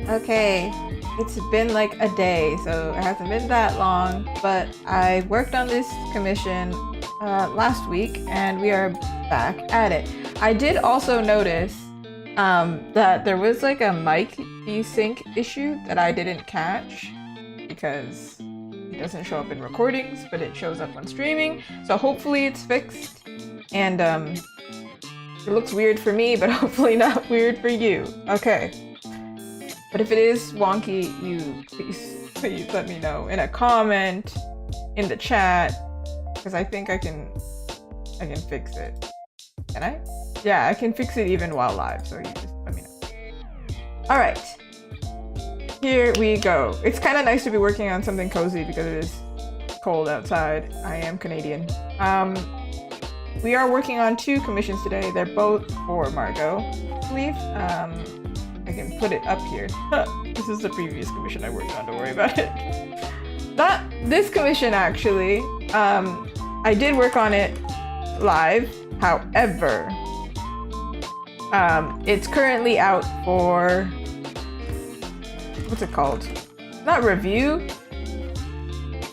Okay, it's been like a day, so it hasn't been that long, but I worked on this commission last week and we are back at it. I did also notice that there was like a mic desync issue that I didn't catch because it doesn't show up in recordings, but it shows up on streaming. So hopefully it's fixed, and it looks weird for me, but hopefully not weird for you. Okay. But if it is wonky, you please let me know in a comment, in the chat, because I think I can fix it. Can I? Yeah, I can fix it even while live, so you just let me know. All right, here we go. It's kind of nice to be working on something cozy because it is cold outside. I am Canadian. We are working on 2 commissions today. They're both for Margot, I believe. I can put it up here. This is the previous commission I worked on, don't worry about it. Not this commission, actually. I did work on it live, however, it's currently out for, what's it called? Not review,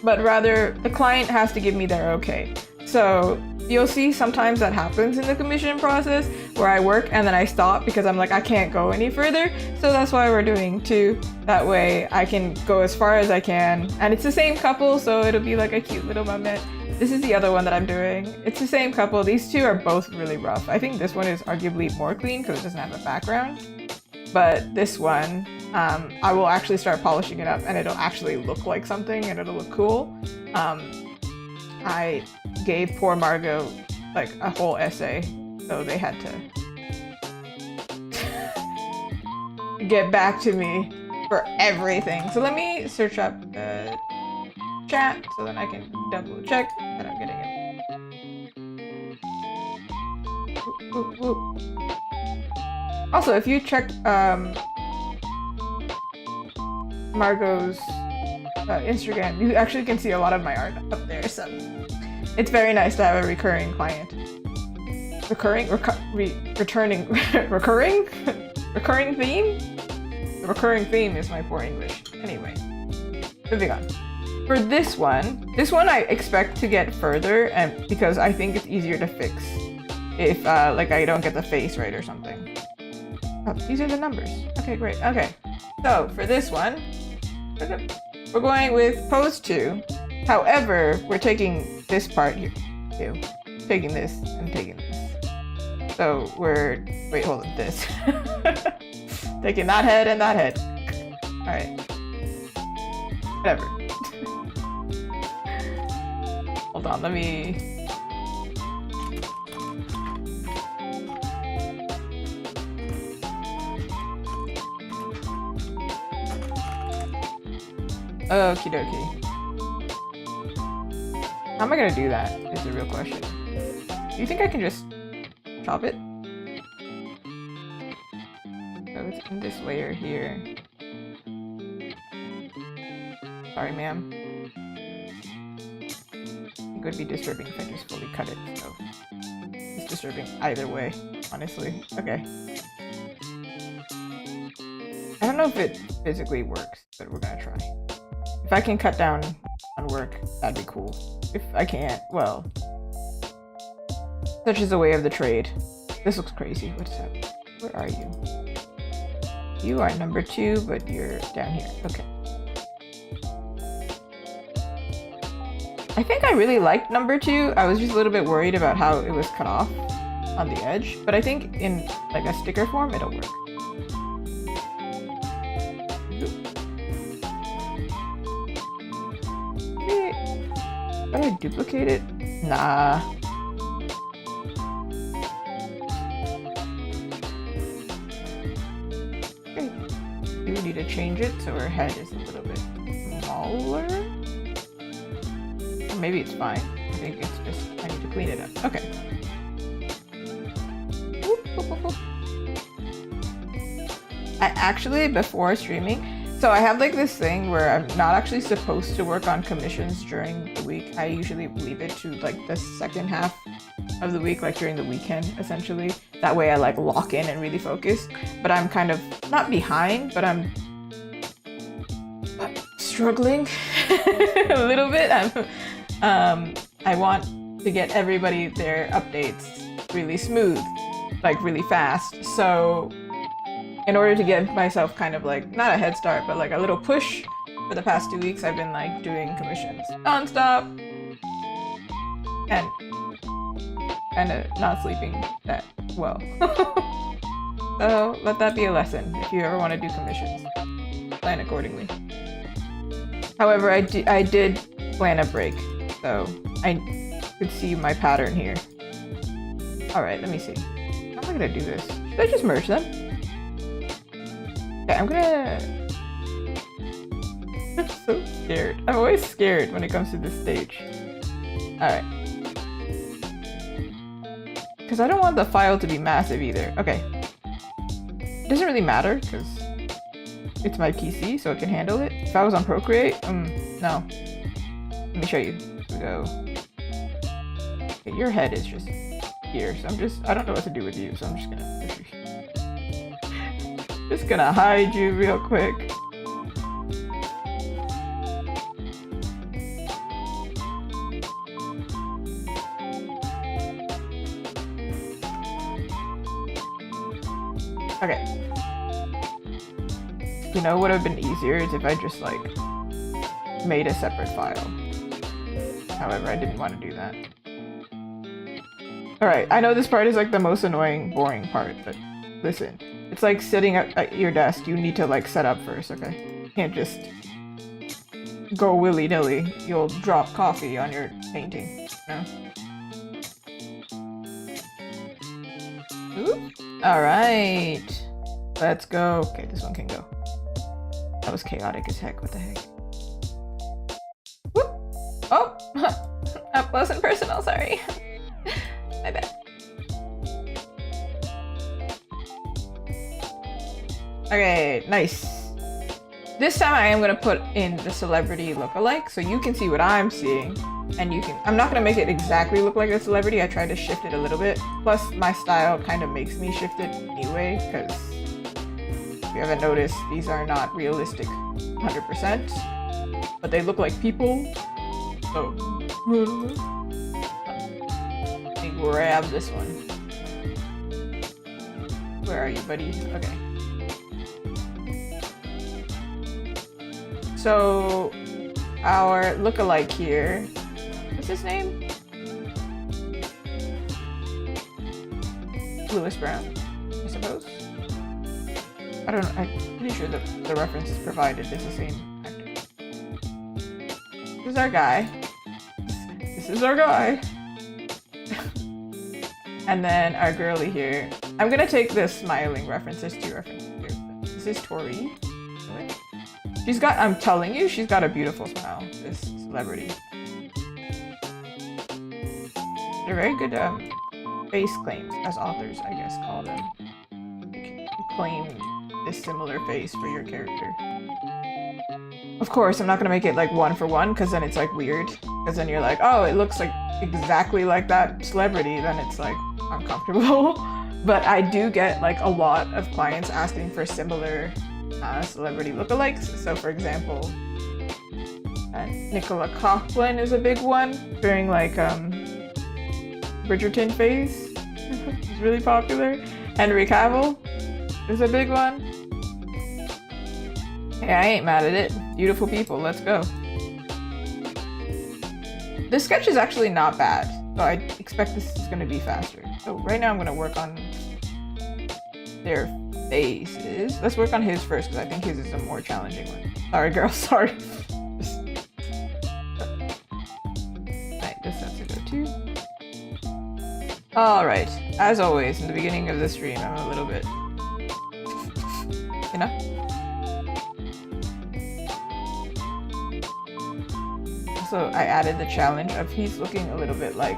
but rather the client has to give me their okay. So you'll see sometimes that happens in the commission process where I work and then I stop because I'm like, I can't go any further. So that's why we're doing 2. That way I can go as far as I can. And it's the same couple, so it'll be like a cute little moment. This is the other one that I'm doing. It's the same couple. These 2 are both really rough. I think this one is arguably more clean because it doesn't have a background. But this one, I will actually start polishing it up and it'll actually look like something and it'll look cool. I gave poor Margot like a whole essay, so they had to get back to me for everything. So let me search up the chat so then I can double check that I'm getting it. Ooh, ooh, ooh. Also, if you check Margot's Instagram, you actually can see a lot of my art up there, so it's very nice to have a recurring client. Recurring theme? The recurring theme is my poor English. Anyway, moving on. For this one I expect to get further, and because I think it's easier to fix if like I don't get the face right or something. Oh, these are the numbers. Okay, great. Okay, so for this one, we're going with pose 2. However, we're taking this part here too. Taking this and taking this. So we're, wait, hold on, this. Taking that head and that head. Alright. Whatever. Hold on, let me... Okie dokie. How am I gonna do that is the real question. Do you think I can just chop it? So it's in this layer here. Sorry, ma'am. It would be disturbing if I just fully cut it, so it's disturbing either way, honestly. Okay. I don't know if it physically works, but we're gonna try. If I can cut down on work, that'd be cool. If I can't, well, such is the way of the trade. This looks crazy. What's happening? Where are you? You are number 2, but you're down here. Okay. I think I really liked number 2. I was just a little bit worried about how it was cut off on the edge, but I think in like a sticker form, it'll work. How do I duplicate it? Nah. Okay. We need to change it so her head is a little bit smaller. Or maybe it's fine. I think it's just, I need to clean it up. Okay. Whoop, whoop, whoop, whoop. I actually, before streaming, so I have like this thing where I'm not actually supposed to work on commissions during the week. I usually leave it to like the second half of the week, like during the weekend, essentially. That way I like lock in and really focus. But I'm kind of not behind, but I'm struggling a little bit. I want to get everybody their updates really smooth, like really fast. So in order to give myself kind of like, not a head start, but like a little push, for the past 2 weeks I've been like doing commissions non-stop and kind of not sleeping that well. So let that be a lesson if you ever want to do commissions. Plan accordingly. However, I did plan a break, so I could see my pattern here. Alright, let me see. How am I gonna do this? Should I just merge them? Okay, I'm gonna... I'm so scared. I'm always scared when it comes to this stage. Alright. Because I don't want the file to be massive either. Okay. It doesn't really matter, because it's my PC, so it can handle it. If I was on Procreate, no. Let me show you. Here we go. Okay, your head is just here, so I don't know what to do with you, so I'm just gonna push you. Just gonna hide you real quick. Okay. You know what would have been easier is if I just like made a separate file. However, I didn't want to do that. Alright, I know this part is like the most annoying, boring part, but listen. It's like sitting at your desk. You need to like set up first, okay? You can't just go willy-nilly. You'll drop coffee on your painting, no? Alright. Let's go. Okay, this one can go. That was chaotic as heck. What the heck? Whoop! Oh! That wasn't personal, sorry. My bad. Okay, nice. This time I am gonna put in the celebrity lookalike so you can see what I'm seeing. And you can, I'm not gonna make it exactly look like a celebrity. I tried to shift it a little bit. Plus my style kind of makes me shift it anyway, because if you haven't noticed, these are not realistic 100%, but they look like people. So let me grab this one. Where are you, buddy? Okay. So our lookalike here, what's his name? Lewis Brown, I suppose. I don't know, I'm pretty sure that the reference is provided is the same actor. This is our guy. This is our guy. And then our girly here. I'm gonna take the smiling references to references here. This is Tori. She's got, I'm telling you, she's got a beautiful smile, this celebrity. They're very good face claims, as authors, I guess, call them. You claim this similar face for your character. Of course, I'm not gonna make it like one for one, because then it's like weird. Because then you're like, oh, it looks like exactly like that celebrity, then it's like uncomfortable. But I do get like a lot of clients asking for similar celebrity lookalikes. So for example, Nicola Coughlan is a big one, wearing like Bridgerton face. He's really popular. Henry Cavill is a big one. Hey, I ain't mad at it. Beautiful people, let's go. This sketch is actually not bad, so I expect this is going to be faster. So right now I'm going to work on their faces. Let's work on his first, because I think his is a more challenging one. Sorry, girl, sorry. Alright, this has to go too. Alright, as always, in the beginning of the stream, I'm a little bit... you know? So I added the challenge of he's looking a little bit like...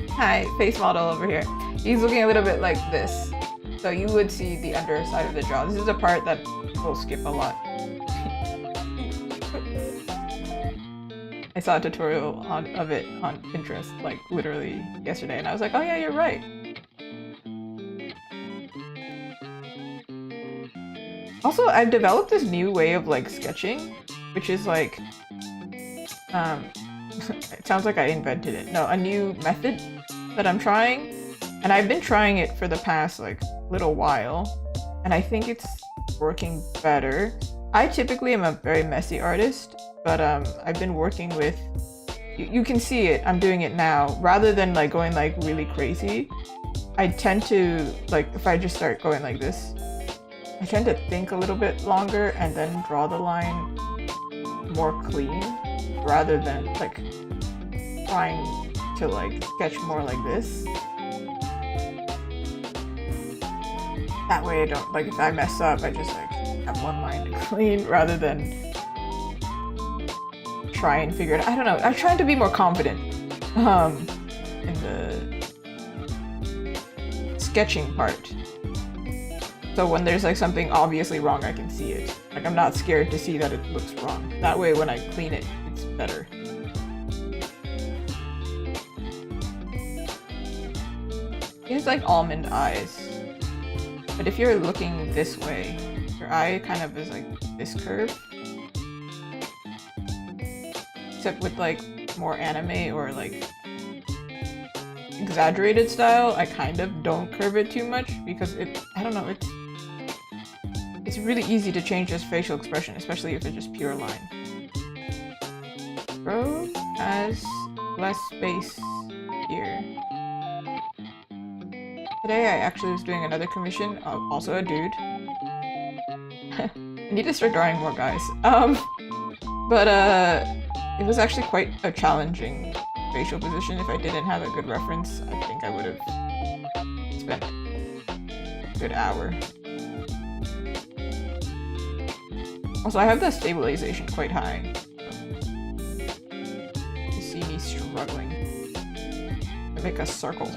Hi, face model over here. He's looking a little bit like this. So you would see the underside of the jaw. This is a part that people skip a lot. I saw a tutorial of it on Pinterest, like literally yesterday, and I was like, oh yeah, you're right. Also, I've developed this new way of like sketching which is like, it sounds like I invented it. No, a new method that I'm trying, and I've been trying it for the past like little while, and I think it's working better. I typically am a very messy artist, but I've been working with, you can see it, I'm doing it now, rather than like going like really crazy. I tend to, like, if I just start going like this, I tend to think a little bit longer and then draw the line more clean, rather than like trying to like sketch more like this. That way I don't, like, if I mess up, I just like have one line to clean rather than try and figure it out. I don't know, I'm trying to be more confident in the sketching part. So when there's like something obviously wrong, I can see it. Like, I'm not scared to see that it looks wrong. That way when I clean it, it's better. He has like almond eyes. But if you're looking this way, your eye kind of is like this curve. Except with like more anime or like exaggerated style, I kind of don't curve it too much because I don't know, it's really easy to change his facial expression, especially if it's just pure line. Bro has less space here. Today I actually was doing another commission, also a dude. I need to start drawing more guys. But it was actually quite a challenging facial position. If I didn't have a good reference, I think I would have spent a good hour. Also, I have the stabilization quite high. So you see me struggling. I make a circle.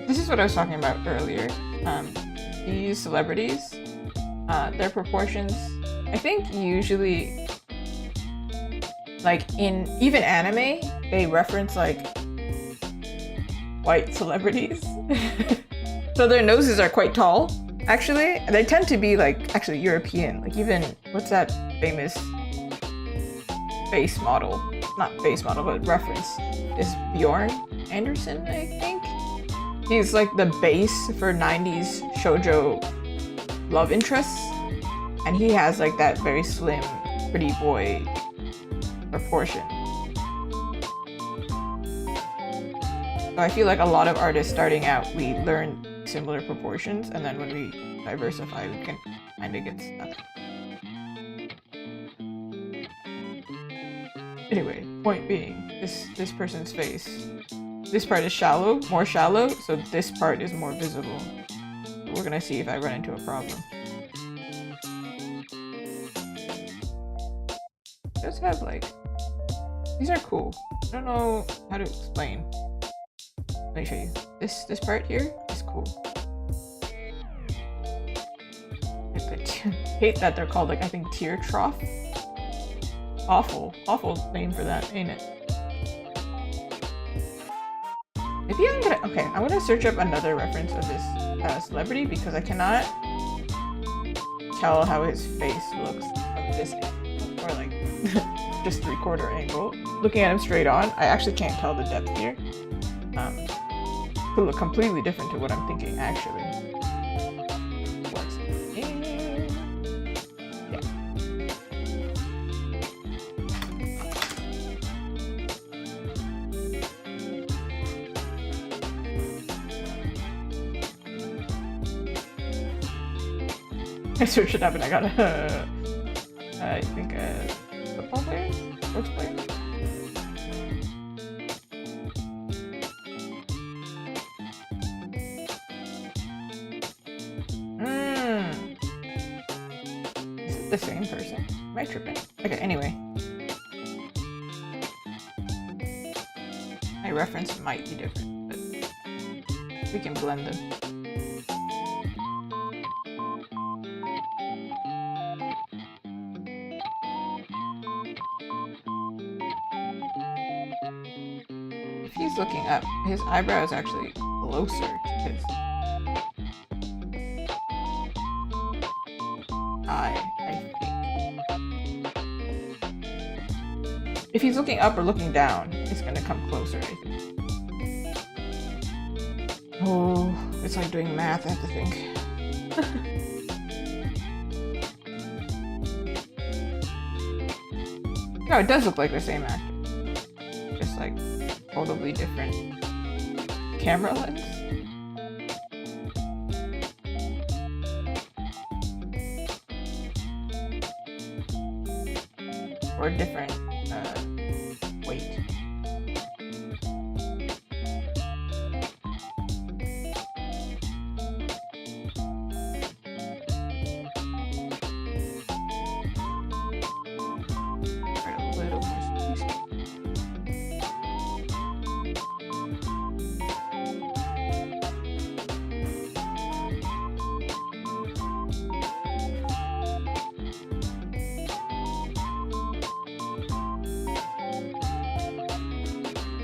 This is what I was talking about earlier. These celebrities, their proportions, I think usually, like in even anime, they reference like white celebrities. So their noses are quite tall, actually. They tend to be like actually European. Like even, what's that famous face model? Not face model, but reference is Bjorn Anderson, I think. He's like the base for 90s shoujo love interests, and he has like that very slim, pretty boy proportion. So I feel like a lot of artists starting out, we learn similar proportions, and then when we diversify, we can kind of get stuck. Anyway, point being, this person's face. This part is shallow, more shallow, so this part is more visible. We're gonna see if I run into a problem. It does have like, these are cool. I don't know how to explain. Let me show you. This part here is cool. I hate that they're called like, I think, tear trough. Awful name for that, ain't it? Maybe I'm gonna search up another reference of this celebrity because I cannot tell how his face looks from this angle, or like just 3/4 angle. Looking at him straight on, I actually can't tell the depth here. Could look completely different to what I'm thinking actually. I searched it up and I got a, I think a football player? Sports player? Is it the same person? Am I tripping? Okay, anyway. My reference might be different, but we can blend them. If he's looking up, his eyebrow is actually closer to his if he's looking up or looking down, it's gonna come closer, I think. Oh, it's like doing math, I have to think. No, it does look like the same actor. Just like totally different camera lens. Or different weight.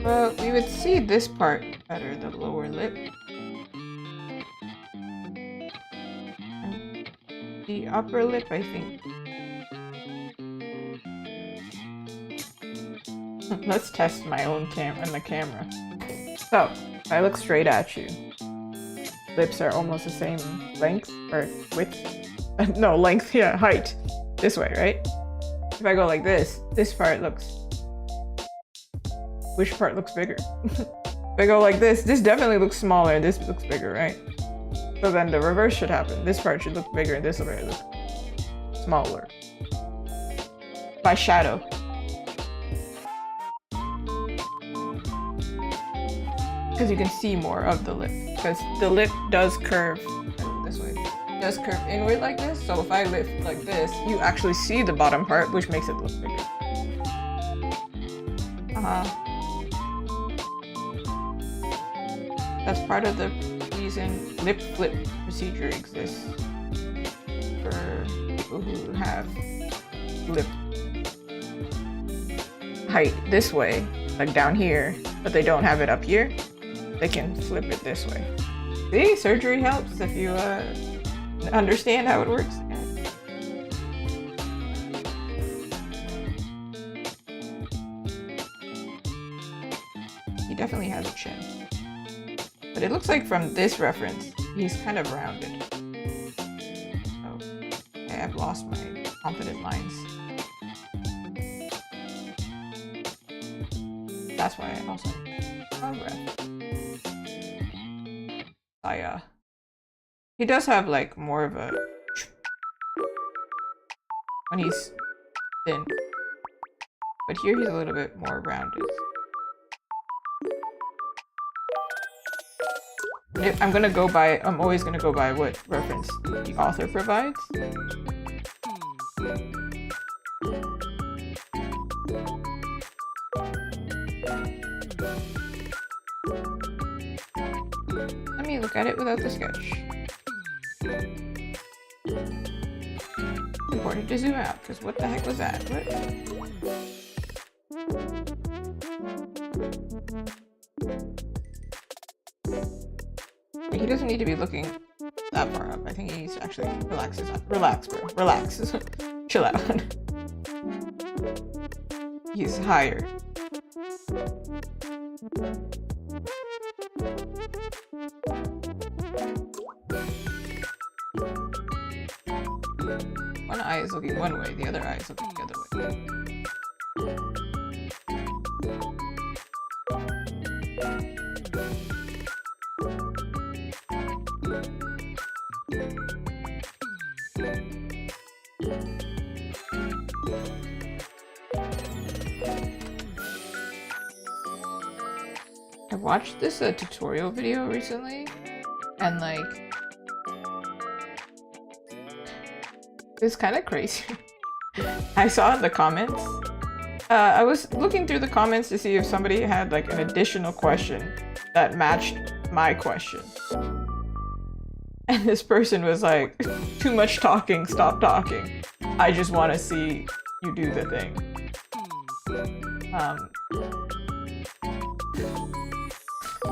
Well, we would see this part better, the lower lip. And the upper lip, I think. Let's test my own on the camera. So, if I look straight at you, lips are almost the same length, or width? No, length, yeah, height. This way, right? If I go like this part looks... Which part looks bigger? If I go like this definitely looks smaller, this looks bigger, right? So then the reverse should happen. This part should look bigger, and this part look smaller. By shadow. Because you can see more of the lip. Because the lip does curve this way. It does curve inward like this, so if I lift like this, you actually see the bottom part, which makes it look bigger. That's part of the reason lip flip procedure exists for people who have lip height this way, like down here, but they don't have it up here. They can flip it this way. See, surgery helps if you understand how it works. He definitely has a chin. But it looks like from this reference, he's kind of rounded. So, okay, I've lost my confident lines. That's why I also progress. He does have like more of a when he's thin, but here he's a little bit more rounded. I'm always gonna go by what reference the author provides. Let me look at it without the sketch. Important to zoom out, because what the heck was that? What? He doesn't need to be looking that far up. I think he needs to actually relax, bro. Relax. Chill out. He's higher. One eye is looking one way, the other eye is looking the other way. I watched this tutorial video recently, and like, it's kind of crazy. I saw in the comments, I was looking through the comments to see if somebody had like an additional question that matched my question. And this person was like, too much talking, stop talking. I just want to see you do the thing.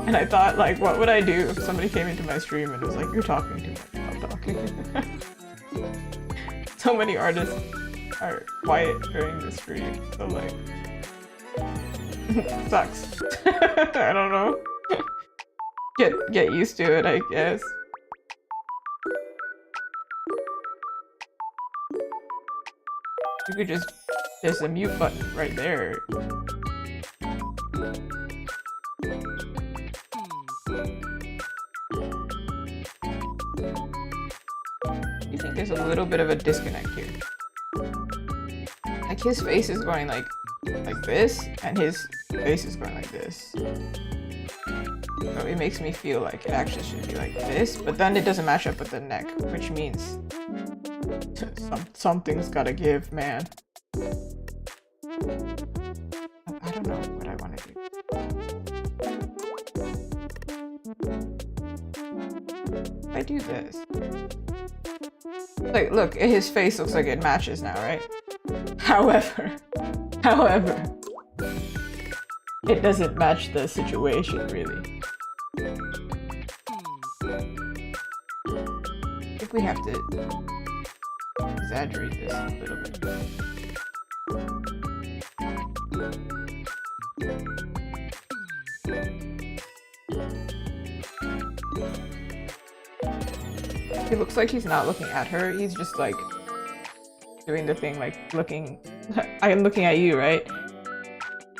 And I thought, like, what would I do if somebody came into my stream and was like, you're talking too much, stop talking. So many artists are quiet during the stream, so like, Sucks. I don't know. Get used to it, I guess. You could just there's a mute button right there. You think there's a little bit of a disconnect here. Like his face is going like this, and his face is going like this. So it makes me feel like it actually should be like this, but then it doesn't match up with the neck, which means something's gotta give, man. I don't know what I want to do. If I do this, like, look, his face looks like it matches now, right? However, it doesn't match the situation, really. I think we have to exaggerate this a little bit. It looks like he's not looking at her, he's just like doing the thing like looking I am looking at you, right?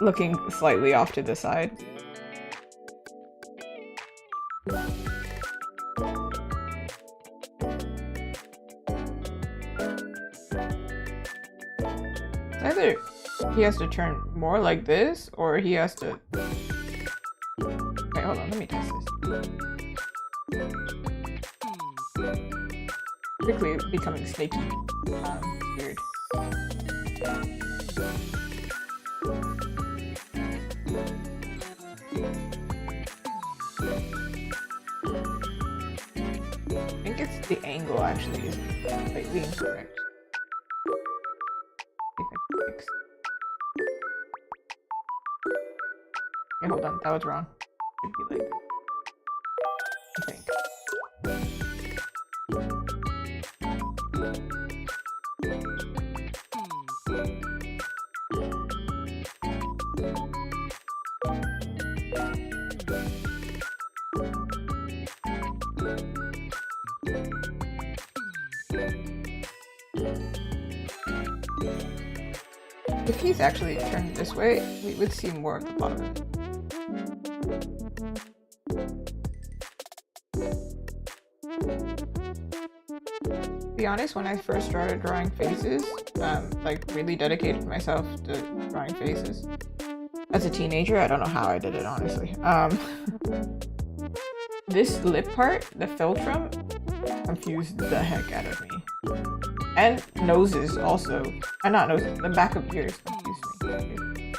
Looking slightly off to the side. Either he has to turn more like this, or he has to... Wait, hold on, let me test this. Quickly becoming snaky. Weird. I think it's the angle actually is slightly incorrect. Okay, hold on, that was wrong. Should be like this, I think. If he's actually turned this way, we would see more of the bottom of it. To be honest, when I first started drawing faces, like really dedicated myself to drawing faces. As a teenager, I don't know how I did it, honestly. This lip part, the philtrum, confused the heck out of me. And noses also. Not noses, the back of ears confused me.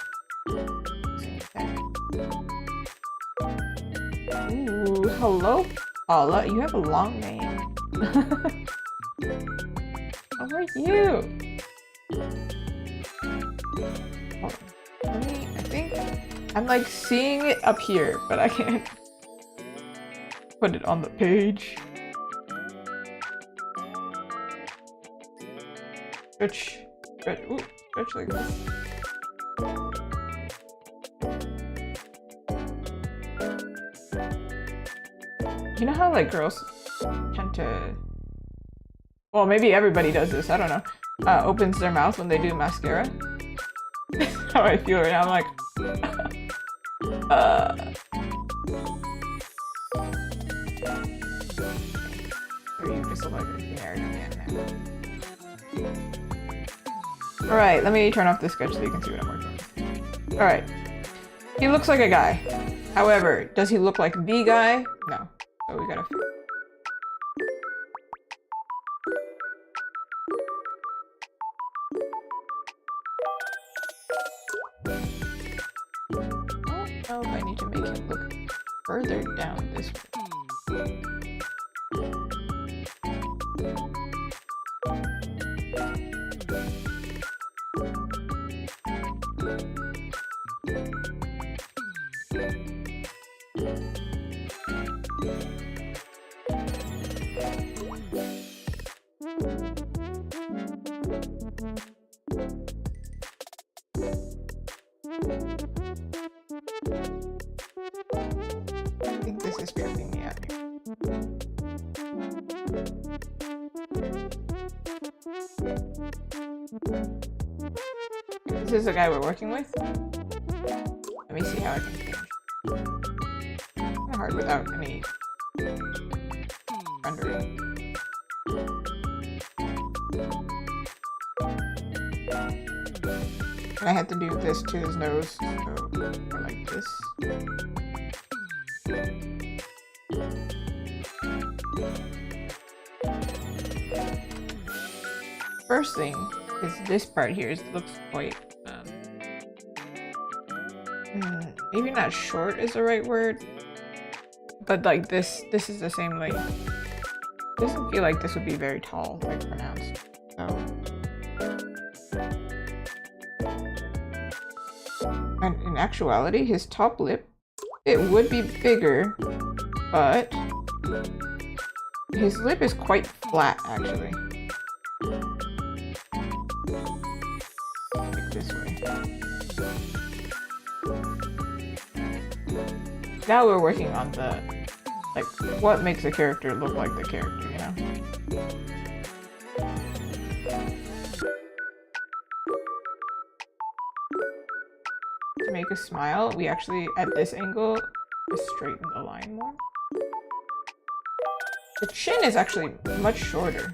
Ooh, hello, Paula. You have a long name. How are you? Oh, I think I'm like seeing it up here, but I can't put it on the page. Stretch, ooh, stretch like this. You know how like girls tend to, well, maybe everybody does this, I don't know, opens their mouth when they do mascara? That's how I feel right now. I'm like, or you just look like a generic man now. Alright, let me turn off this sketch so you can see what I'm working with. Alright. He looks like a guy. However, does he look like the guy? No. So we gotta figure. I don't know if I need to make him look further down this way. I think this is tripping me out here. This is the guy we're working with. Let me see how I can change. Kind of hard without any rendering. And I had to do this to his nose, so or like this. First thing is this part here looks quite maybe not short is the right word, but like this is the same length. It doesn't feel like this would be very tall, like pronounced. So and in actuality, his top lip, it would be bigger, but his lip is quite flat actually. Like this way. Now we're working on the, like, what makes a character look like the character, you know? To make a smile, we actually, at this angle, just straighten the line more. The chin is actually much shorter.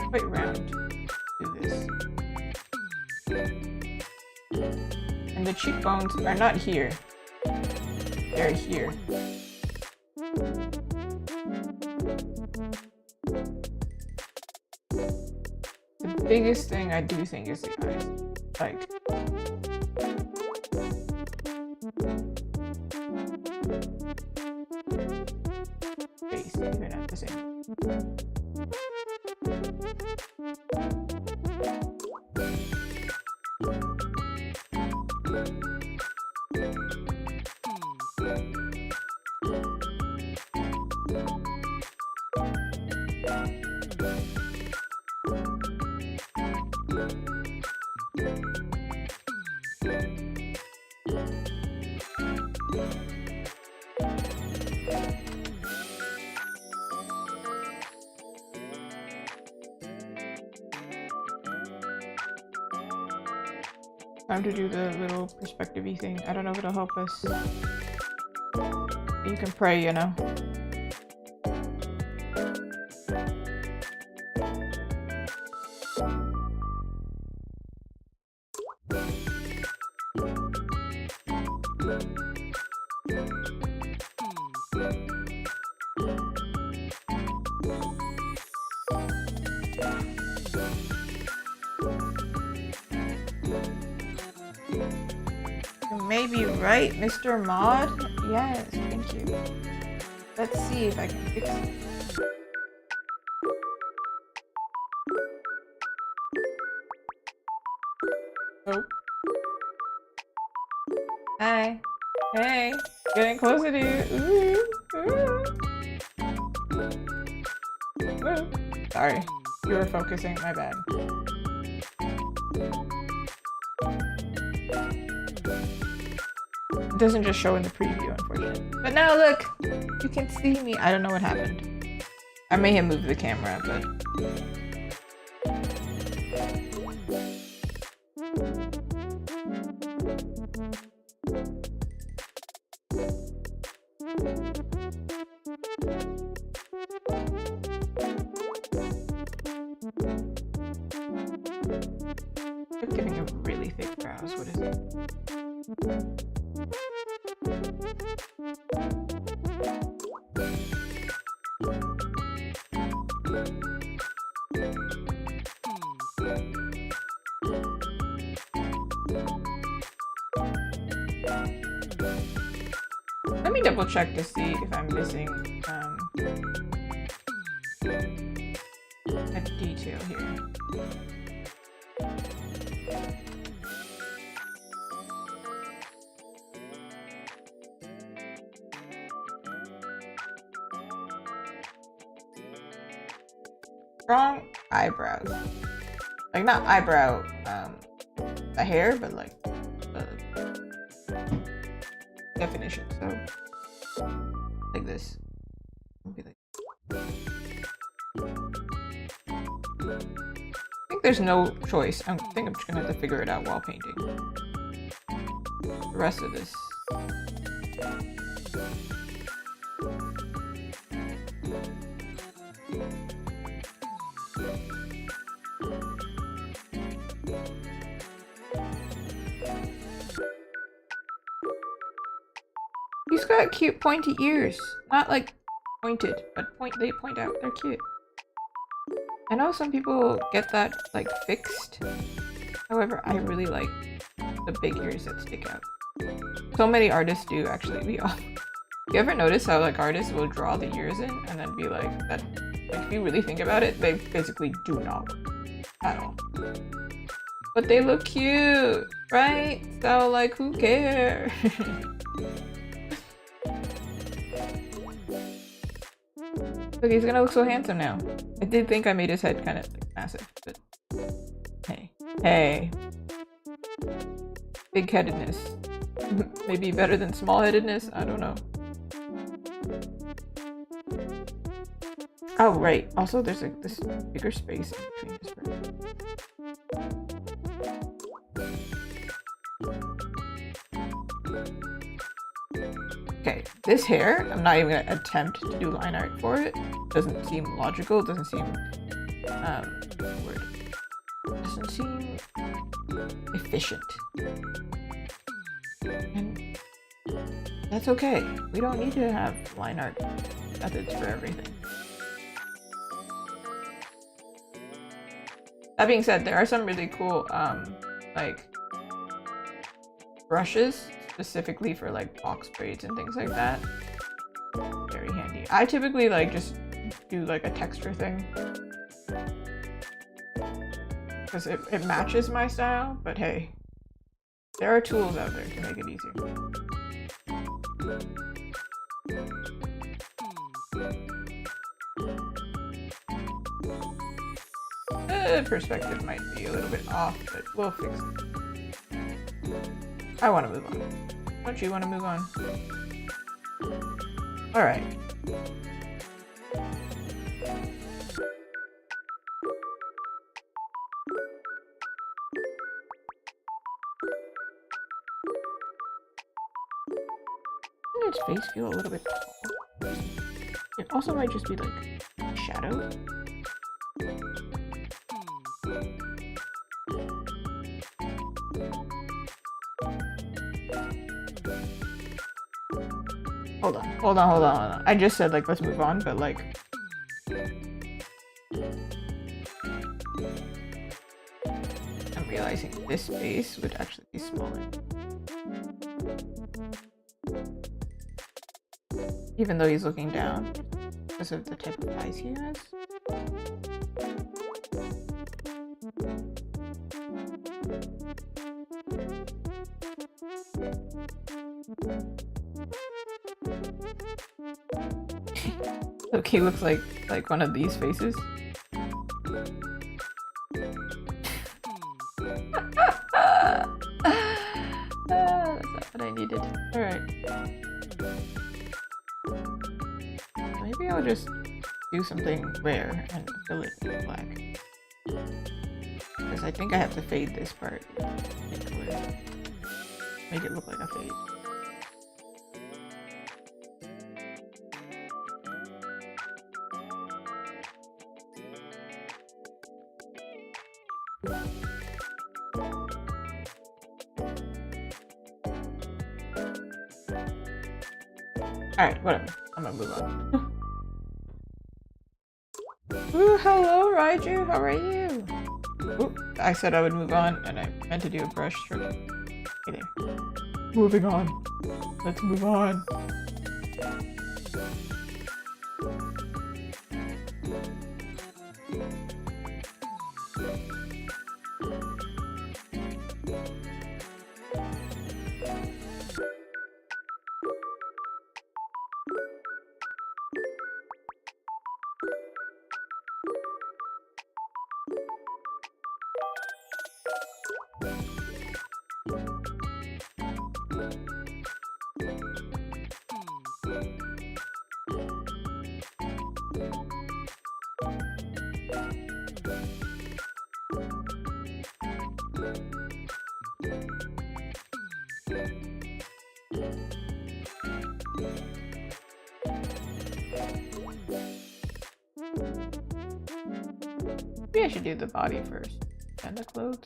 Quite round. Do this. And the cheekbones are not here. They're here. The biggest thing I do think is the eyes. Like, face, even at the same. Time to do the little perspective-y thing. I don't know if it'll help us. You can pray, you know. Maybe right, Mr. Mod? Yes, thank you. Let's see if I can fix it. Oh. Hi. Hey. Getting closer to you. Ooh. Ooh. Ooh. Sorry. You were focusing, my bad. It doesn't just show in the preview, unfortunately. But now look! You can see me. I don't know what happened. I may have moved the camera, but... I'm getting a really thick brows. What is it? Let me double check to see if I'm missing a detail here. strong eyebrows. Like not eyebrow, the hair, but like the definition. So like this. Maybe like. I think there's no choice. I think I'm just gonna have to figure it out while painting. The rest of this. He's got cute pointy ears. Not like pointed, but they point out. They're cute. I know some people get that like fixed. However, I really like the big ears that stick out. So many artists do actually. You ever notice how like artists will draw the ears in and then be like that? Like if you really think about it, they basically do not at all. But they look cute, right? So like, who cares? Look, he's gonna look so handsome now. I did think I made his head kind of like massive, but hey, hey, big-headedness. Maybe better than small-headedness. I don't know. Oh right. Also, there's like this bigger space in between his bird. Okay, this hair, I'm not even gonna attempt to do line art for it. Doesn't seem logical, doesn't seem, doesn't seem efficient. And that's okay. We don't need to have line art methods for everything. That being said, there are some really cool, like, brushes specifically for like box braids and things like that. Very handy. I typically like just do like a texture thing because it matches my style, but hey, there are tools out there to make it easier. The perspective might be a little bit off, but we'll fix it. I want to move on. Don't you want to move on? Alright. Doesn't its face feel a little bit tall? It also might just be like shadow. Hold on. I just said like let's move on, but like I'm realizing this space would actually be smaller. Even though he's looking down because of the type of eyes he has. Look, he looks like one of these faces. That's not what I needed. Alright. Maybe I'll just do something rare and fill it in black. Because I think I have to fade this part in clear. Make it look like a fade. Alright, whatever. I'm gonna move on. Ooh, hello, Raiju. How are you? Ooh, I said I would move on, and I meant to do a brush stroke. Hey there. Moving on. Let's move on. Maybe I should do the body first. And the clothes.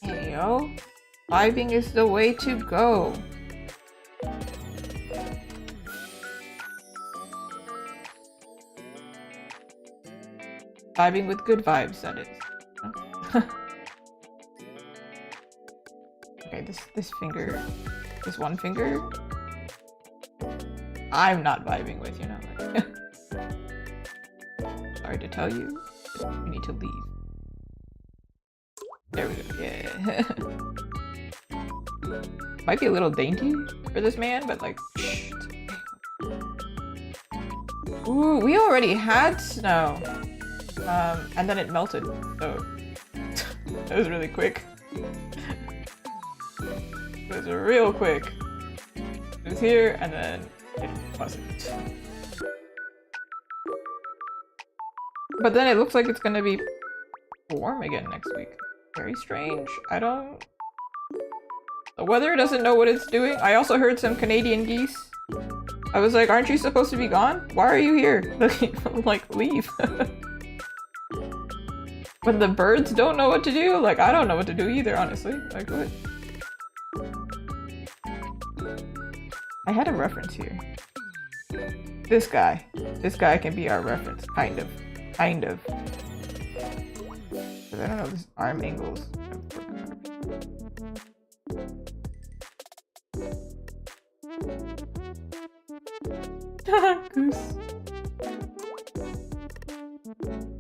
Hey yo, vibing is the way to go. Vibing with good vibes, that is. Okay, this finger, this one finger, I'm not vibing with, you know. Like, sorry to tell you, you need to leave. There we go. Yeah. Might be a little dainty for this man, but like, shh, it's okay. Ooh, we already had snow. And then it melted, so it was really quick. It was real quick. It was here, and then it wasn't. But then it looks like it's gonna be warm again next week. Very strange. The weather doesn't know what it's doing. I also heard some Canadian geese. I was like, aren't you supposed to be gone? Why are you here? Like, leave. But the birds don't know what to do? Like, I don't know what to do either, honestly. Like, what? I had a reference here. This guy. This guy can be our reference. Kind of. Kind of. Because I don't know this arm angles. Goose.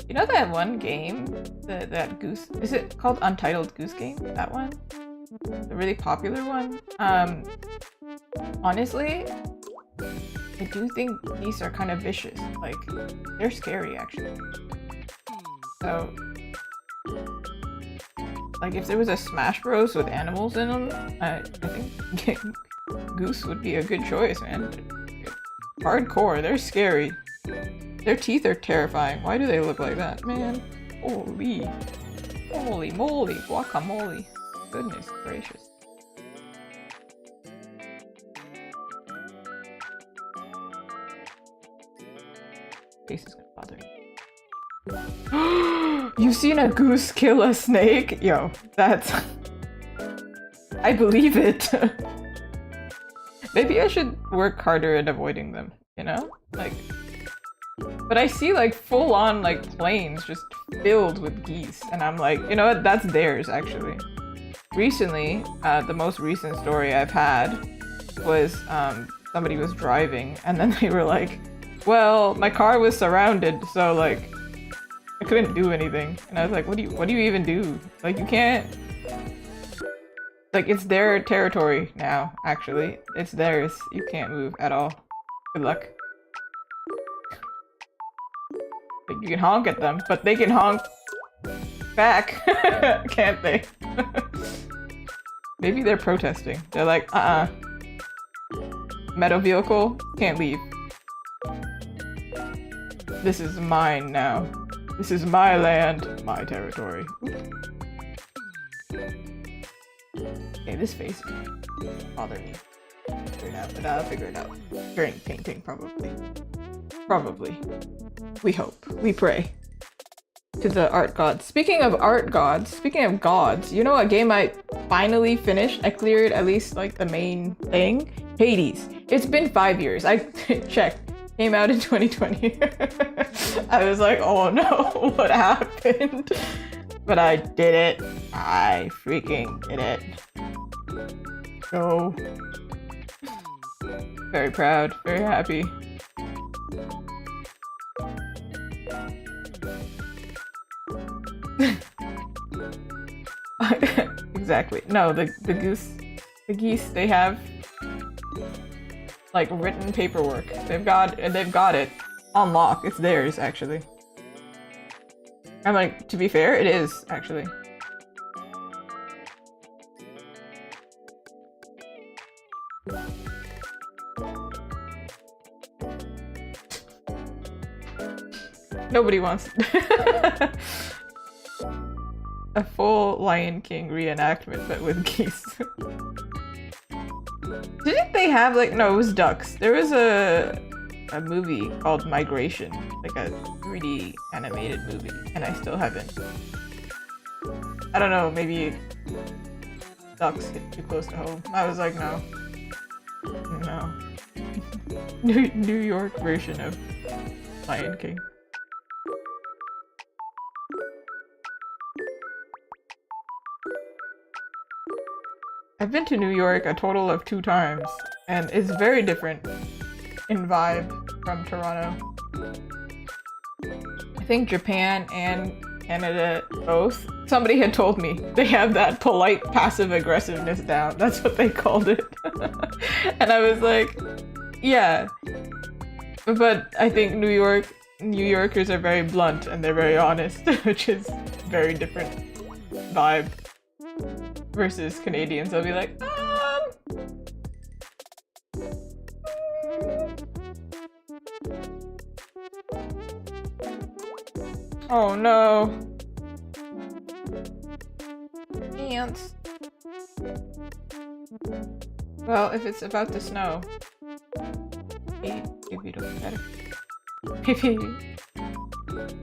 You know that one game? That Goose... Is it called Untitled Goose Game? That one? The really popular one? Honestly, I do think these are kind of vicious. Like, they're scary, actually. So... like, if there was a Smash Bros with animals in them, I think Goose would be a good choice, man. Hardcore, they're scary. Their teeth are terrifying. Why do they look like that, man? Holy. Holy moly. Guacamole. Goodness gracious. Face is gonna bother me. You've seen a goose kill a snake? Yo, that's... I believe it. Maybe I should work harder at avoiding them, you know? Like... But I see like full-on like planes just filled with geese, and I'm like, you know what? That's theirs, actually. Recently, the most recent story I've had was somebody was driving, and then they were like, well, my car was surrounded, so like I couldn't do anything. And I was like, what do you even do? Like, you can't... Like, it's their territory now, actually. It's theirs. You can't move at all. Good luck. Like, you can honk at them, but they can honk back, can't they? Maybe they're protesting. They're like, metal vehicle, can't leave. This is mine now. This is my land, my territory. Okay, this face bother me. Figure it out, but I'll figure it out. During painting, probably. Probably. We hope. We pray. To the art gods. Speaking of art gods, speaking of gods, you know a game I finally finished? I cleared at least like the main thing? Hades. It's been 5 years. I checked. Came out in 2020. I was like, oh no, what happened? But I did it. I freaking did it. So very proud, very happy. Exactly. No, the geese, they have like written paperwork. They've got it. on lock. It's theirs, actually. I'm like, to be fair, it is, actually. Nobody wants a full Lion King reenactment, but with geese. Didn't they have like, no, it was ducks. There was a movie called Migration, like a 3D animated movie, and I still haven't. I don't know, maybe ducks hit too close to home. I was like, no. No. New York version of Lion King. I've been to New York a total of 2 times, and it's very different in vibe from Toronto. I think Japan and Canada both. Somebody had told me they have that polite passive aggressiveness down. That's what they called it. And I was like, yeah. But I think New Yorkers are very blunt and they're very honest, which is very different vibe. Versus Canadians, they'll be like, oh no. Ants. Well, if it's about to snow, maybe it'll be better.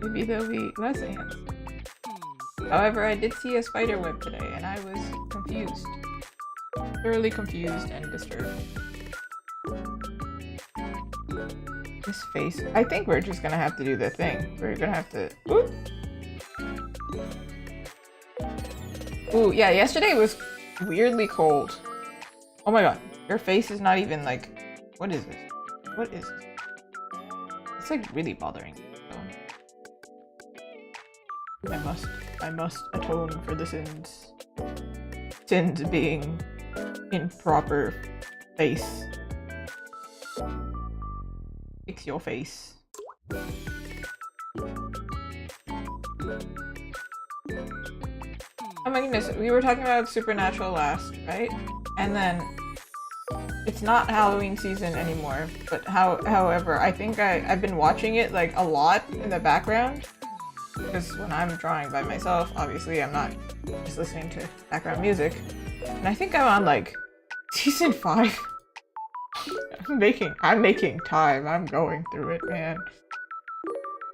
Maybe there'll be less ants. However, I did see a spider web today, and I was confused. Thoroughly confused and disturbed. This face. I think we're just gonna have to do the thing. We're gonna have to... Ooh! Ooh, yeah, yesterday was weirdly cold. Oh my god, your face is not even like... What is this? What is this? It's like really bothering me. I must atone for the sins. Sins being in proper face. Fix your face. Oh my goodness, we were talking about Supernatural last, right? And then it's not Halloween season anymore, but however, I think I've been watching it like a lot in the background. Because when I'm drawing by myself, obviously I'm not just listening to background music. And I think I'm on like season 5. I'm making time. I'm going through it, man.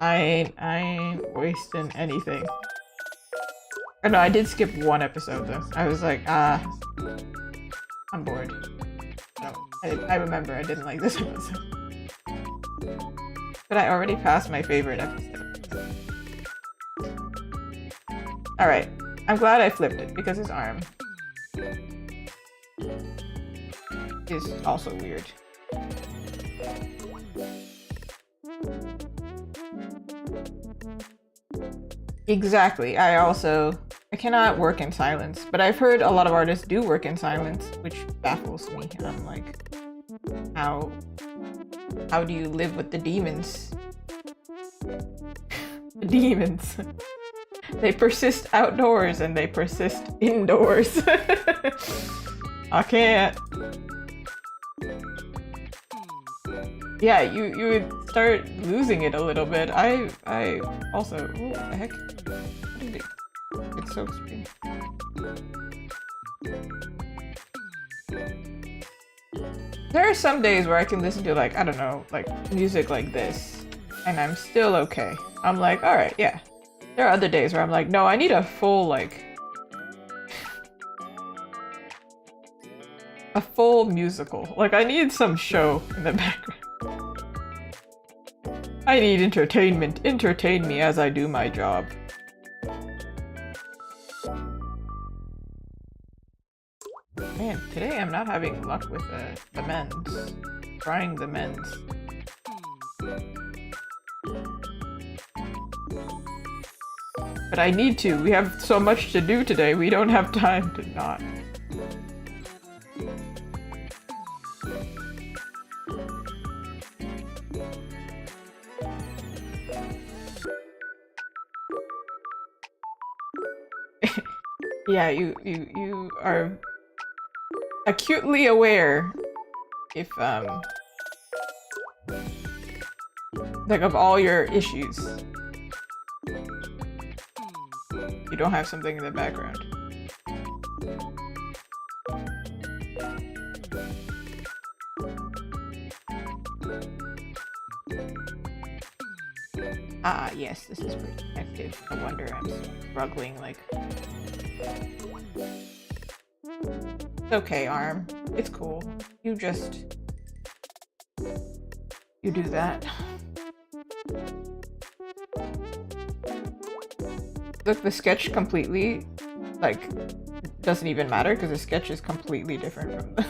I ain't wasting anything. Oh no, I did skip 1 episode though. I was like, I'm bored. No, I remember I didn't like this episode. But I already passed my favorite episode. Alright, I'm glad I flipped it because his arm is also weird. Exactly, I cannot work in silence, but I've heard a lot of artists do work in silence, which baffles me. And I'm like, how do you live with the demons? The demons. They persist outdoors and they persist indoors. I can't. Yeah, you would start losing it a little bit. I also, what the heck? What did it? It's so extreme. There are some days where I can listen to like, I don't know, like music like this, and I'm still okay. I'm like, alright, yeah. There are other days where I'm like, no, I need a full, like... a full musical. Like, I need some show in the background. I need entertainment. Entertain me as I do my job. Man, today I'm not having luck with the men's. Trying the men's. But I need to. We have so much to do today. We don't have time to not. Yeah, you are acutely aware if like of all your issues. You don't have something in the background. Ah, yes, this is protective. No wonder I'm struggling, like... It's okay, Arm. It's cool. You just... You do that. Look, the sketch completely, like, doesn't even matter because the sketch is completely different from the...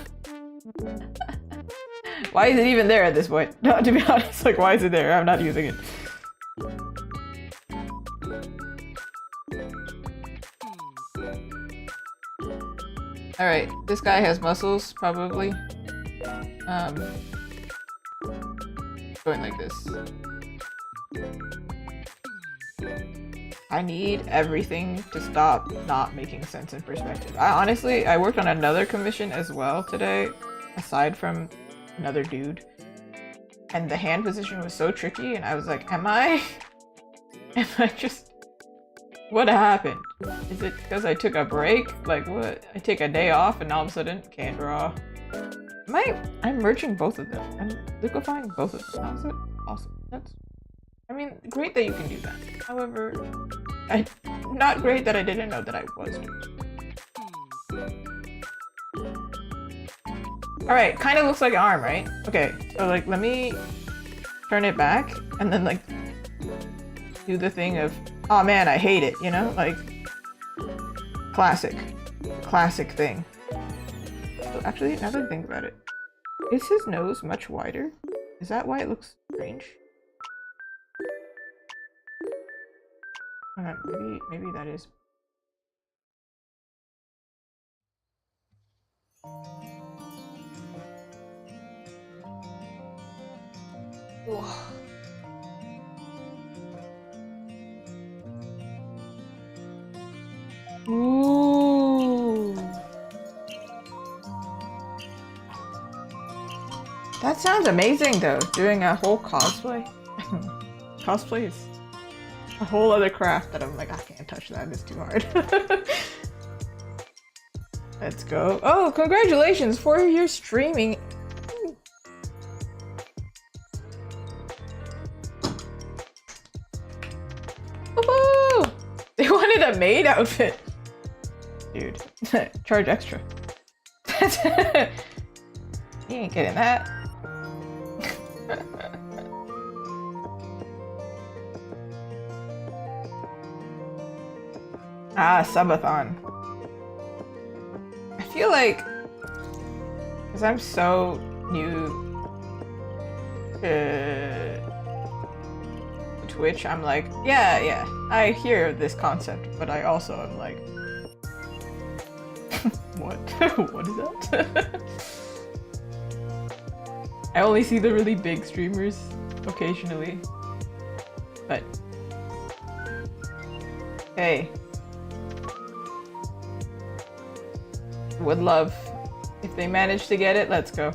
Why is it even there at this point? No, to be honest, like, why is it there? I'm not using it. Alright, this guy has muscles, probably. Going like this. I need everything to stop not making sense in perspective. I worked on another commission as well today, aside from another dude. And the hand position was so tricky, and I was like, am I just... What happened? Is it because I took a break? Like what? I take a day off and all of a sudden can't draw. I'm merging both of them. I'm liquefying both of them. How's it? Awesome. I mean, great that you can do that. However, not great that I didn't know that I was doing. Alright, kind of looks like an arm, right? Okay, so like let me turn it back and then like do the thing of, oh man, I hate it, you know? Like, classic thing. So actually, now that I think about it, is his nose much wider? Is that why it looks strange? Maybe that is. Whoa. Ooh. That sounds amazing though, doing a whole cosplay. Cosplay is a whole other craft that I'm like, I can't touch that, it's too hard. Let's go. Oh, congratulations, 4 years streaming. Woohoo! They wanted a maid outfit. Dude, charge extra. You ain't getting that. Ah, subathon. I feel like, because I'm so new to Twitch, I'm like, yeah, I hear this concept, but I also am like, what? What is that? I only see the really big streamers occasionally, but hey, would love if they manage to get it. Let's go.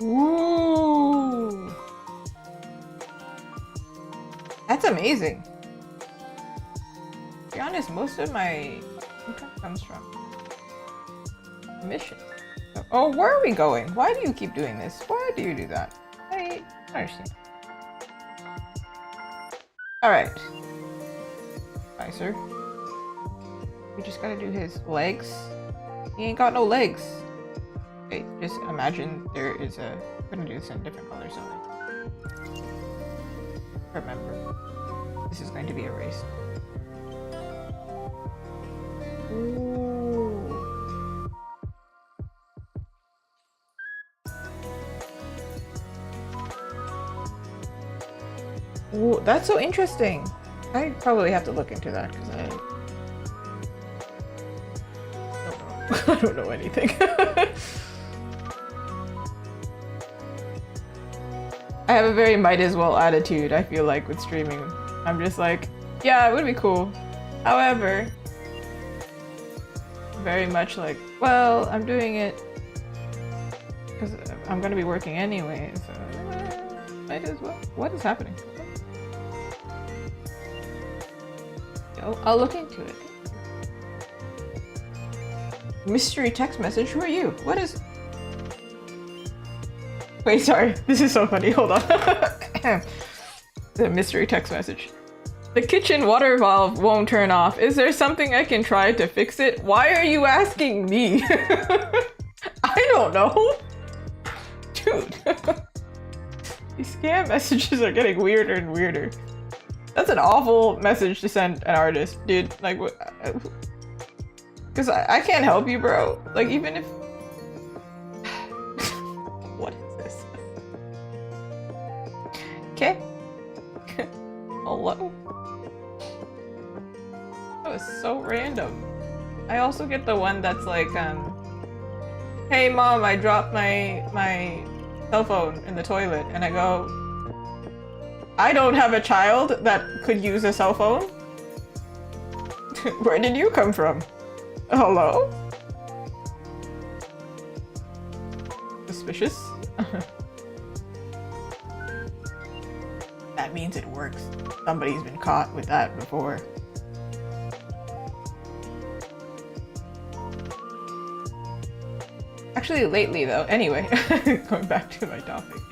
Ooh, that's amazing. To be honest, most of my income comes from commission. Oh, where are we going? Why do you keep doing this? Why do you do that? I understand. Alright. Bye, sir. We just gotta do his legs. He ain't got no legs. Okay, just imagine there is a... I'm gonna do this in different colors only. Remember, this is going to be erased. Ooh. Ooh, that's so interesting. I probably have to look into that because I don't know. I don't know anything. I have a very might as well attitude, I feel like, with streaming. I'm just like, yeah, it would be cool. However, very much like, well, I'm doing it because I'm gonna be working anyway, so might as well. What is happening? I'll look into it. Mystery text message? Who are you? What is... Wait, sorry. This is so funny. Hold on. The mystery text message. The kitchen water valve won't turn off. Is there something I can try to fix it? Why are you asking me? I don't know. Dude. These scam messages are getting weirder and weirder. That's an awful message to send an artist, dude. Like, what? Because I can't help you, bro. Like, even if... What is this? Okay. Hello? That was so random. I also get the one that's like, hey mom, I dropped my cell phone in the toilet, and I go, I don't have a child that could use a cell phone. Where did you come from? Hello? Suspicious? That means it works. Somebody's been caught with that before. Actually, lately though, anyway, going back to my topic.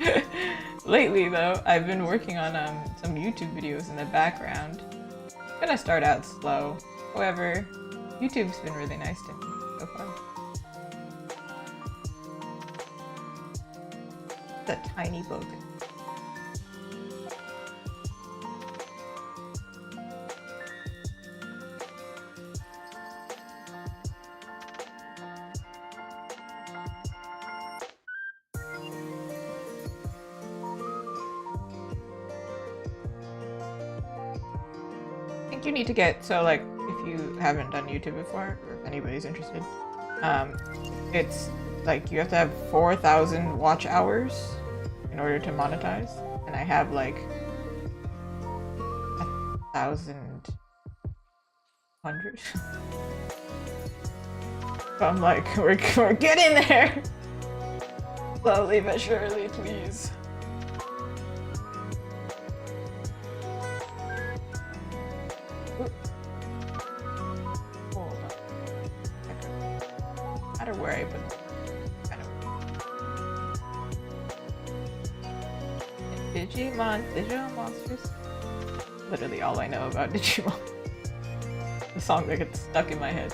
Lately though, I've been working on some YouTube videos in the background. I'm gonna start out slow. However, YouTube's been really nice to me so far. It's a tiny book. You need to get, so like, if you haven't done YouTube before, or if anybody's interested, it's like you have to have 4,000 watch hours in order to monetize, and I have like 1,100. So I'm like, we're getting there! Slowly but surely, please. Where I put them. I don't know. Digimon, digital monsters. Literally all I know about Digimon. The song that gets stuck in my head.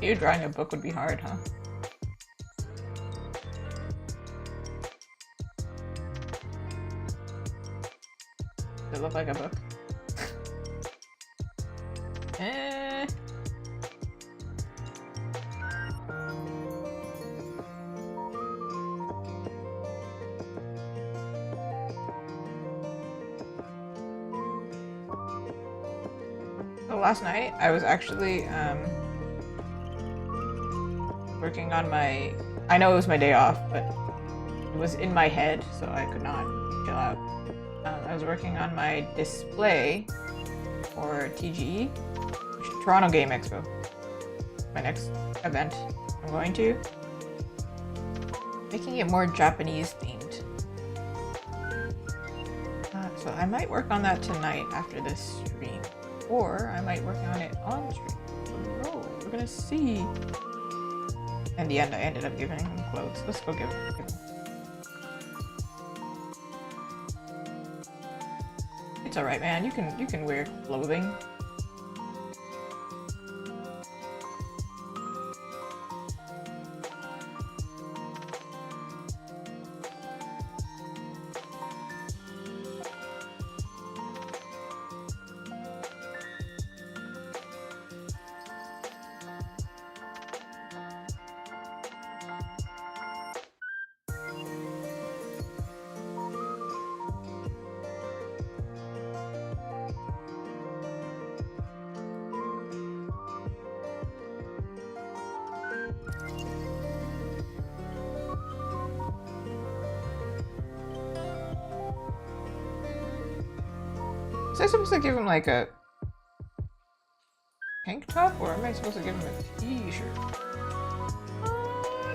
You drawing a book would be hard, huh? Does it look like a book? Eh. So last night I was actually working on my... I know it was my day off, but it was in my head, so I could not chill out. I was working on my display for TGE, which is Toronto Game Expo. My next event I'm going to. Making it more Japanese themed. So I might work on that tonight after this stream. Or I might work on it on stream. Oh, we're gonna see. In the end, I ended up giving him clothes. Let's go give him. It's alright, man. You can wear clothing. Was I supposed to give him like a tank top, or am I supposed to give him a t-shirt? I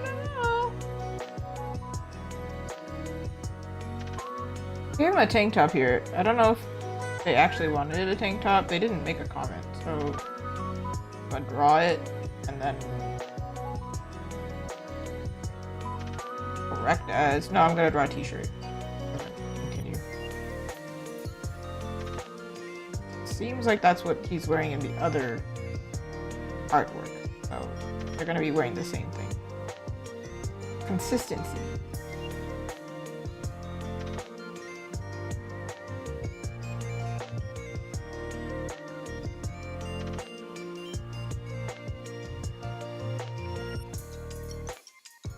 don't know. Give him a tank top here. I don't know if they actually wanted a tank top. They didn't make a comment, so I'm gonna draw it and then correct as. No, I'm gonna draw a t-shirt. Continue. Seems like that's what he's wearing in the other artwork, so they're gonna be wearing the same thing. Consistency.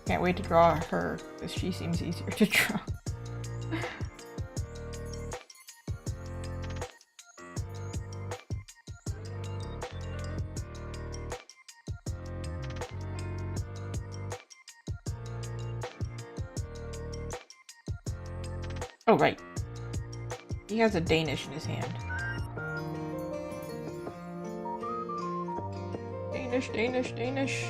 Can't wait to draw her, because she seems easier to draw. Oh, right. He has a Danish in his hand. Danish, Danish, Danish.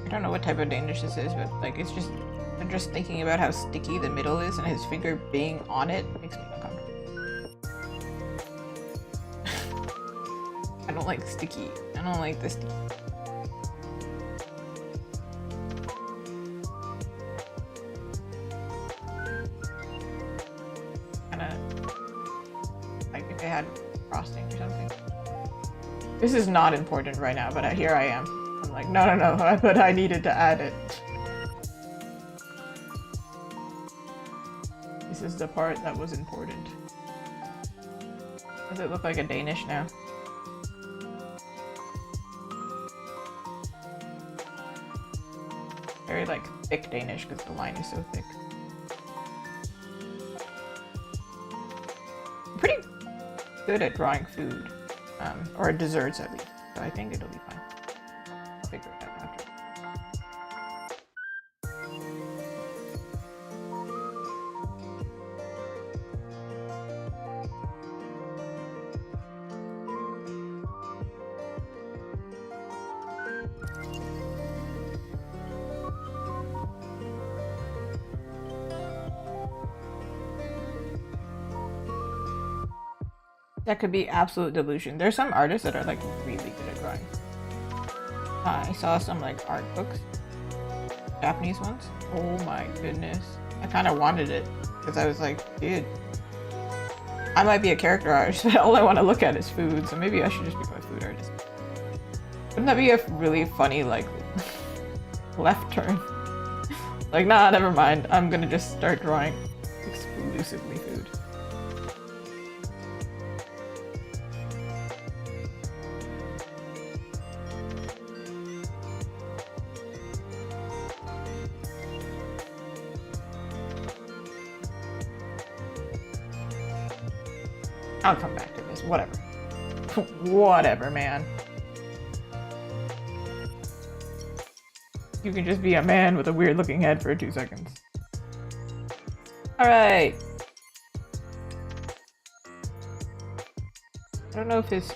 I don't know what type of Danish this is, but like it's just, I'm just thinking about how sticky the middle is, and his finger being on it makes me uncomfortable. I don't like sticky. I don't like the sticky. Kinda like if they had frosting or something. This is not important right now, but here I am. I'm like, no, but I needed to add it. This is the part that was important. Does it look like a Danish now? Very like thick Danish because the line is so thick. I'm pretty good at drawing food, or desserts at least, so I think it'll be fine. I'll figure it out after. That could be absolute delusion. There's some artists that are like really good at drawing. I saw some like art books, Japanese ones. Oh my goodness. I kind of wanted it because I was like, dude, I might be a character artist, but all I want to look at is food, so maybe I should just become a food artist. Wouldn't that be a really funny like left turn? Like, nah, never mind. I'm gonna just start drawing exclusively food. I'll come back to this. Whatever. Whatever, man. You can just be a man with a weird looking head for 2 seconds. Alright. I don't know if his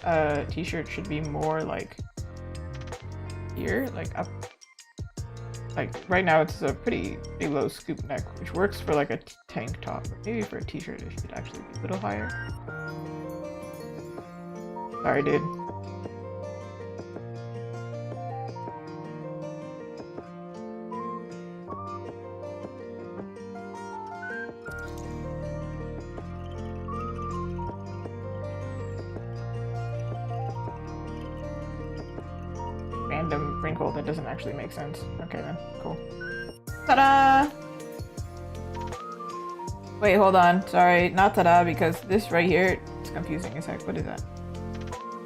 t-shirt should be more like here, like up. Like right now it's a pretty low scoop neck, which works for like a tank top, but maybe for a t-shirt it should actually be a little higher. Sorry, dude. Random wrinkle that doesn't actually make sense. Okay then, cool. Ta-da! Wait, hold on. Sorry, not ta-da, because this right here is confusing as heck. What is that?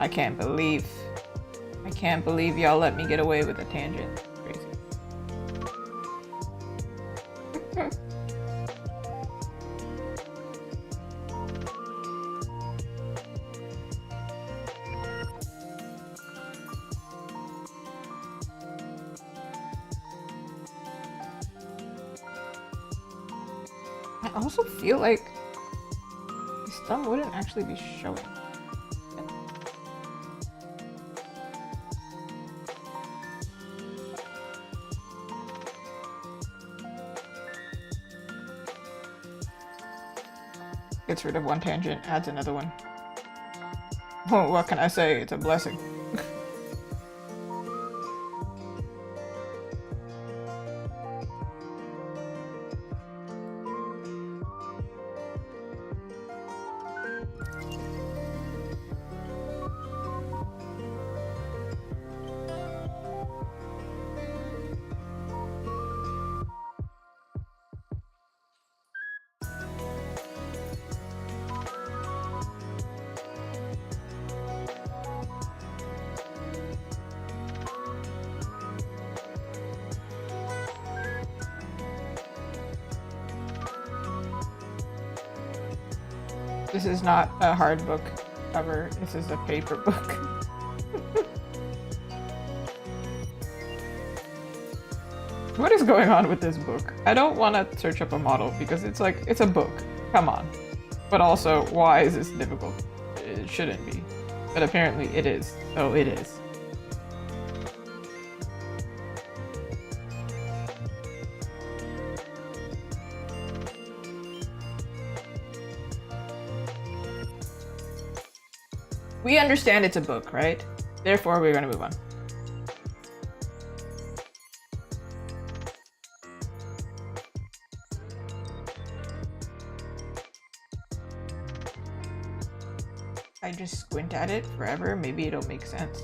I can't believe y'all let me get away with a tangent. Crazy. I also feel like his thumb wouldn't actually be showing. Gets rid of one tangent, adds another one. Oh, what can I say? It's a blessing. This is not a hard book cover, this is a paper book. What is going on with this book? I don't want to search up a model because it's like, it's a book. Come on. But also, why is this difficult? It shouldn't be. But apparently it is. So it is. We understand it's a book, right? Therefore, we're gonna move on. I just squint at it forever, maybe it'll make sense.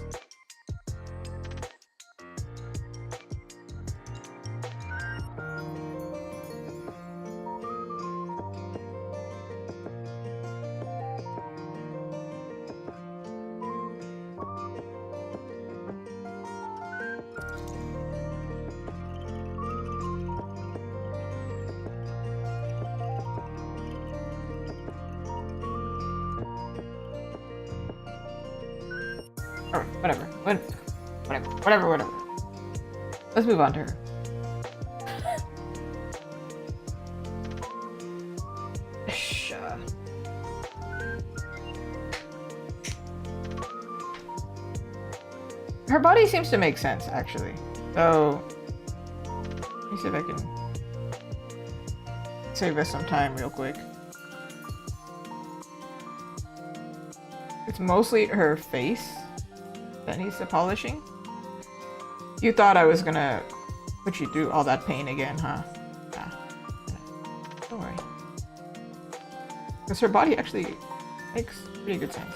Whatever. Let's move on to her. Her body seems to make sense, actually. So, let me see if I can save us some time real quick. It's mostly her face that needs the polishing. You thought I was gonna put you through all that pain again, huh? Nah. Don't worry. Because her body actually makes pretty good sense.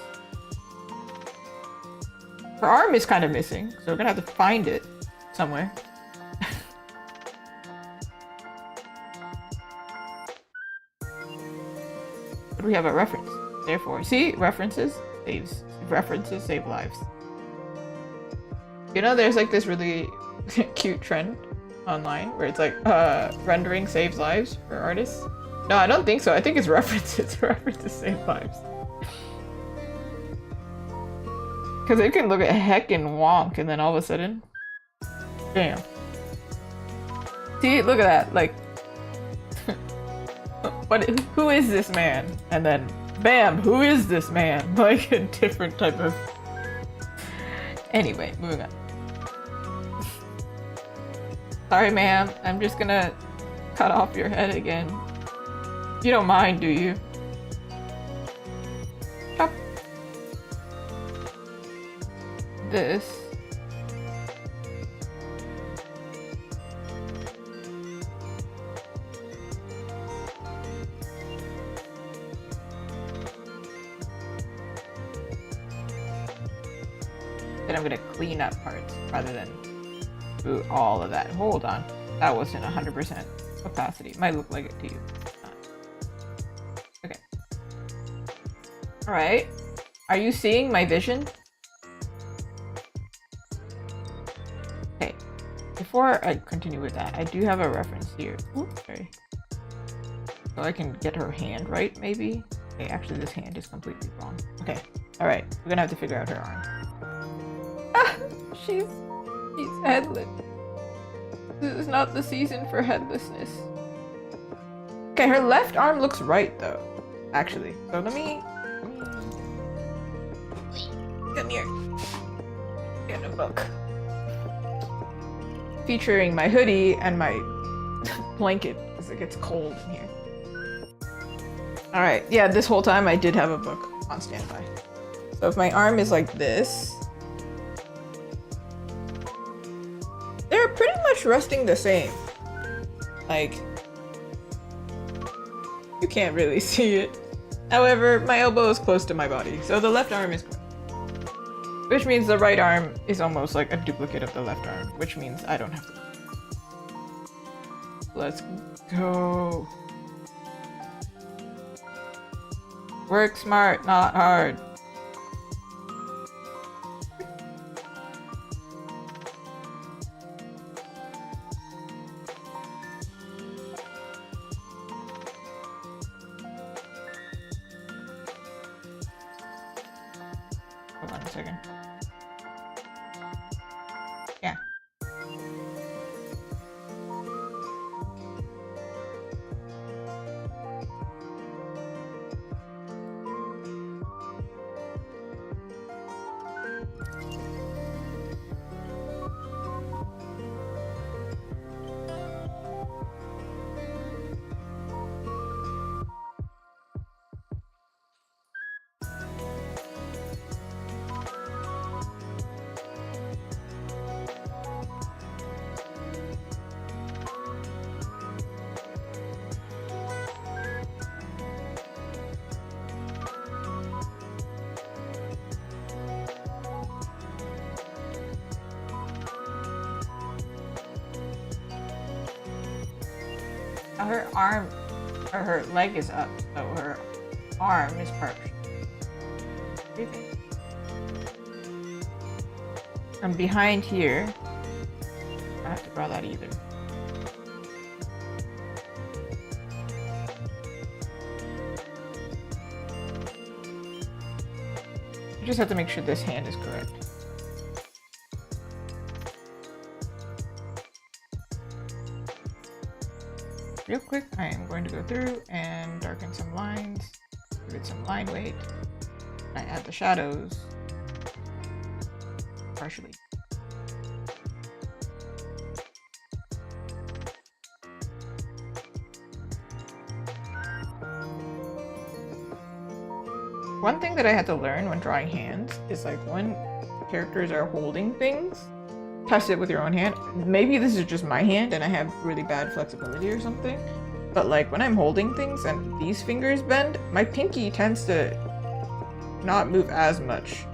Her arm is kind of missing, so we're gonna have to find it somewhere. But we have a reference. Therefore, see? References save lives. You know, there's like this really cute trend online where it's like, rendering saves lives for artists. No, I don't think so. I think it's references. References save lives. Because it can look at heckin' wonk and then all of a sudden, damn. See, look at that. Like, who is this man? And then, bam, who is this man? Like a different type of... Anyway, moving on. Sorry, ma'am. I'm just gonna cut off your head again. You don't mind, do you? Chop. This. Then I'm gonna clean up parts rather than do all of that. Hold on. That wasn't 100% opacity. Might look like it to you. Okay. Alright. Are you seeing my vision? Okay. Before I continue with that, I do have a reference here. Oops, sorry. So I can get her hand right, maybe? Okay, actually this hand is completely wrong. Okay. Alright. We're gonna have to figure out her arm. Ah! She's headless. This is not the season for headlessness. Okay, her left arm looks right though, actually. So let me come here. Get a book. Featuring my hoodie and my blanket because it gets cold in here. Alright, yeah, this whole time I did have a book on standby. So if my arm is like this, they're pretty much resting the same. Like, you can't really see it. However, my elbow is close to my body, so the left arm is, which means the right arm is almost like a duplicate of the left arm, which means I don't have to. Let's go. Work smart, not hard. Hold on a second. Yeah. Her arm, or her leg is up, so her arm is perched. Breathing. And behind here, I have to draw that either. You just have to make sure this hand is correct. Real quick, I am going to go through and darken some lines, give it some line weight. I add the shadows partially. One thing that I had to learn when drawing hands is like when characters are holding things, test it with your own hand. Maybe this is just my hand and I have really bad flexibility or something, but like when I'm holding things and these fingers bend, my pinky tends to not move as much.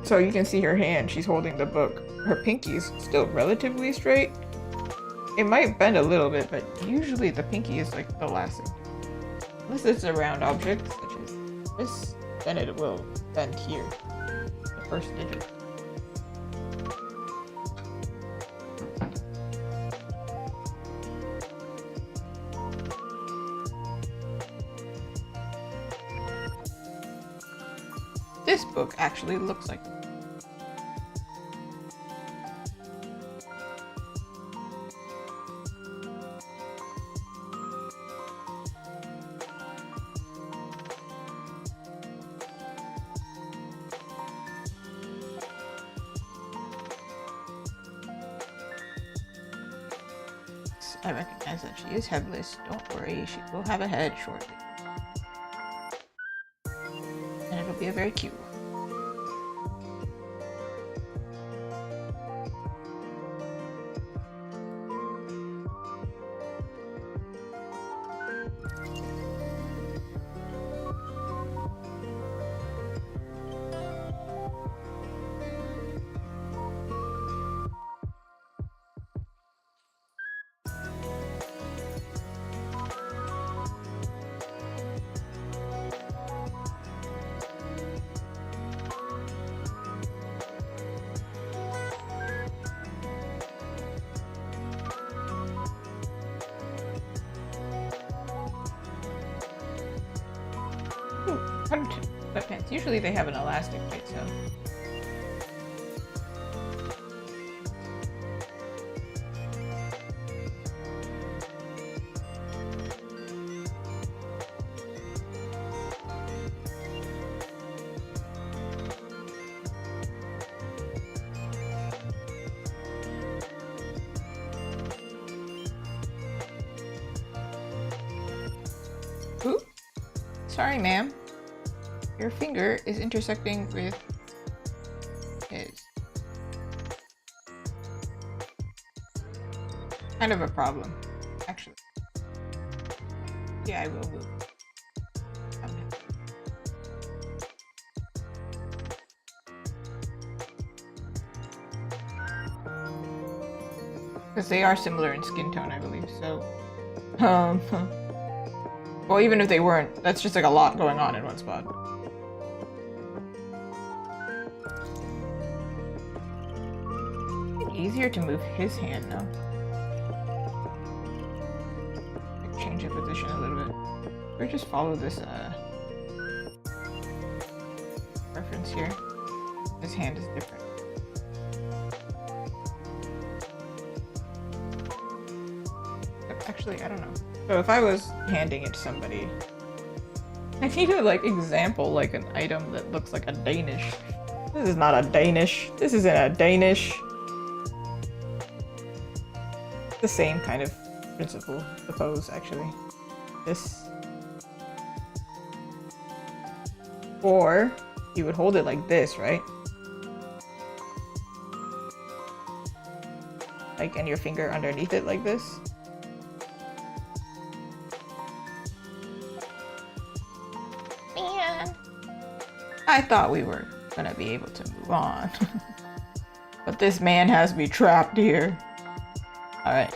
So you can see her hand, she's holding the book. Her pinky's still relatively straight. It might bend a little bit, but usually the pinky is like the last thing. Unless it's a round object, such as this, then it will bend here, the first digit. This book actually looks like I recognize that she is headless. Don't worry, she will have a head shortly. And it'll be a very cute one. Sweatpants. Usually they have an elastic right, so. Ooh. Sorry, ma'am. Your finger is intersecting with his. Kind of a problem, actually. Yeah, I will move. Because they are similar in skin tone, I believe, so... well, even if they weren't, that's just like a lot going on in one spot. I think easier to move his hand now. Like change the position a little bit. Or just follow this, reference here. His hand is different. Actually, I don't know. So if I was handing it to somebody, I need to like example like an item that looks like a Danish. This is not a Danish. This isn't a Danish. The same kind of principle, the pose actually. This. Or you would hold it like this, right? Like, and your finger underneath it like this. I thought we were gonna be able to move on. But this man has me trapped here. Alright.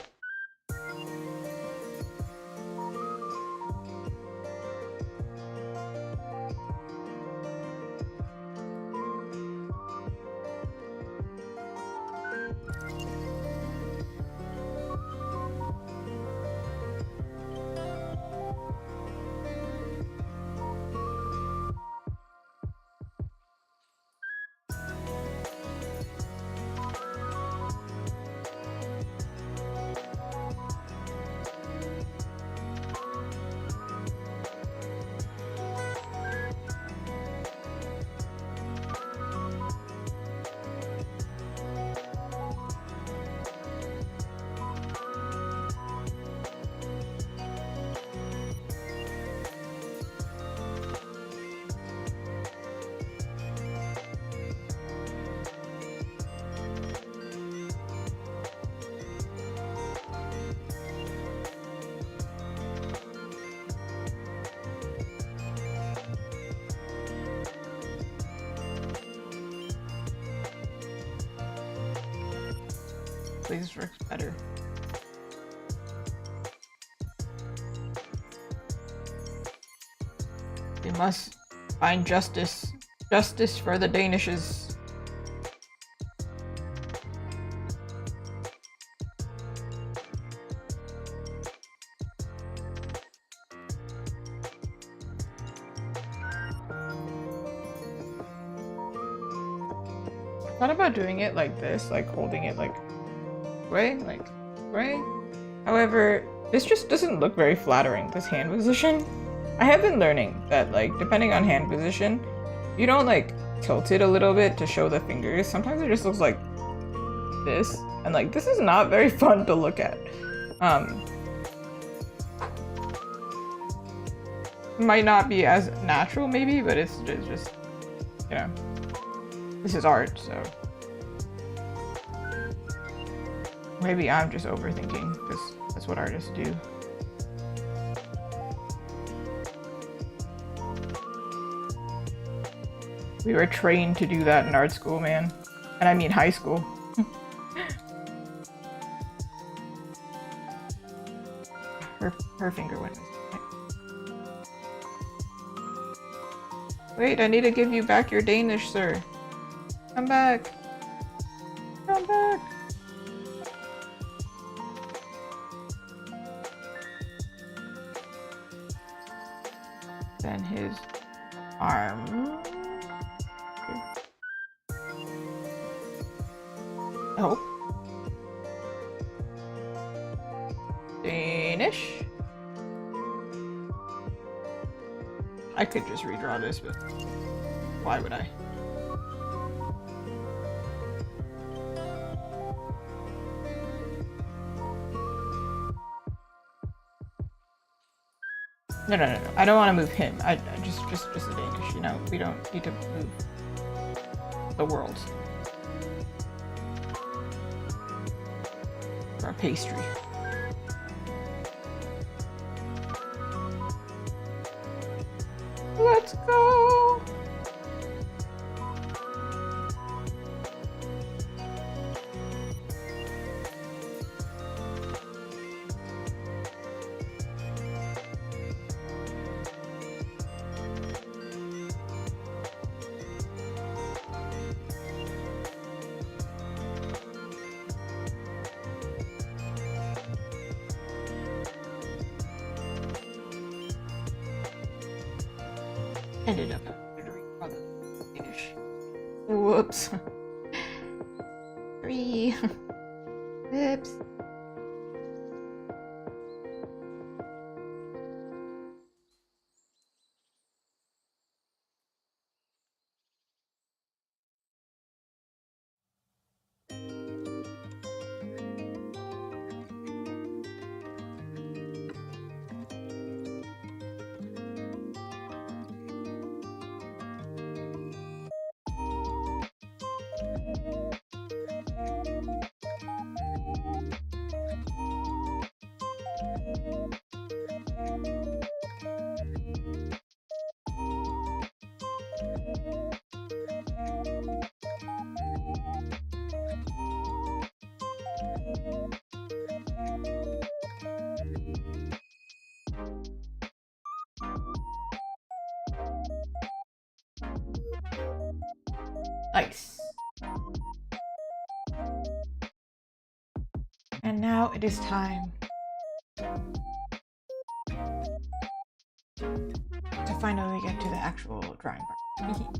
This works better. We must find justice. Justice for the Danishes. I thought about doing it like this, like holding it like right? However, this just doesn't look very flattering, this hand position. I have been learning that, like, depending on hand position, you don't, like, tilt it a little bit to show the fingers. Sometimes it just looks like this, and, like, this is not very fun to look at. Might not be as natural, maybe, but it's just, you know, this is art, so. Maybe I'm just overthinking, because that's what artists do. We were trained to do that in art school, man. And I mean high school. her finger went missing. Wait, I need to give you back your Danish, sir. Come back. Come back. Then his arm. Oh. Danish. I could just redraw this, but why would I? No. I don't want to move him. I just a Danish. You know, we don't need to move the world. For a pastry. Let's go. Ended up rather Danish. Whoops. 3. Whoops. Nice. And now it is time to finally get to the actual drawing part.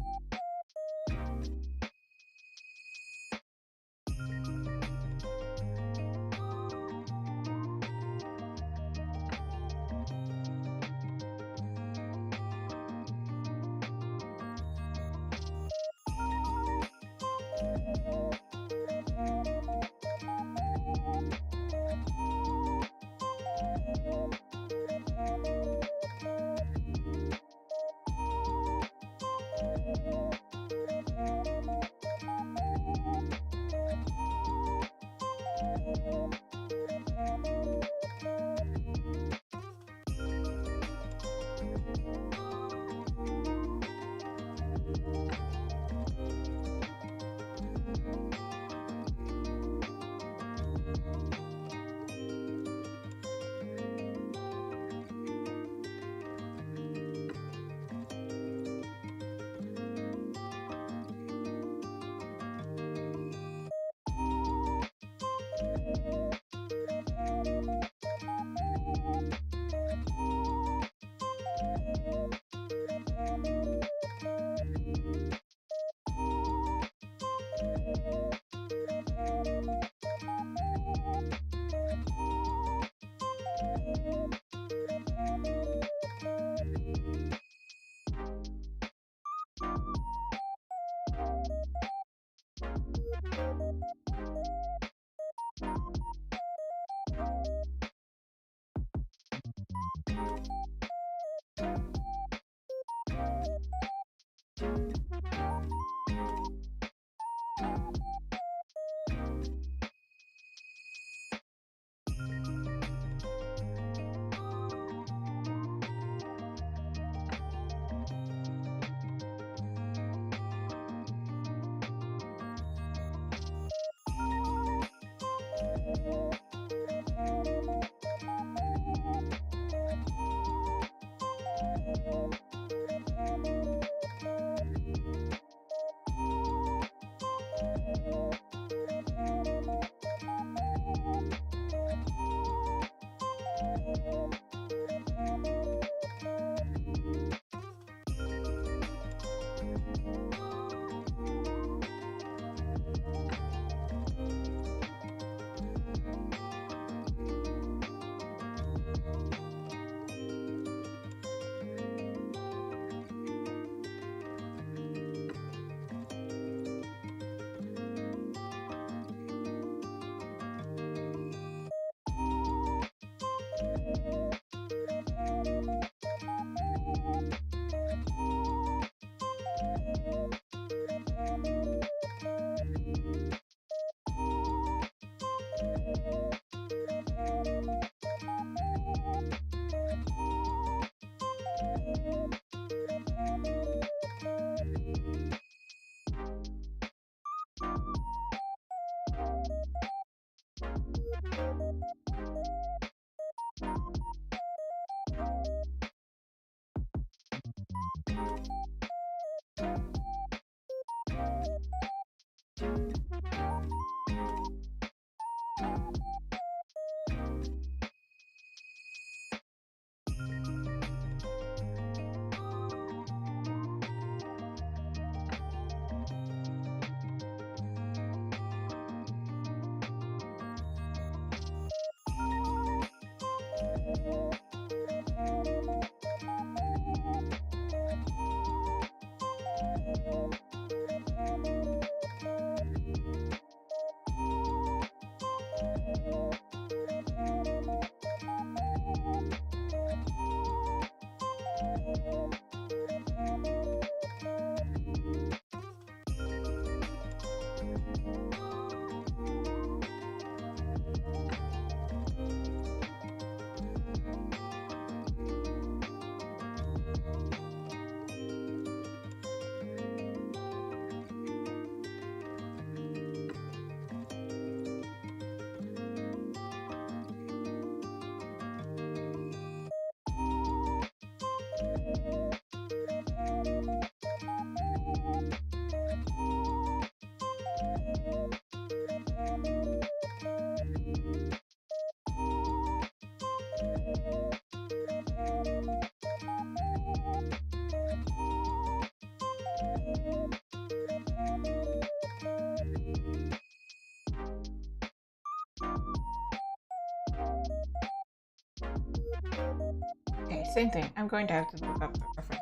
Okay, same thing. I'm going to have to look up the reference.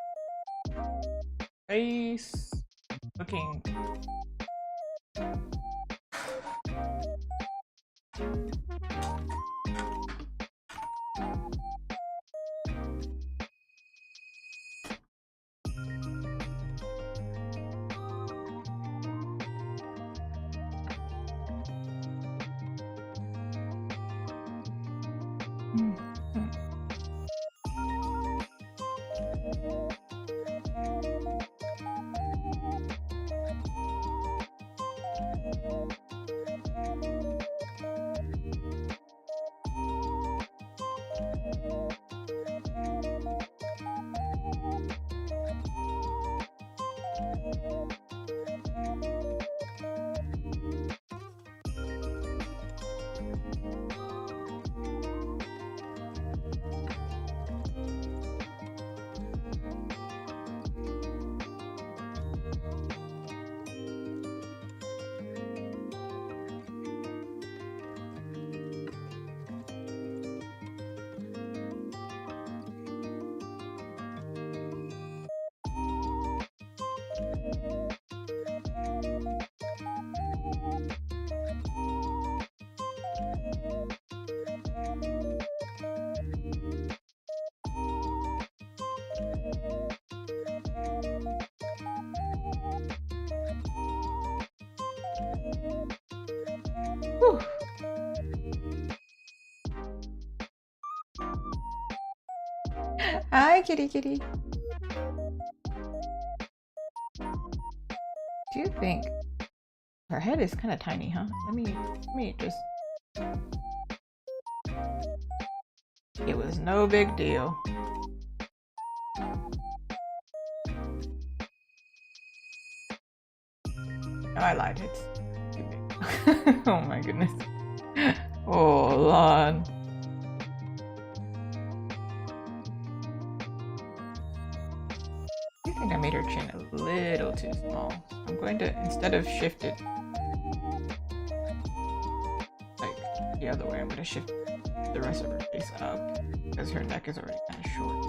Face looking. Whew. Hi, kitty kitty. Do you think her head is kind of tiny, huh? Let me just. It was no big deal. No, I lied. It's too big. Oh my goodness. Oh, Lon. I think I made her chin a little too small. I'm going to, instead of shift it like the other way, I'm going to shift the rest of her face up because her neck is already kind of short.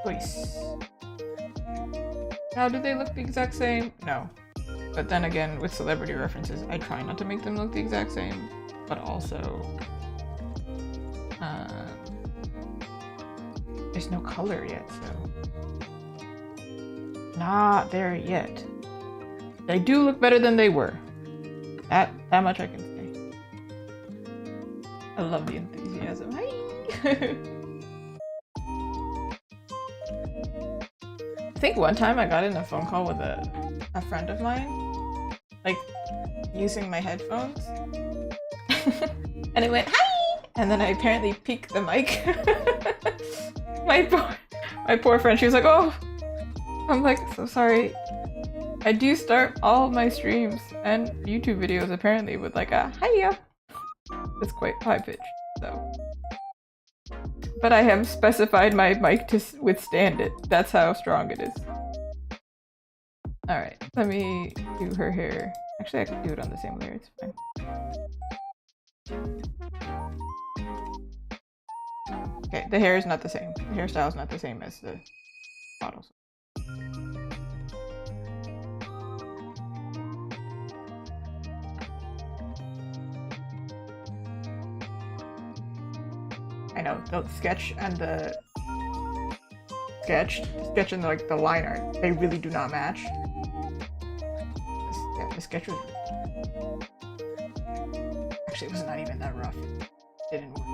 Voice. Now, do they look the exact same? No. But then again, with celebrity references, I try not to make them look the exact same, but also there's no color yet, so not there yet. They do look better than they were. That much I can say. I love the enthusiasm. Hi. I think one time I got in a phone call with a friend of mine, like using my headphones, and it went hi, and then I apparently peaked the mic. my poor friend, she was like, "Oh, I'm like, so sorry. I do start all my streams and YouTube videos apparently with like a hiya. It's quite high pitched, so. But I have specified my mic to withstand it. That's how strong it is. Alright, let me do her hair. Actually, I can do it on the same layer, it's fine. Okay, the hair is not the same. The hairstyle is not the same as the models. I know, the sketch and the sketch and like the line art, they really do not match. Yeah, the sketch was actually, it was not even that rough. It didn't work.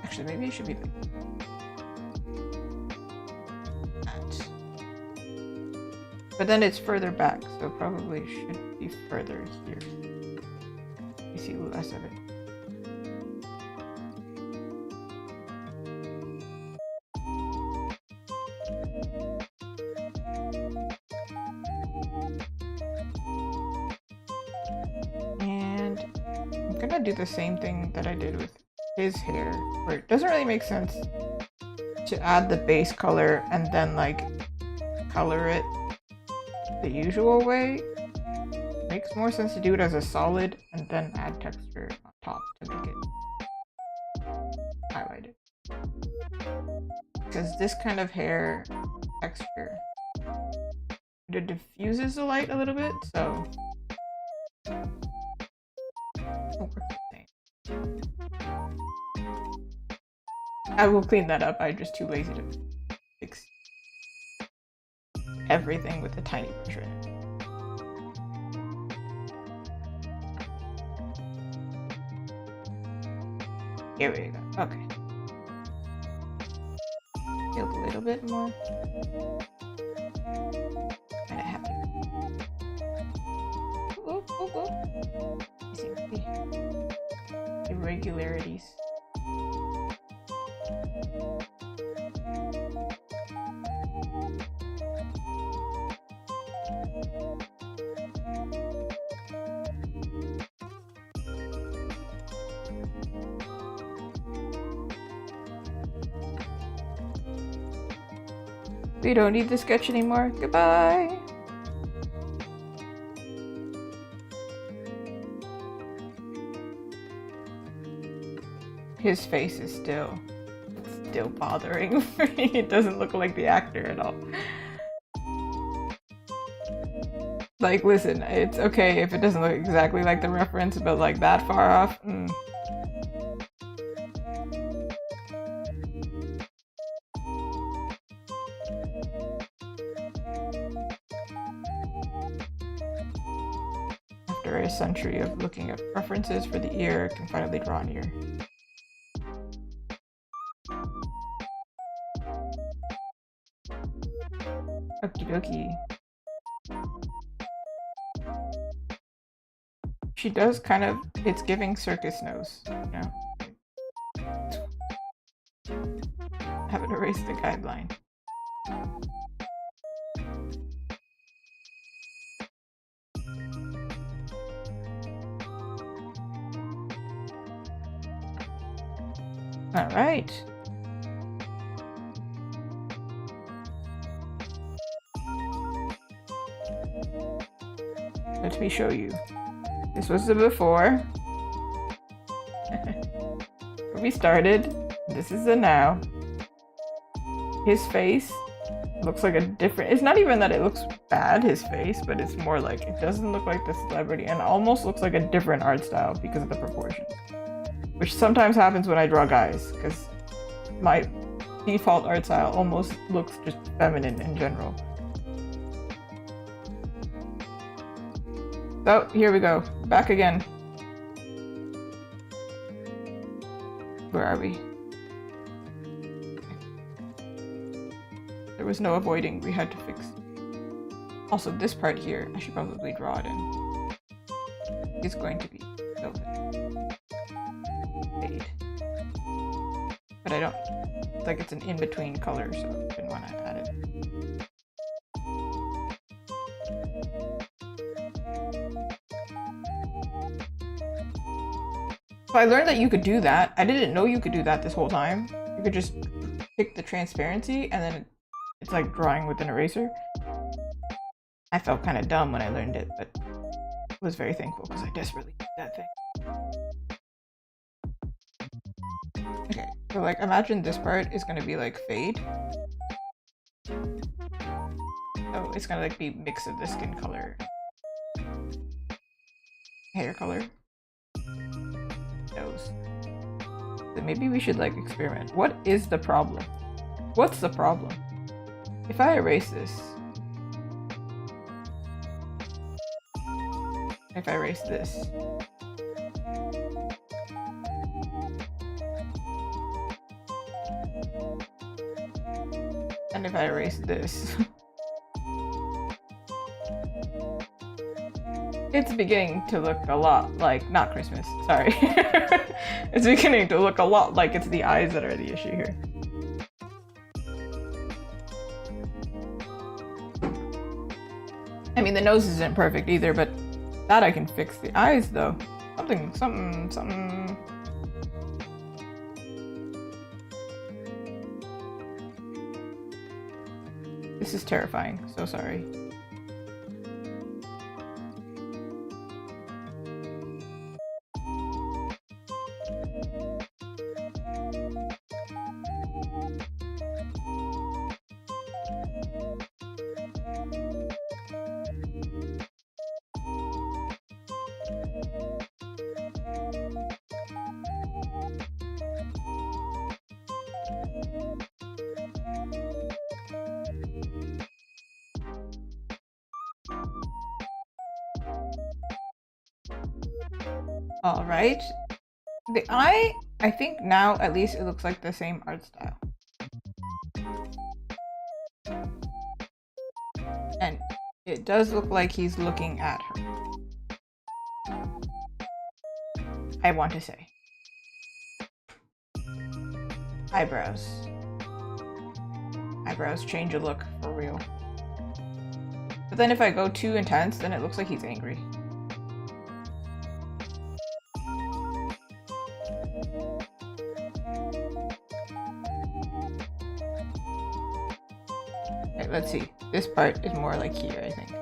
Actually, maybe it should be like that. But then it's further back, so probably should be further here. You see less of it. And I'm gonna do the same thing that I did with his hair, where it doesn't really make sense to add the base color and then like color it the usual way. It makes more sense to do it as a solid and then add texture on top to make it highlighted. Because this kind of hair texture, it diffuses the light a little bit, so it won't work the same. I will clean that up. I'm just too lazy to fix everything with a tiny brush right now. Here we go. Okay. Build a little bit more. Kinda happy. Ooh, ooh, ooh. You see the irregularities. We don't need the sketch anymore. Goodbye! His face is still bothering me. It doesn't look like the actor at all. Like, listen, it's okay if it doesn't look exactly like the reference, but like that far off? After a century of looking at references for the ear, can finally draw an ear. Okie dokie. She does kind of, it's giving circus nose, you know? Haven't erased the guideline. All right. Let me show you. This was the before. Where we started. This is the now. His face looks like a different... It's not even that it looks bad, his face, but it's more like it doesn't look like the celebrity and almost looks like a different art style because of the proportions. Which sometimes happens when I draw guys, because my default art style almost looks just feminine in general. So, here we go. Back again. Where are we? There was no avoiding, we had to fix. Also, this part here, I should probably draw it in. It's going to be velvet. Fade. But I don't, it's like it's an in-between color, so I didn't want to add it. So I learned that you could do that. I didn't know you could do that this whole time. You could just pick the transparency and then it's like drawing with an eraser. I felt kind of dumb when I learned it, but was very thankful because I desperately need that thing. Okay, so like imagine this part is gonna be like fade. So it's gonna like be mix of the skin color, hair color, nose. So maybe we should like experiment. What is the problem? What's the problem? If I erase this, if I erase this, and if I erase this, it's beginning to look a lot like, not Christmas, sorry. It's beginning to look a lot like it's the eyes that are the issue here. I mean, the nose isn't perfect either, but that I can fix. The eyes, though. Something. This is terrifying. So sorry. All right. The eye, I think now at least it looks like the same art style. And it does look like he's looking at her. I want to say. Eyebrows. Eyebrows change a look for real. But then if I go too intense, then it looks like he's angry. Okay, let's see. This part is more like here, I think.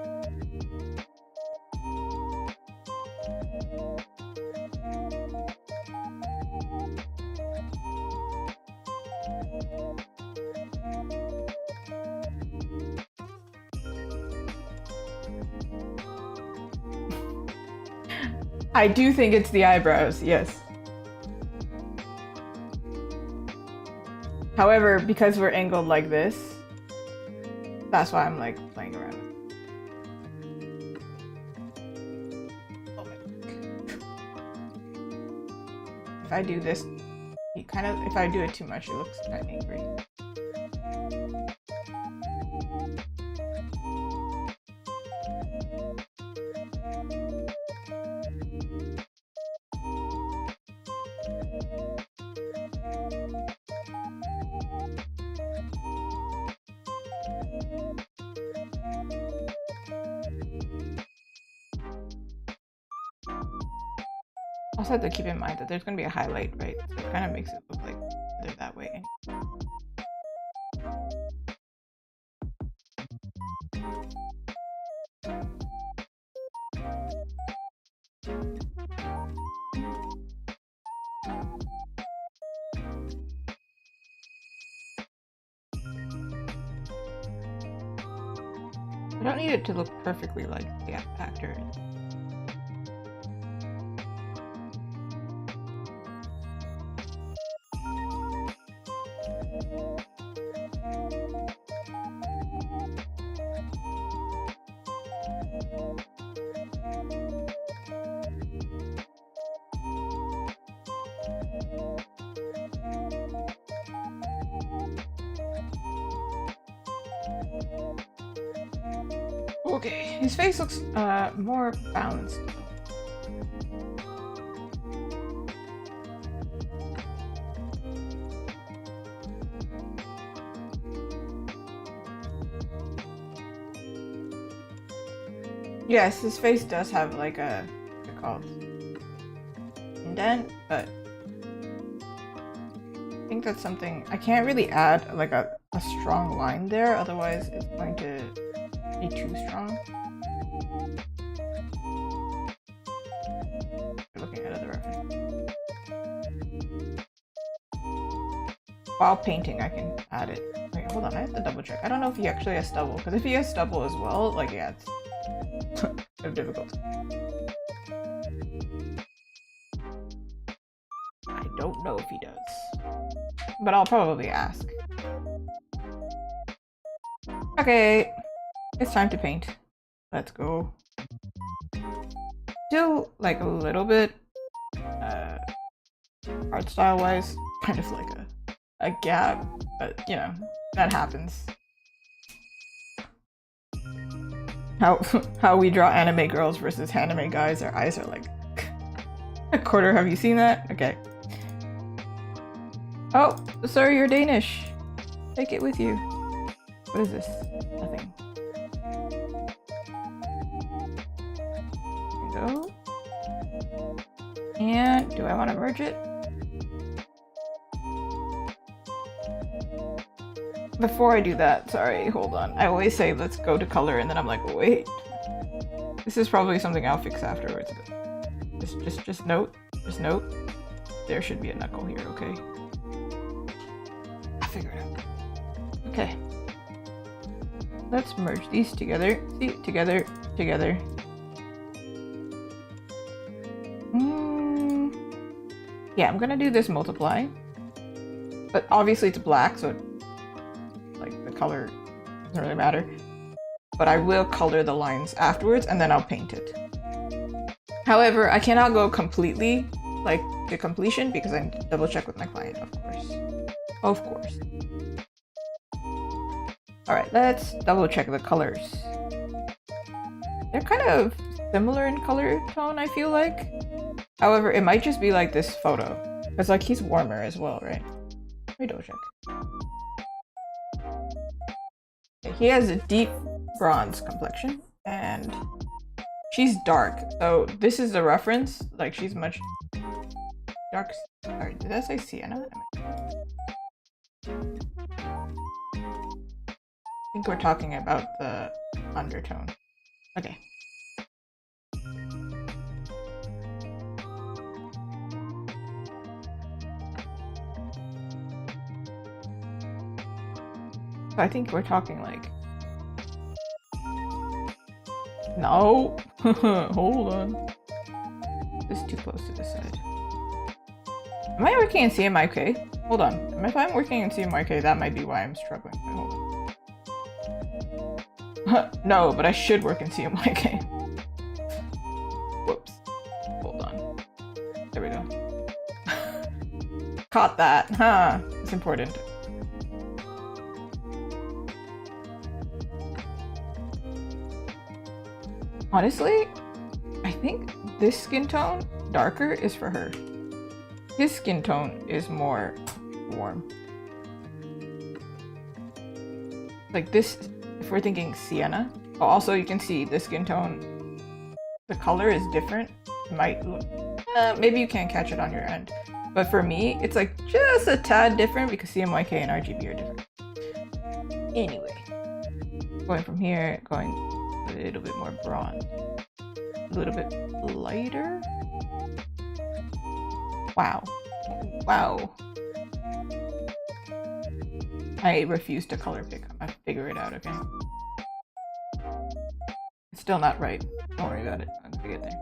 I do think it's the eyebrows, yes. However, because we're angled like this, that's why I'm like playing around. Oh my God. If I do this, if I do it too much, it looks kind of angry. Also have to keep in mind that there's going to be a highlight, right? So it kind of makes it look like they're that way. I don't need it to look perfectly like the actor. Okay, his face looks more balanced. Yes, his face does have like a, what's it called? Indent, but I think that's something I can't really add like a strong line there, otherwise it's going to be too strong. Looking at other reference. While painting, I can add it. Wait, hold on, I have to double check. I don't know if he actually has stubble, because if he has stubble as well, like, yeah, it's so difficult. I don't know if he does, but I'll probably ask. Okay, it's time to paint. Let's go. Still, like, a little bit, art style wise, kind of like a gap, but you know, that happens. How we draw anime girls versus anime guys, our eyes are like a quarter. Have you seen that? Okay. Oh, sir, you're Danish. Take it with you. What is this? Nothing. There we go. And do I want to merge it? Before I do that, sorry, hold on. I always say let's go to color and then I'm like, wait. This is probably something I'll fix afterwards. Just note. There should be a knuckle here, okay? I figured it out. Okay. Let's merge these together. See, together. Yeah, I'm gonna do this multiply. But obviously it's black, so the color doesn't really matter, but I will color the lines afterwards and then I'll paint it. However, I cannot go completely like to completion because I double check with my client, of course. All right, let's double check the colors. They're kind of similar in color tone, I feel like. However, it might just be like this photo because like he's warmer as well, right? Let me double check. He has a deep bronze complexion, and she's dark. So this is the reference. Like she's much dark. Sorry, did I say sienna? I think we're talking about the undertone. Okay. I think we're talking like... No! Hold on. This is too close to this side. Am I working in CMYK? Hold on. If I'm working in CMYK, that might be why I'm struggling. Wait, hold on. No, but I should work in CMYK. Whoops. Hold on. There we go. Caught that. Huh. It's important. Honestly, I think this skin tone, darker, is for her. His skin tone is more warm. Like this, if we're thinking sienna. Oh, also, you can see the skin tone, the color is different. It might look, maybe you can't catch it on your end. But for me, it's like just a tad different because CMYK and RGB are different. Anyway, going from here, going a little bit more bronze, a little bit lighter. Wow. I refuse to color pick. I figure it out, okay? It's still not right. Don't worry about it. I'm gonna get there.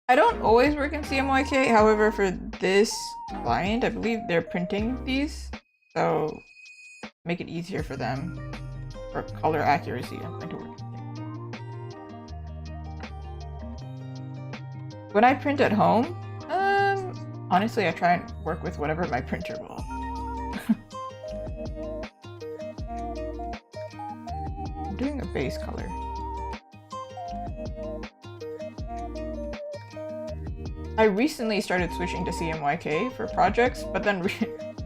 I don't always work in CMYK, however for this client, I believe they're printing these, so make it easier for them. For color accuracy, I'm going to work. When I print at home, Honestly, I try and work with whatever my printer will. I'm doing a base color. I recently started switching to CMYK for projects, but then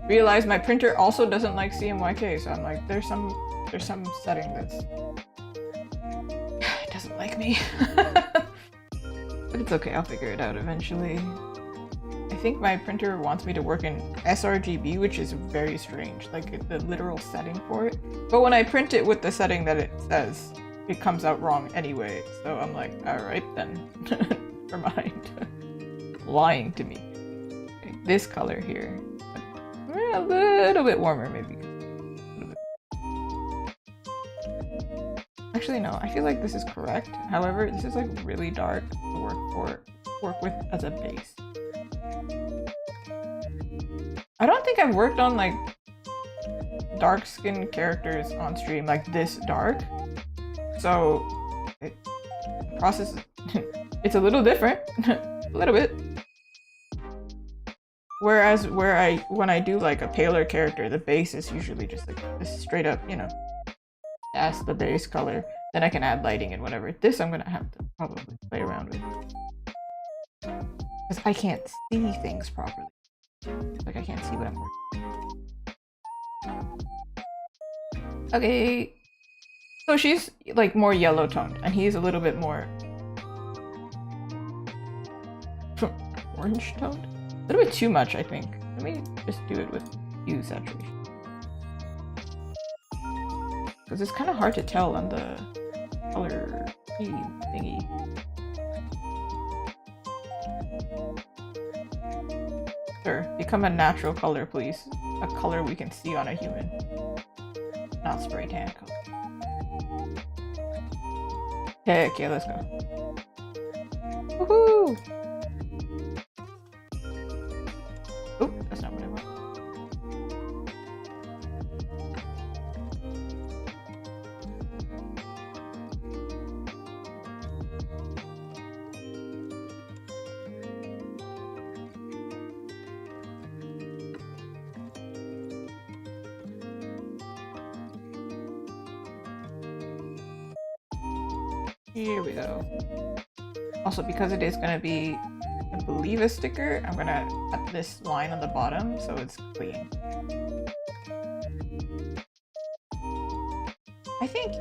realized my printer also doesn't like CMYK, so I'm like, there's some setting that's it doesn't like me. But it's okay, I'll figure it out eventually. I think my printer wants me to work in sRGB, which is very strange, like the literal setting for it. But when I print it with the setting that it says, it comes out wrong anyway, so I'm like, alright then, never mind. Lying to me. Okay, this color here. A little bit warmer, maybe. Actually, no, I feel like this is correct. However, this is like really dark to work with as a base. I don't think I've worked on like dark skinned characters on stream like this dark. So the process it's a little different. A little bit. Whereas when I do like a paler character, the base is usually just like this straight up, you know, that's the base color. Then I can add lighting and whatever. This I'm gonna have to probably play around with. Because I can't see things properly. Like I can't see what I'm working. Okay. So she's like more yellow toned and he's a little bit more orange toned. A little bit too much, I think. Let me just do it with hue saturation. Because it's kind of hard to tell on the color thingy. Sure, become a natural color, please. A color we can see on a human. Not spray tan color. Heck yeah, let's go. Woohoo! Oh, that's not what I want. Here we go. Also, because it is going to be, I believe, a sticker, I'm going to cut this line on the bottom so it's clean. I think,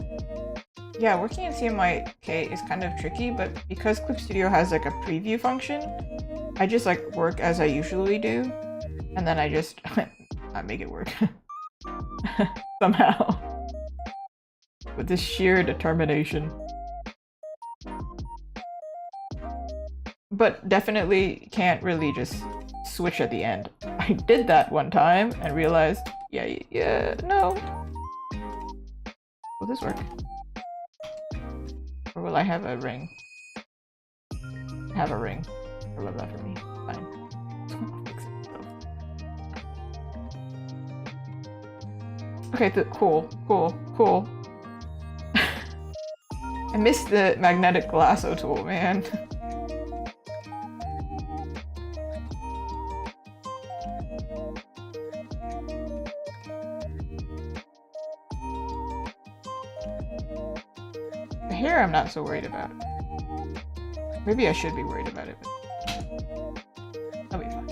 yeah, working in CMYK is kind of tricky, but because Clip Studio has like a preview function, I just like work as I usually do, and then I just I make it work. Somehow. With this sheer determination. But definitely can't really just switch at the end. I did that one time and realized, yeah, no. Will this work? Or will I have a ring? I have a ring. I love that for me. Fine. I'll fix it though. Okay, cool. I missed the magnetic lasso tool, man. The hair I'm not so worried about. Maybe I should be worried about it, but that'll be fine.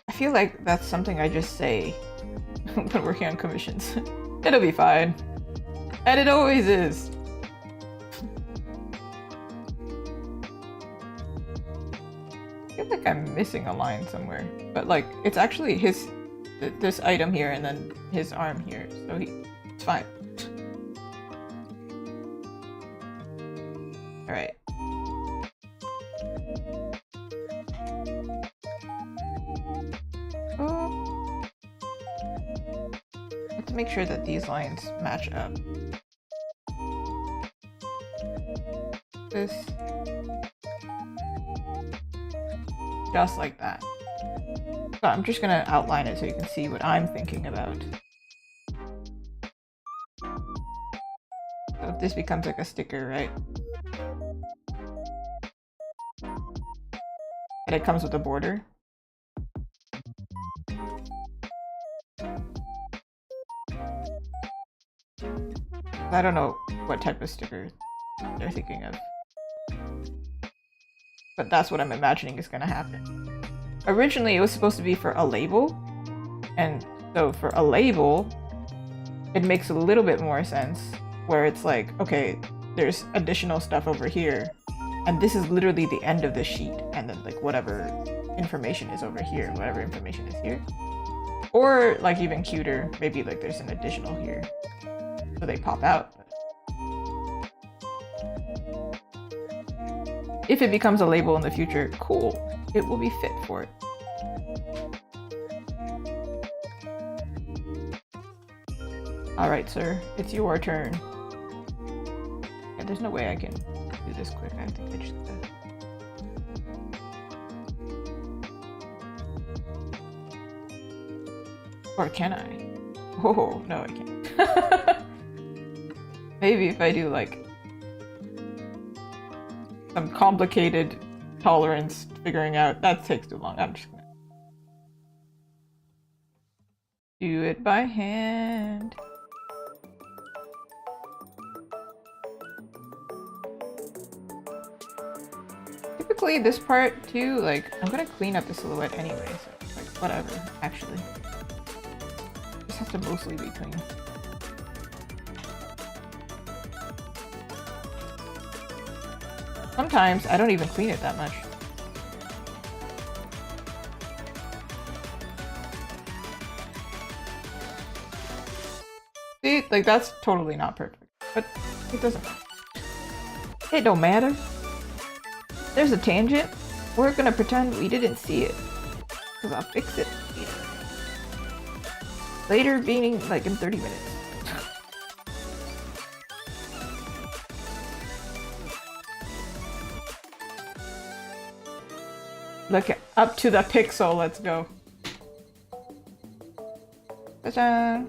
I feel like that's something I just say when working on commissions. It'll be fine. And it always is. I feel like I'm missing a line somewhere. But like, it's actually this item here and then his arm here. So it's fine. Alright. To make sure that these lines match up. This. Just like that. So I'm just gonna outline it so you can see what I'm thinking about. So this becomes like a sticker, right? And it comes with a border. I don't know what type of sticker they're thinking of. But that's what I'm imagining is gonna happen. Originally, it was supposed to be for a label. And so for a label, it makes a little bit more sense where it's like, okay, there's additional stuff over here. And this is literally the end of the sheet. And then like whatever information is over here, whatever information is here. Or like even cuter, maybe like there's an additional here. So they pop out. If it becomes a label in the future, cool. It will be fit for it. Alright, sir. It's your turn. Yeah, there's no way I can do this quick. I think I just gotta... Or can I? Oh, no, I can't. Maybe if I do like some complicated tolerance figuring out, that takes too long. I'm just gonna do it by hand. Typically this part too, like I'm gonna clean up the silhouette anyway, so like whatever, actually. Just have to mostly be clean. Sometimes I don't even clean it that much. See, like that's totally not perfect, but it doesn't matter. It don't matter. There's a tangent. We're gonna pretend we didn't see it, because I'll fix it later. Later being like in 30 minutes. Look up to the pixel, let's go. Ta-da!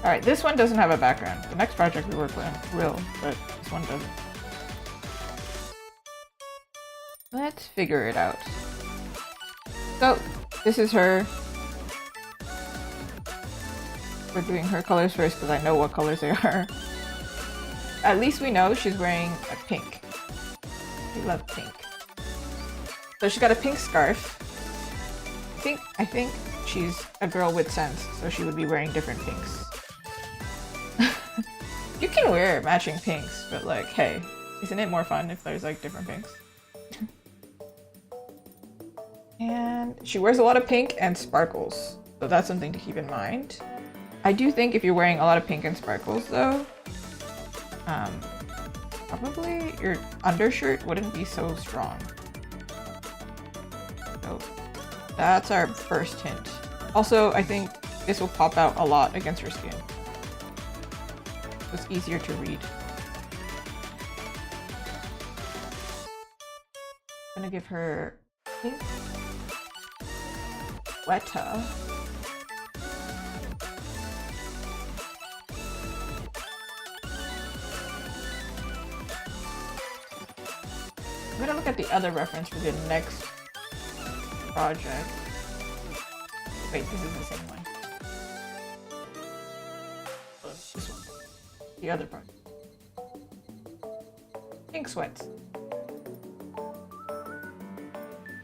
Alright, this one doesn't have a background. The next project we work on will, but this one doesn't. Let's figure it out. So, this is her. We're doing her colors first because I know what colors they are. At least we know she's wearing a pink. We love pink. So she got a pink scarf. I think she's a girl with sense, so she would be wearing different pinks. You can wear matching pinks, but like, hey, isn't it more fun if there's like different pinks? And she wears a lot of pink and sparkles, so that's something to keep in mind. I do think if you're wearing a lot of pink and sparkles though, probably your undershirt wouldn't be so strong. So that's our first hint. Also, I think this will pop out a lot against her skin. It's easier to read. I'm gonna give her pink sweater. I'm gonna look at the other reference for the next project. Wait, this is the same one. Oh, this one. The other part. Pink sweats.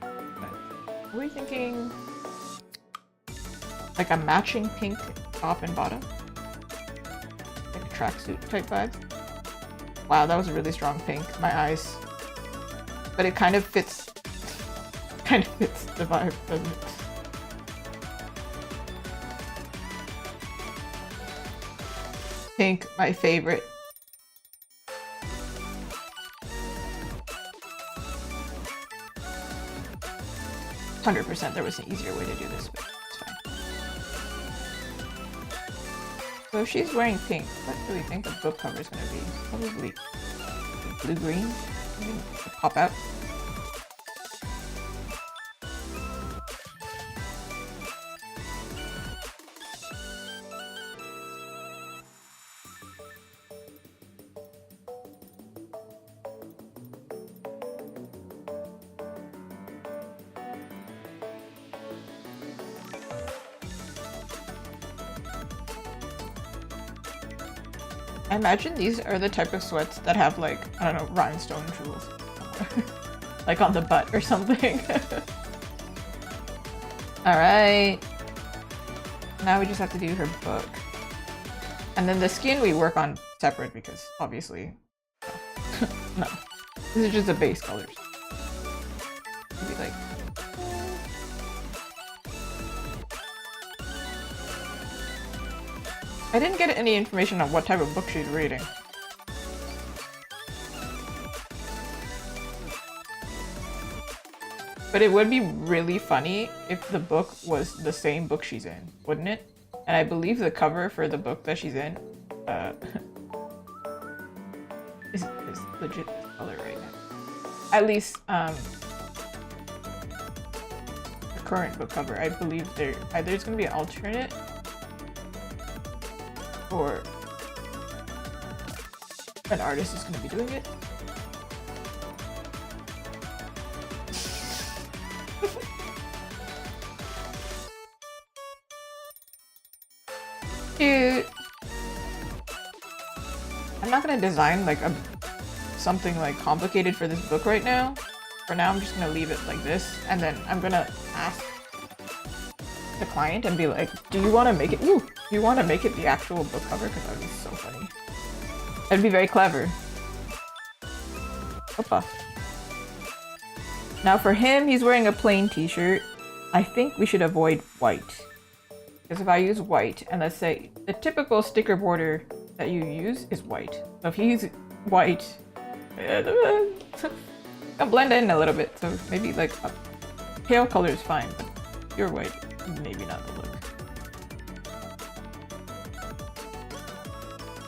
Are we thinking like a matching pink top and bottom? Like a tracksuit type vibe? Wow, that was a really strong pink. My eyes. But it kind of fits the vibe, doesn't it? Pink, my favorite. %, there was an easier way to do this, but it's fine. So if she's wearing pink, what do we think the book cover is going to be? Probably blue-green. Pop out. I imagine these are the type of sweats that have like, I don't know, rhinestone jewels. Like on the butt or something. Alright. Now we just have to do her book. And then the skin we work on separate because obviously... No. This is just the base colors. Maybe like... I didn't get any information on what type of book she's reading. But it would be really funny if the book was the same book she's in, wouldn't it? And I believe the cover for the book that she's in is legit this color right now. At least the current book cover. I believe there's gonna be an alternate or an artist is going to be doing it. Cute. I'm not going to design like something like complicated for this book right now. For now, I'm just going to leave it like this, and then I'm going to ask the client and be like, do you want to make it? Ooh, do you want to make it the actual book cover? Because that would be so funny. That'd be very clever. Opa. Now for him, he's wearing a plain t-shirt. I think we should avoid white. Because if I use white, and let's say the typical sticker border that you use is white. So if you use white, I'll blend in a little bit. So maybe like a pale color is fine, but pure white, maybe not the look.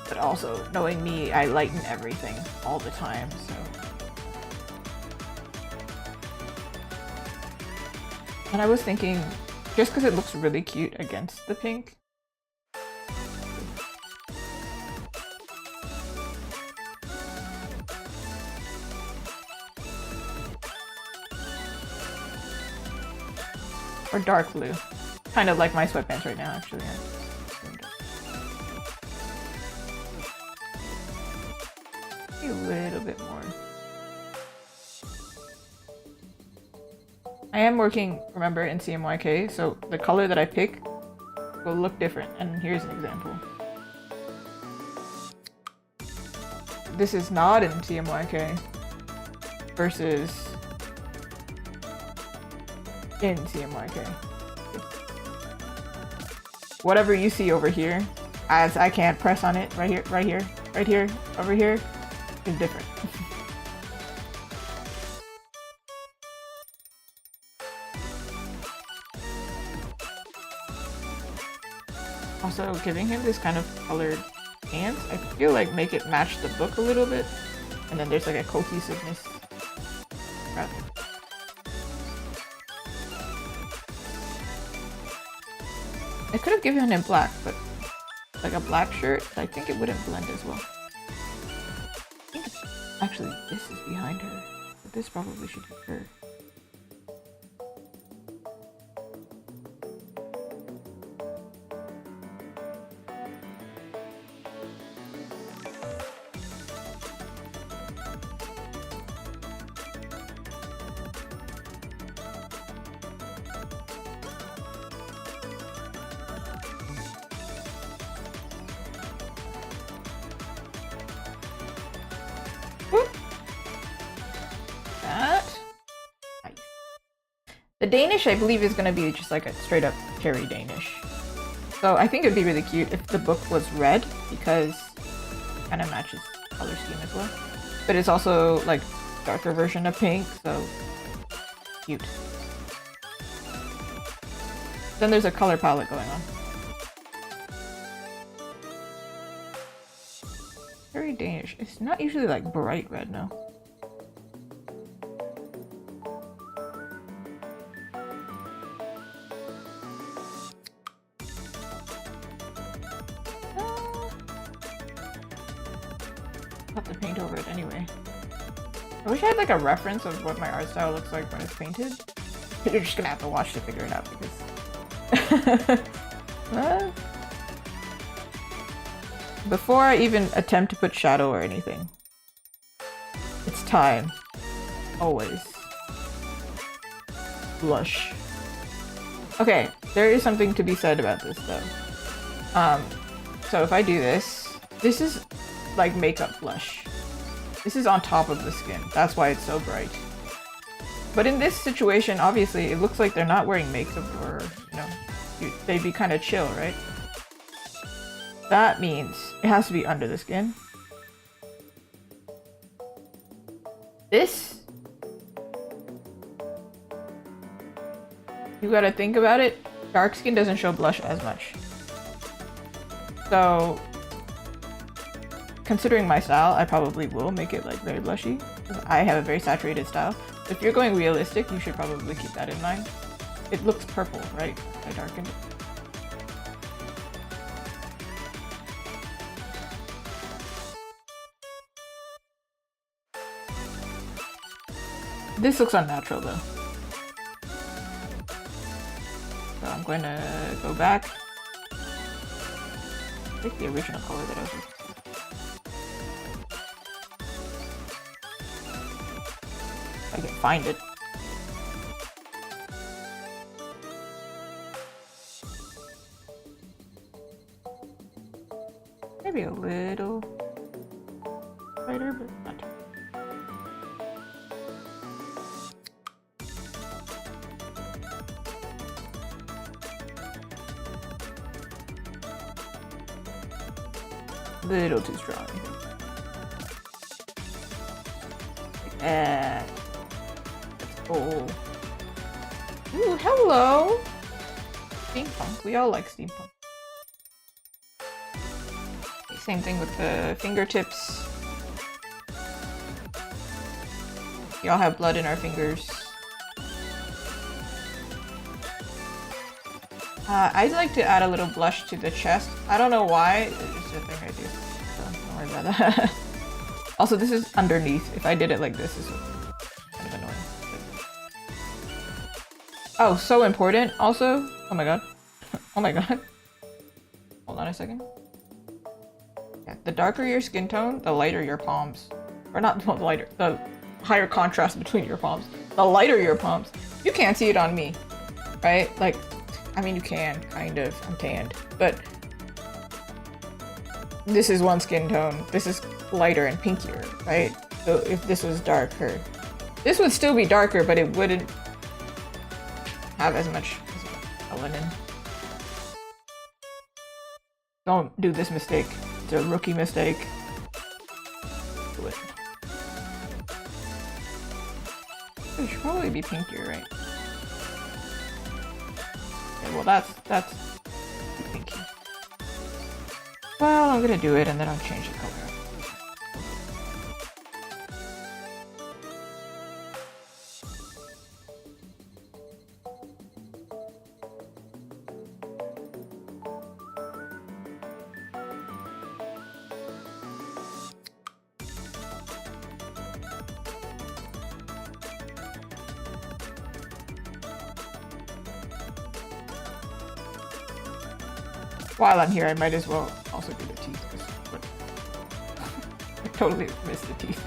But also, knowing me, I lighten everything all the time, so... And I was thinking, just because it looks really cute against the pink. Or dark blue. Kind of like my sweatpants right now, actually. A little bit more. I am working, remember, in CMYK, so the color that I pick will look different, and here's an example. This is not in CMYK versus in CMYK. Whatever you see over here, as I can't press on it, right here, right here, right here, over here, is different. Also, giving him this kind of colored pants, I feel like make it match the book a little bit, and then there's like a cohesiveness. I could have given him in black, but like a black shirt, I think it wouldn't blend as well. Actually, this is behind her, but this probably should be her. The Danish, I believe, is going to be just like a straight up cherry Danish. So I think it would be really cute if the book was red, because it kind of matches color scheme as well. But it's also like darker version of pink, so cute. Then there's a color palette going on. Very Danish. It's not usually like bright red, no. I'll have to paint over it anyway. I wish I had like a reference of what my art style looks like when it's painted. You're just gonna have to watch to figure it out because... Before I even attempt to put shadow or anything, it's time. Always. Blush. Okay, there is something to be said about this though. So if I do this, this is like makeup blush. This is on top of the skin. That's why it's so bright. But in this situation, obviously, it looks like they're not wearing makeup or, you know, they'd be kind of chill, right? That means it has to be under the skin. This, you gotta think about it. Dark skin doesn't show blush as much. So, considering my style, I probably will make it like very blushy. I have a very saturated style. If you're going realistic, you should probably keep that in mind. It looks purple, right? I darkened it. This looks unnatural though. So I'm going to go back. Take the original color that I was using. I can find it. Maybe a little brighter, but not too. Little too strong. Let's go. Ooh, hello! Steampunk. We all like steampunk. Okay, same thing with the fingertips. We all have blood in our fingers. I'd like to add a little blush to the chest. I don't know why, it's just a thing I do. So don't worry about that. Also, this is underneath. If I did it like this, it's kind of annoying. Oh, so important also. Oh my god. Oh my god. Hold on a second. Yeah, the darker your skin tone, the lighter your palms. Or not the lighter, the higher contrast between your palms. The lighter your palms. You can't see it on me, right? Like, I mean, you can, kind of. I'm tanned. But this is one skin tone. This is lighter and pinkier, right? So if this was darker, this would still be darker, but it wouldn't have as much melanin. Don't do this mistake. It's a rookie mistake. Do it. It should probably be pinkier, right? Okay, well that's pinky. Well, I'm gonna do it and then I'll change the color. While I'm here, I might as well also do the teeth. I totally missed the teeth.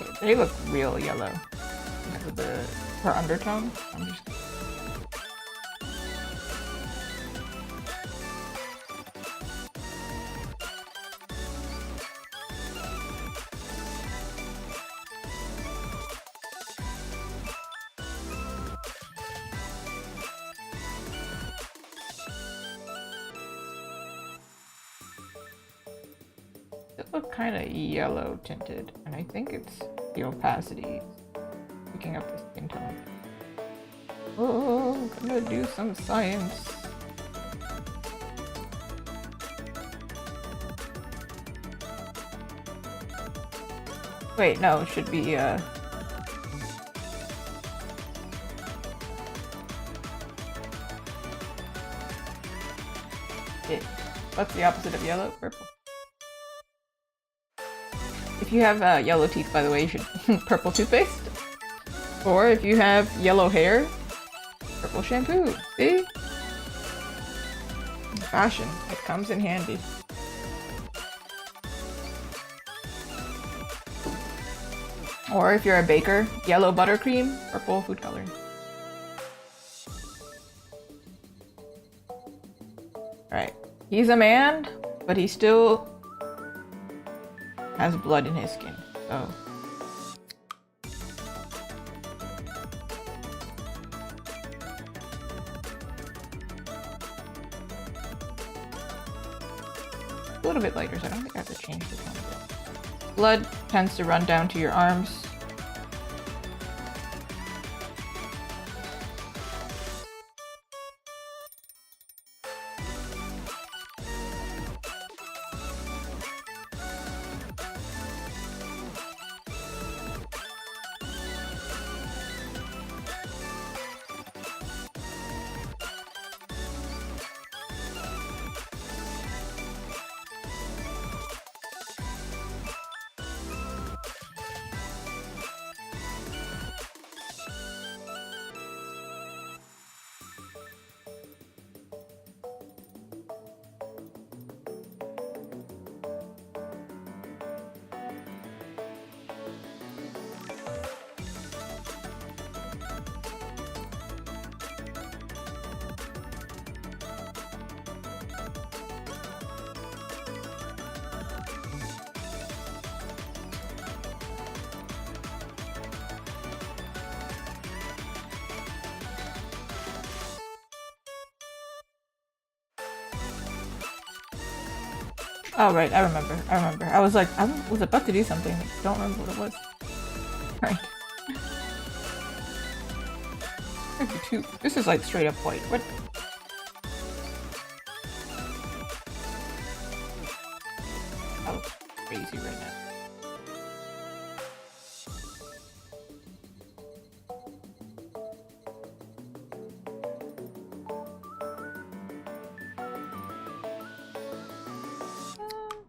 Okay, they look real yellow because of her undertone. I'm just... look kind of yellow tinted, and I think it's the opacity picking up the skin tone. Oh, I'm gonna do some science. Wait, no, it should be, what's the opposite of yellow? Purple. If you have yellow teeth, by the way, you should purple toothpaste. Or if you have yellow hair, purple shampoo. See? Fashion. It comes in handy. Or if you're a baker, yellow buttercream, purple food coloring. Alright. He's a man, but he still has blood in his skin, so... A little bit lighter, so I don't think I have to change this one a bit. Blood tends to run down to your arms. Oh, right, I remember. I was like, I was about to do something. Don't remember what it was. Right. 52. This is like straight up white. What? That looks crazy right now.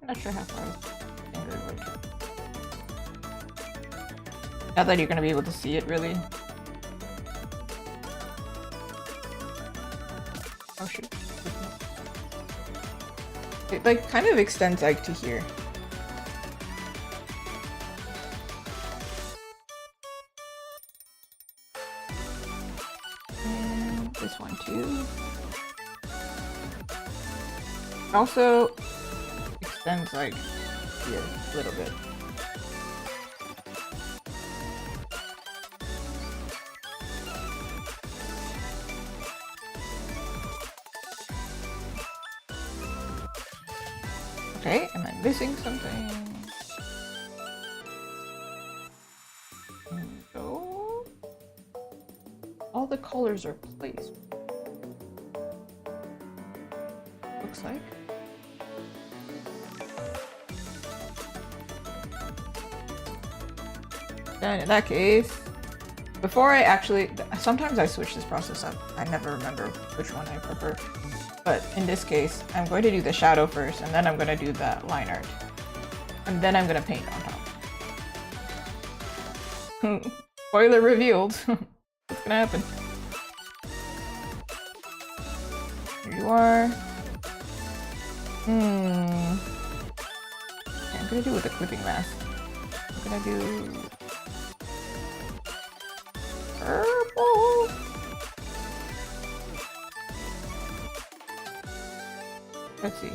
Not sure how far finger rotate. Not that you're gonna be able to see it really. Oh shoot. It like kind of extends like to here. And this one too. Also extends like here a little bit. Okay, am I missing something? So all the colors are placed. Looks like. Then in that case, before I actually, sometimes I switch this process up. I never remember which one I prefer. But in this case, I'm going to do the shadow first, and then I'm going to do the line art. And then I'm going to paint on top. Spoiler revealed. What's going to happen? Here you are. Okay, I'm going to do it with a clipping mask. I'm going to do purple. Let's see.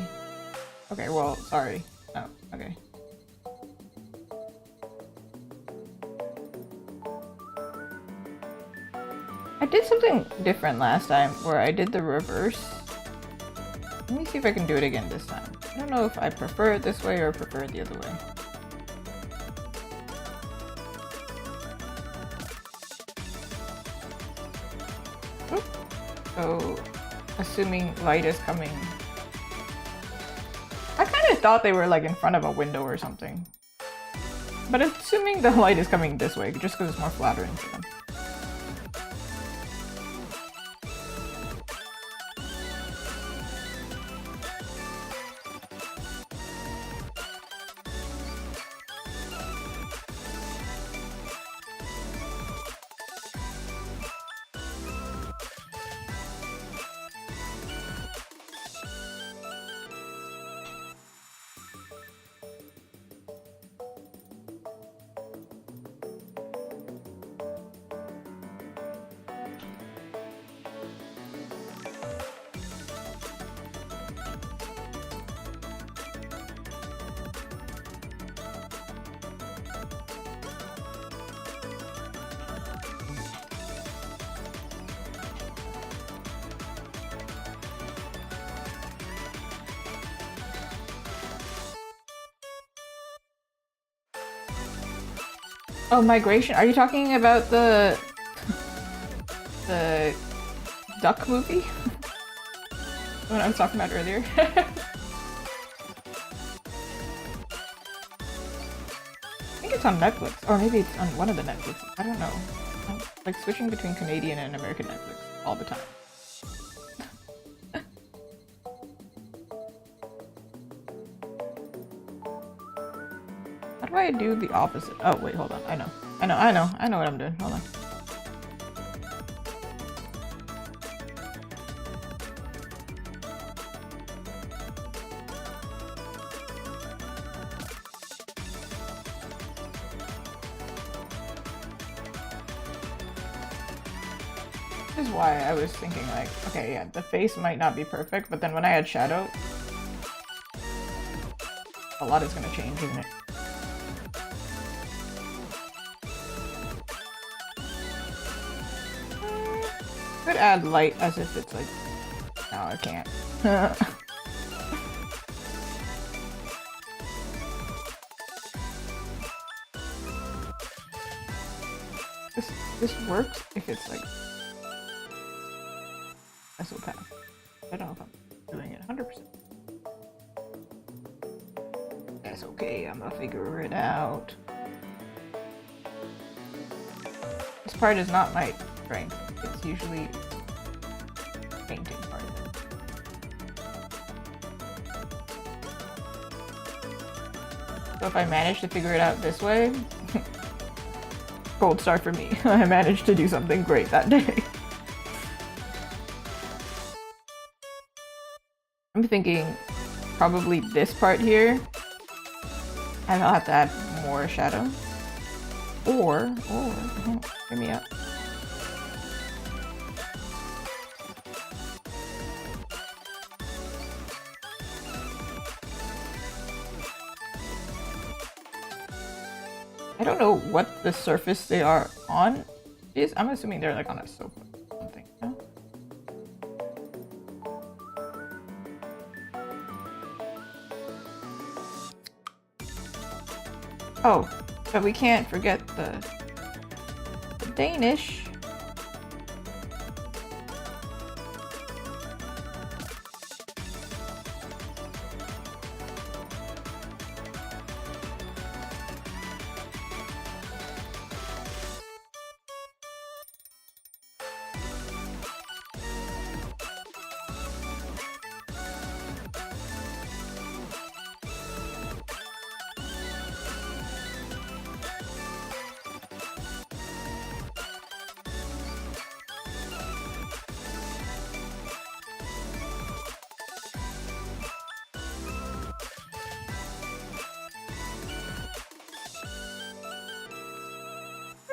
Okay, well, sorry. Oh, okay. I did something different last time where I did the reverse. Let me see if I can do it again this time. I don't know if I prefer it this way or prefer it the other way. So, assuming light is coming. I kind of thought they were like in front of a window or something. But assuming the light is coming this way, just because it's more flattering for them. Oh, migration. Are you talking about the duck movie? The one I was talking about earlier? I think it's on Netflix, or maybe it's on one of the Netflix. I don't know. I'm like switching between Canadian and American Netflix all the time. How do I do the opposite? Oh wait, hold on. I know what I'm doing. Hold on. This is why I was thinking like, okay, yeah, the face might not be perfect, but then when I add shadow, a lot is gonna change, isn't it? Could add light as if it's like, no, I can't. This works if it's like SOPath. I don't know if I'm doing it 100%. That's okay, I'm gonna figure it out. This part is not my strength. It's usually painting part of it. So if I manage to figure it out this way, gold star for me. I managed to do something great that day. I'm thinking probably this part here, and I'll have to add more shadow. Or, hear me out. I don't know what the surface they are on is. I'm assuming they're like on a sofa or something. No? Oh, but we can't forget the Danish.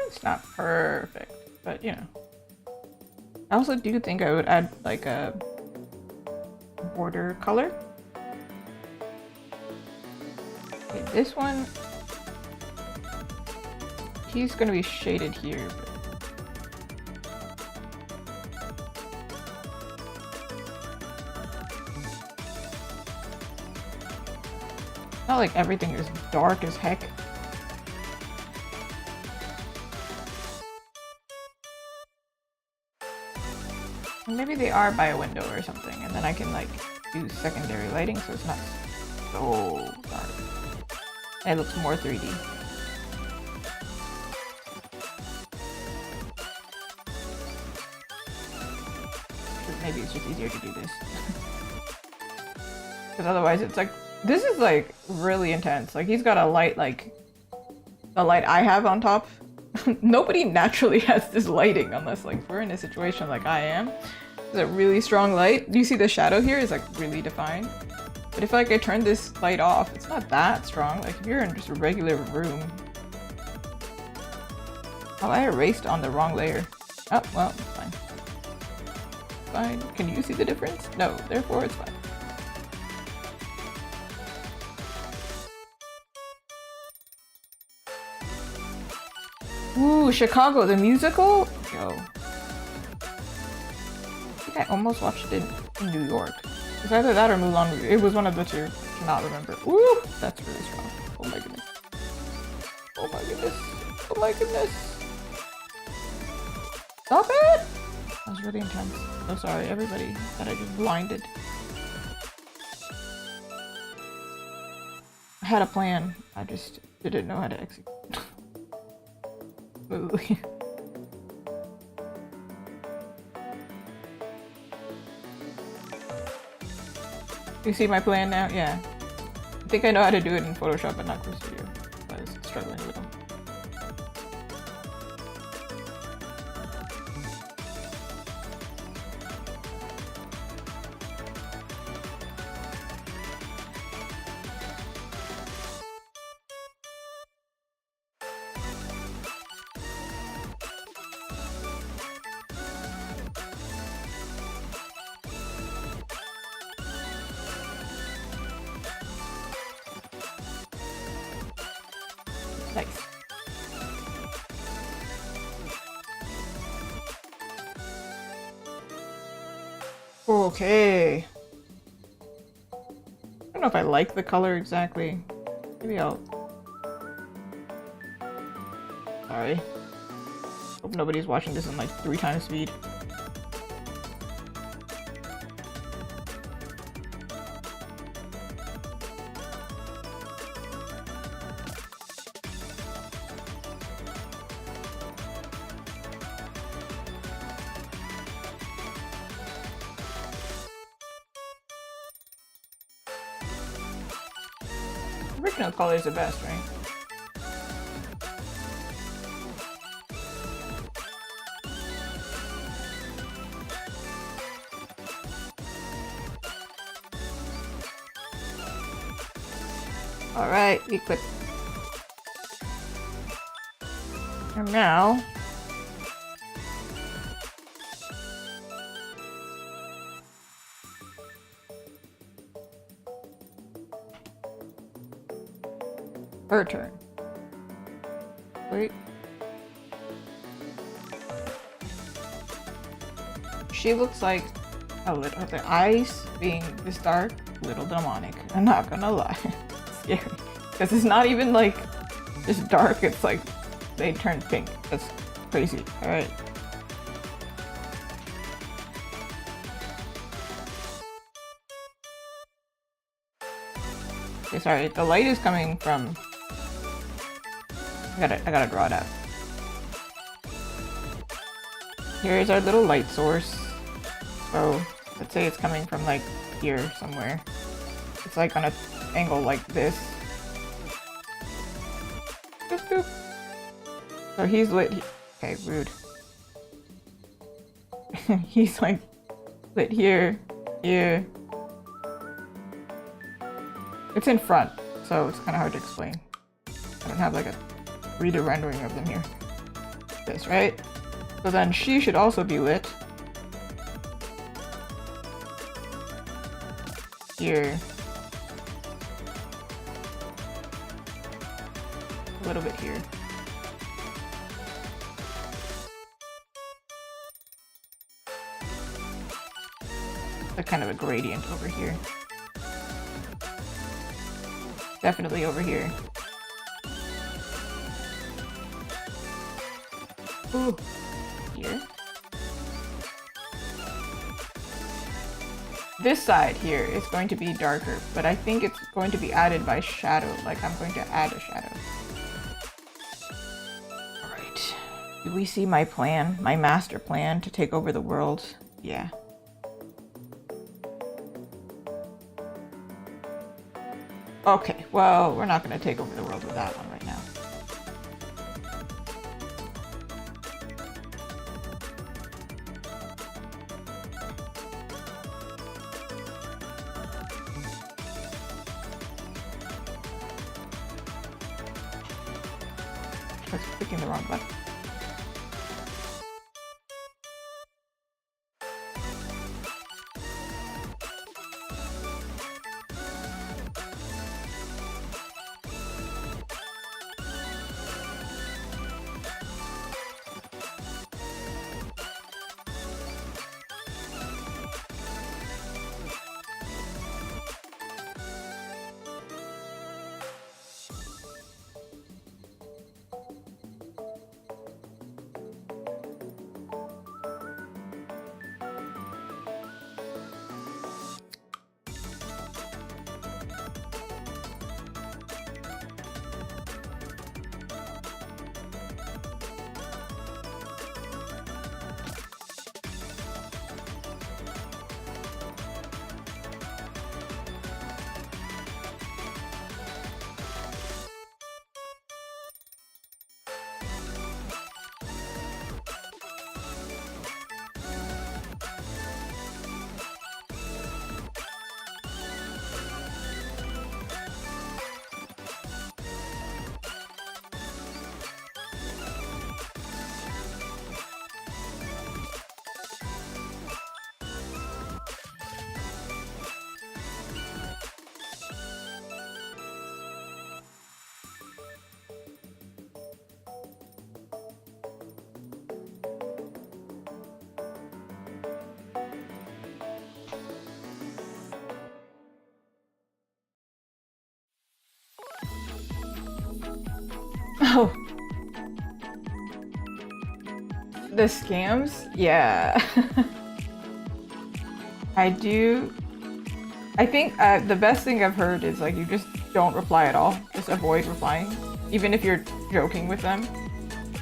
It's not perfect, but you know. I also do think I would add like a border color. Okay, this one, he's gonna be shaded here, but not like everything is dark as heck. Maybe they are by a window or something, and then I can like do secondary lighting so it's not so dark. And it looks more 3D. Maybe it's just easier to do this. Because otherwise it's like, this is like really intense. Like he's got a light like the light I have on top. Nobody naturally has this lighting unless like we're in a situation like I am. It's a really strong light. Do you see the shadow here is like really defined? But if like I turn this light off, it's not that strong. Like if you're in just a regular room. Oh, I erased on the wrong layer. Oh, well, it's fine. Fine. Can you see the difference? No, therefore it's fine. Ooh, Chicago, the musical? Yo. I think I almost watched it in New York. It's either that or Mulan. It was one of the two. I cannot remember. Ooh, that's really strong. Oh my goodness. Oh my goodness. Oh my goodness. Stop it! That was really intense. So sorry, everybody, that I just blinded. I had a plan. I just didn't know how to execute. Smoothly. You see my plan now? Yeah. I think I know how to do it in Photoshop but not Crew Studio. I was struggling a little. Nice. Okay. I don't know if I like the color exactly. Maybe I'll... Sorry. Hope nobody's watching this in like 3 times speed. Original color is the best, right? Alright, we click. And now... her turn. Wait. She looks like a little, the eyes being this dark, a little demonic. I'm not gonna lie. It's scary. Because it's not even like just dark, it's like they turn pink. That's crazy. Alright. Okay, sorry, the light is coming from... I gotta draw it out. Here's our little light source. So, let's say it's coming from like here somewhere. It's like on an angle like this. Boop, boop. So he's lit. Okay, rude. He's like lit here, here. It's in front, so it's kind of hard to explain. I don't have like a 3D rendering of them here. This, right? So then she should also be lit. Here. A little bit here. Like kind of a gradient over here. Definitely over here. Ooh. Here. this side here is going to be darker, but I think it's going to be added by shadow. Like I'm going to add a shadow. Alright. Do we see my plan? My master plan to take over the world? Yeah. Okay, well, we're not going to take over the world with that one right now. I was clicking the wrong button. Oh. The scams? Yeah. I think the best thing I've heard is like you just don't reply at all. Just avoid replying. Even if you're joking with them.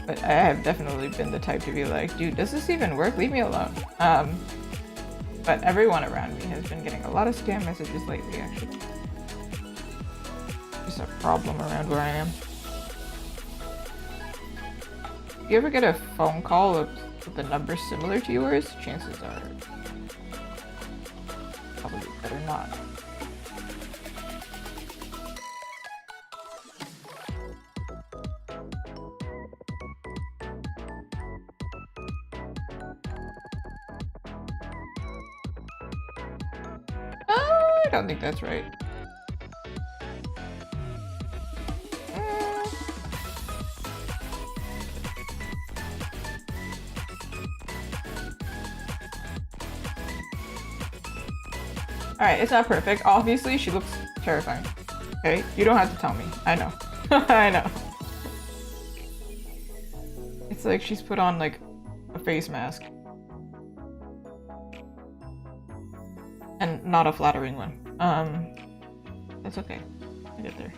But I have definitely been the type to be like, dude, does this even work? Leave me alone. But everyone around me has been getting a lot of scam messages lately, actually. Just a problem around where I am. If you ever get a phone call with a number similar to yours, chances are probably better not. I don't think that's right. Alright, it's not perfect. Obviously, she looks terrifying. Okay? You don't have to tell me. I know. I know. It's like she's put on, like, a face mask. And not a flattering one. That's okay. I'll get there.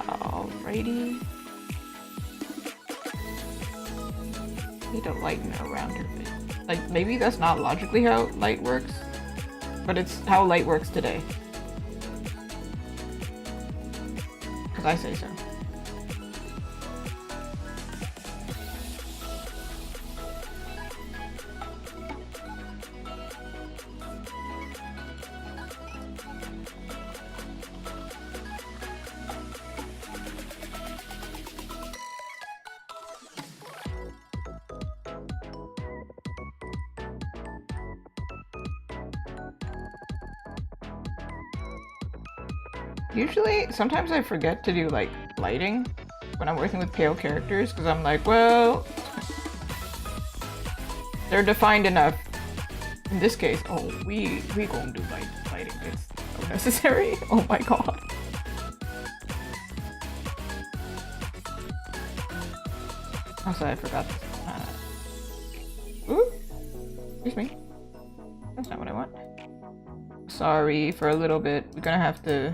Alrighty. Need to lighten around her bit. Like, maybe that's not logically how light works, but it's how light works today. Because I say so. Usually, sometimes I forget to do, like, lighting when I'm working with pale characters, because I'm like, well, they're defined enough In this case, oh, we gonna do lighting. It's so necessary. Oh my god. Also, I forgot this. Ooh, excuse me. That's not what I want. Sorry for a little bit. We're gonna have to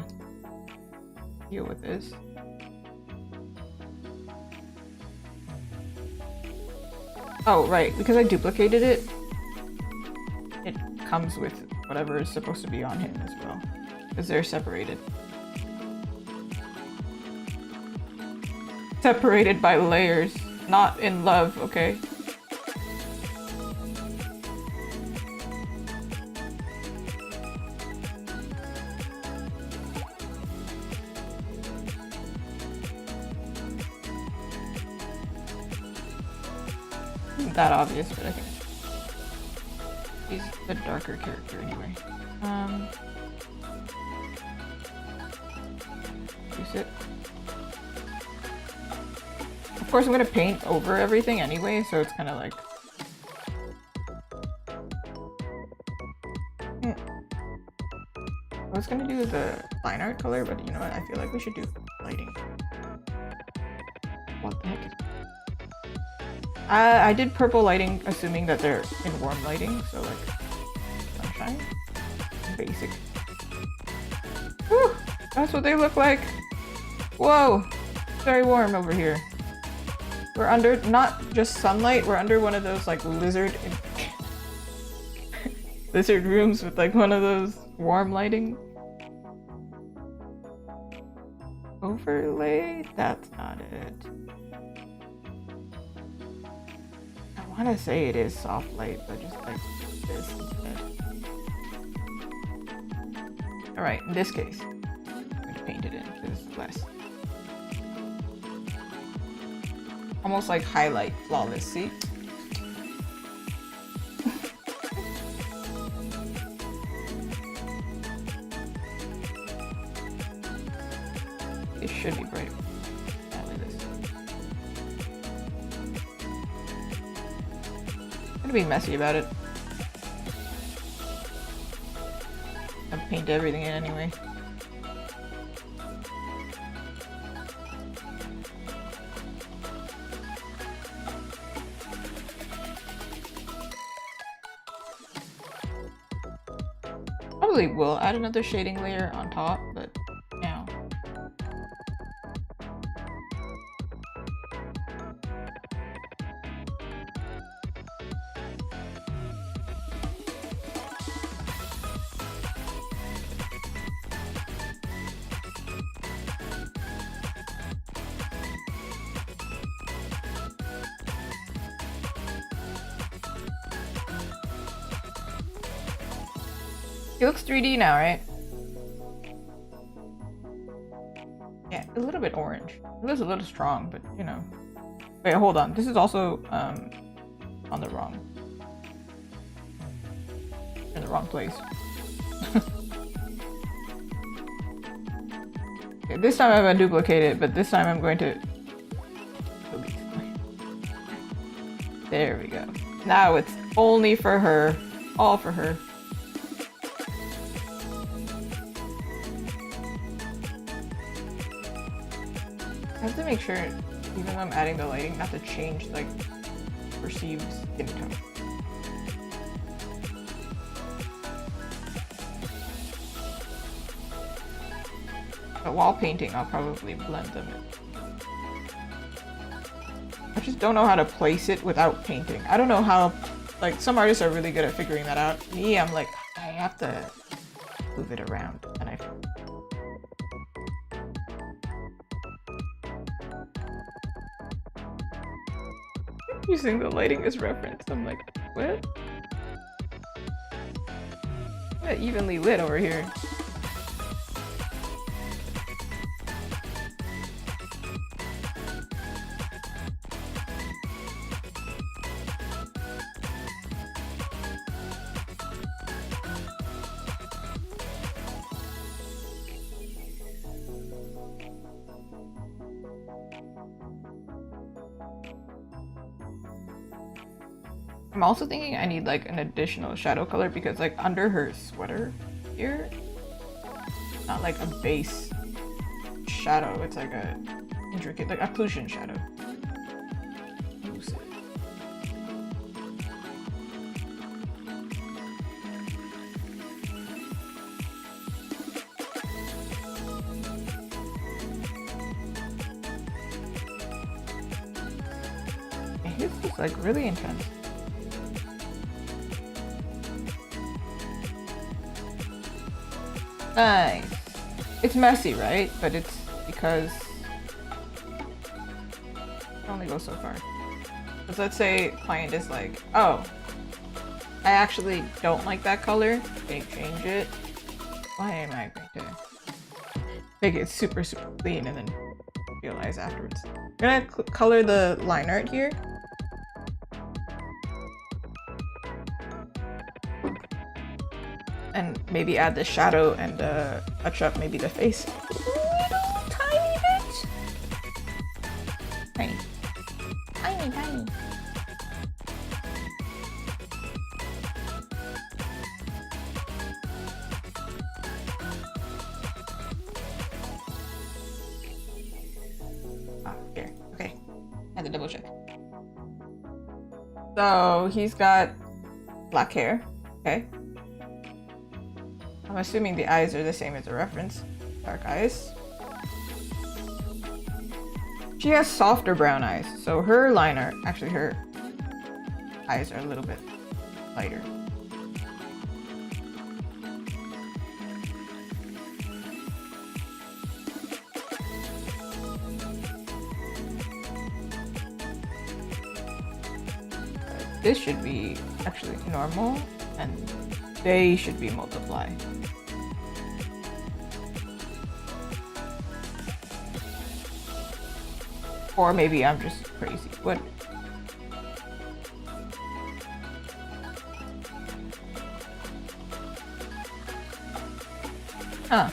deal with this. Oh, right, because I duplicated it, it comes with whatever is supposed to be on him as well, because they're separated. Separated by layers, not in love, okay? That obvious, but I think he's the darker character anyway. Use it. Of course, I'm gonna paint over everything anyway, so it's kind of like. I was gonna do the line art color, but you know what? I feel like we should do lighting. What the heck? I did purple lighting, assuming that they're in warm lighting, so like sunshine, basic. Whew, that's what they look like. Whoa, very warm over here. We're under not just sunlight, we're under one of those like lizard rooms with like one of those warm lighting. Overlay? That's not it. I want to say it is soft light, but just like this instead. Alright, in this case, I'm going to paint it in because it's less. Almost like highlight flawless, see? It should be bright. I'm gonna be messy about it. I paint everything in anyway. Probably will add another shading layer on top, but now. It looks 3D now, right? Yeah, a little bit orange. It looks a little strong, but you know. Wait, hold on. This is also on the wrong. In the wrong place. Okay, this time I'm gonna duplicate it, but this time I'm going to. There we go. Now it's only for her. All for her. I have to make sure, even though I'm adding the lighting, not to change like perceived skin tone. But while painting, I'll probably blend them in. I just don't know how to place it without painting. I don't know how, like some artists are really good at figuring that out. Me, I'm like, I have to move it around, and I. Using the lighting as reference. I'm like, what? Not evenly lit over here. I'm also thinking I need like an additional shadow color because like under her sweater here, it's not like a base shadow, it's like a intricate, like occlusion shadow. This is like really intense. Nice. It's messy, right? But it's because it only goes so far. Because let's say client is like, oh, I actually don't like that color. They change it. Why am I going to make it super clean and then realize afterwards? I'm gonna color the line art here. And maybe add the shadow and touch up maybe the face. Little tiny bit. Tiny. Tiny, tiny. Ah, here. Okay. I had to double check. So he's got black hair. Okay. I'm assuming the eyes are the same as the reference. Dark eyes. She has softer brown eyes, so her liner, actually her eyes are a little bit lighter. This should be actually normal, and they should be multiply. Or maybe I'm just crazy. What? Huh.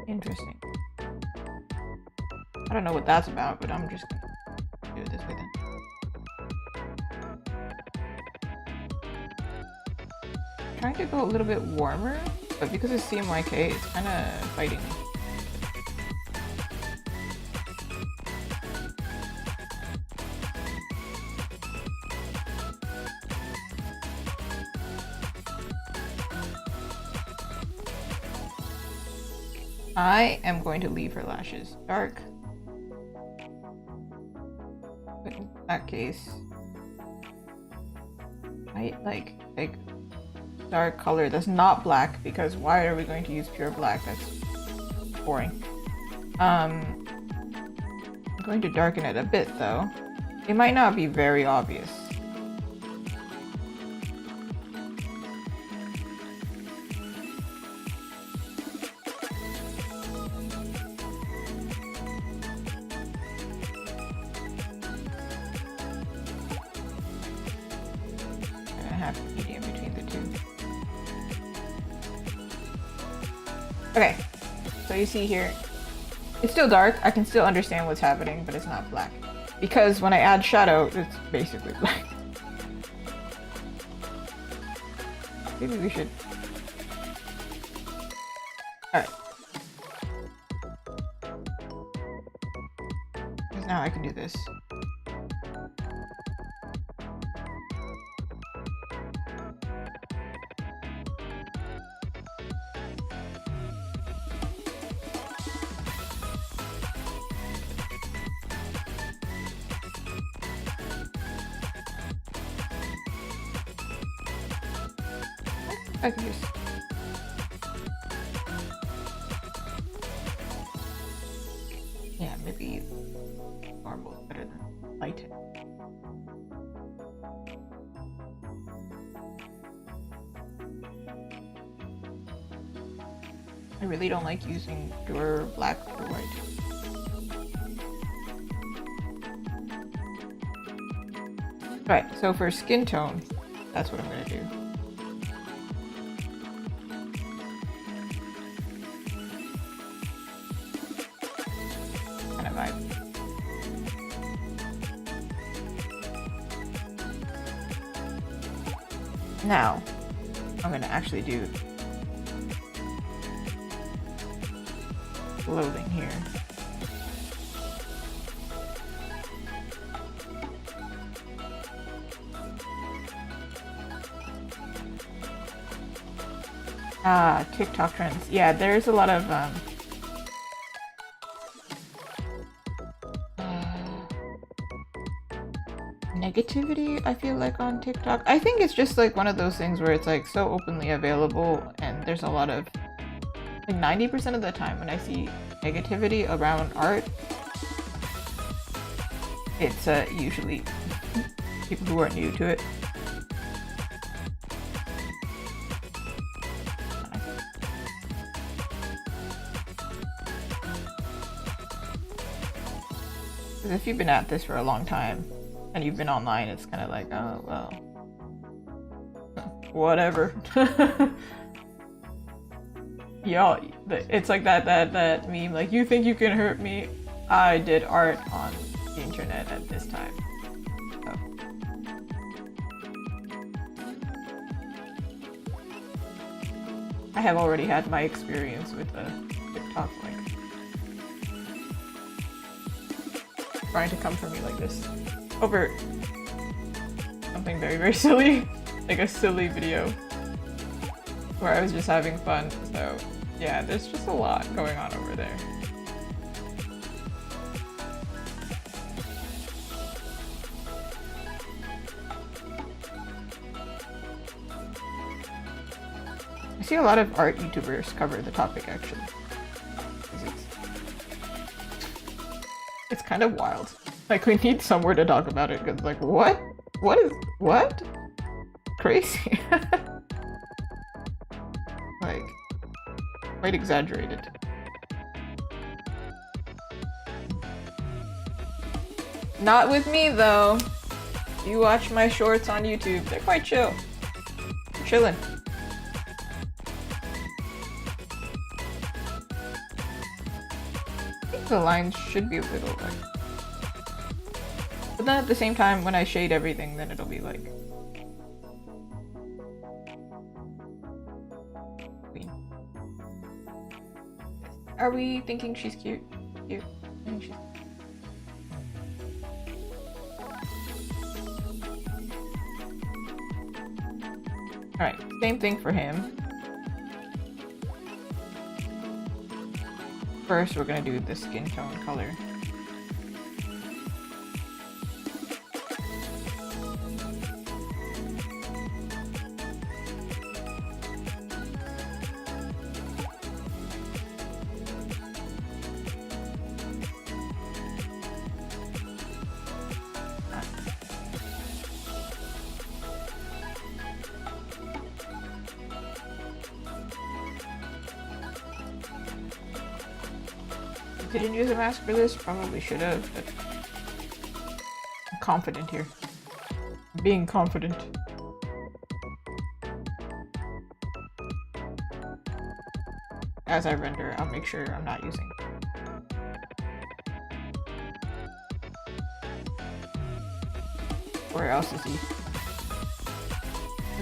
Interesting. I don't know what that's about, but I'm just gonna do it this way then. Trying to go a little bit warmer, but because it's CMYK, it's kind of fighting me. I am going to leave her lashes dark. But in that case, I like dark color that's not black, because why are we going to use pure black? That's boring. I'm going to darken it a bit though. It might not be very obvious. I'm gonna have medium between the two. Okay, so you see here, it's still dark. I can still understand what's happening, but it's not black. Because when I add shadow, it's basically black. Maybe we should... Alright. Because now I can do this. I can just... Yeah, maybe normal is better than light. I really don't like using pure black or white. Right, so for skin tone, that's what I'm gonna do. Kind of vibe. Now, I'm gonna actually do clothing here. TikTok trends. Yeah, there's a lot of negativity, I feel like, on TikTok. I think it's just like one of those things where it's like so openly available, and there's a lot of, like, 90% of the time when I see negativity around art, it's usually people who are new to it. Because if you've been at this for a long time and you've been online, it's kind of like, oh, well, whatever. Y'all, it's like that meme, like, you think you can hurt me? I did art on the internet at this time. So. I have already had my experience with the TikTok, like, trying to come for me like this over something very, very silly, like a silly video where I was just having fun. So yeah, there's just a lot going on over there. I see a lot of art YouTubers cover the topic, actually. It's kind of wild. Like, we need somewhere to talk about it, because, like, what? What? Crazy. Like, quite exaggerated. Not with me, though. You watch my shorts on YouTube, they're quite chill. I'm chilling. The lines should be a little, like, but then at the same time, when I shade everything, then it'll be like queen. Are we thinking she's cute? Cute. I think she's... Alright, same thing for him. First, we're gonna do the skin tone color. Didn't use a mask for this, probably should have, but I'm confident here. Being confident. As I render, I'll make sure I'm not using. Where else is he?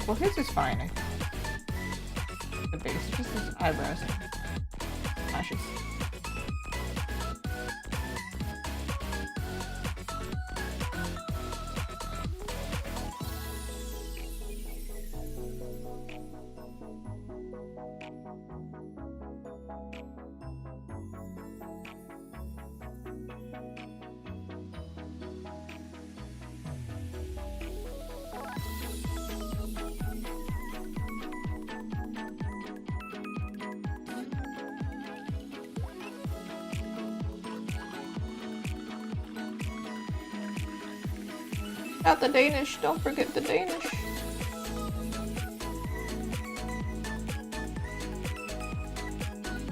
Well, his is fine, I think. The base, it's just his eyebrows and lashes. Not the Danish, don't forget the Danish.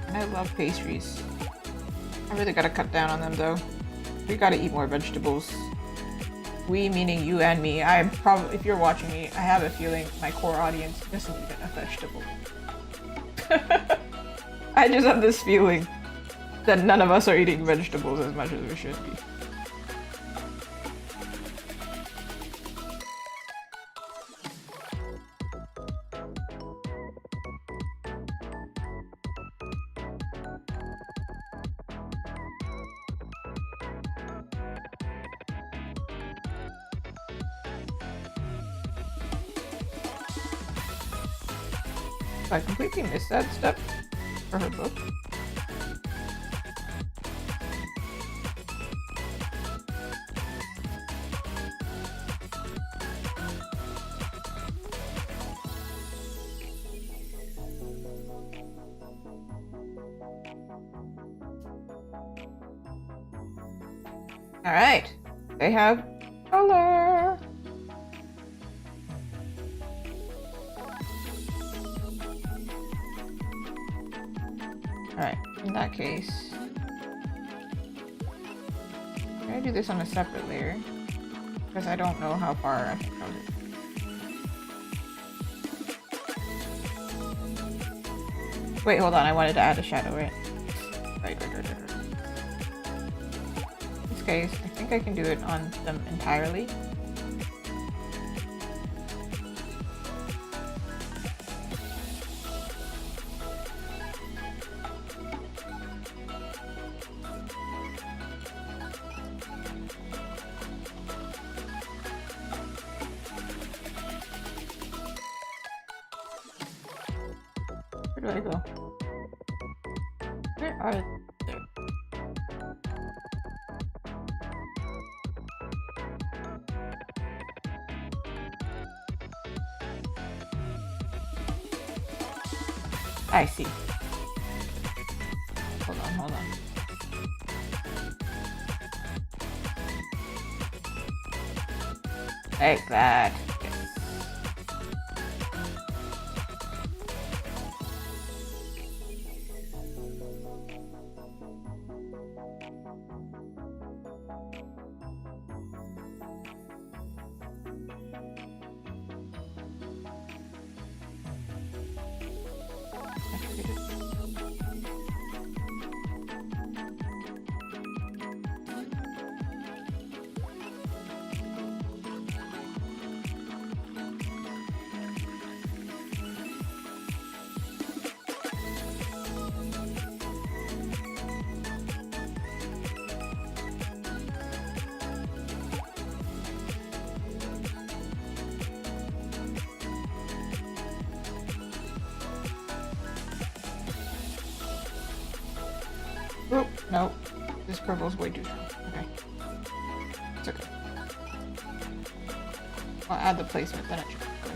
I love pastries. I really gotta cut down on them though. We gotta eat more vegetables. We meaning you and me. I'm probably, if you're watching me, I have a feeling my core audience isn't even a vegetable. I just have this feeling that none of us are eating vegetables as much as we should be. I completely missed that step for her book. All right, they have color. All right, in that case, I'm gonna do this on a separate layer because I don't know how far I can close it. Wait, hold on, I wanted to add a shadow, right? Right. In this case, I think I can do it on them entirely. Where do I go? Where are they? I see. Hold on. Like that. Oh, no. This purple's way too strong. Okay. It's okay. I'll add the placement, then it should be clear.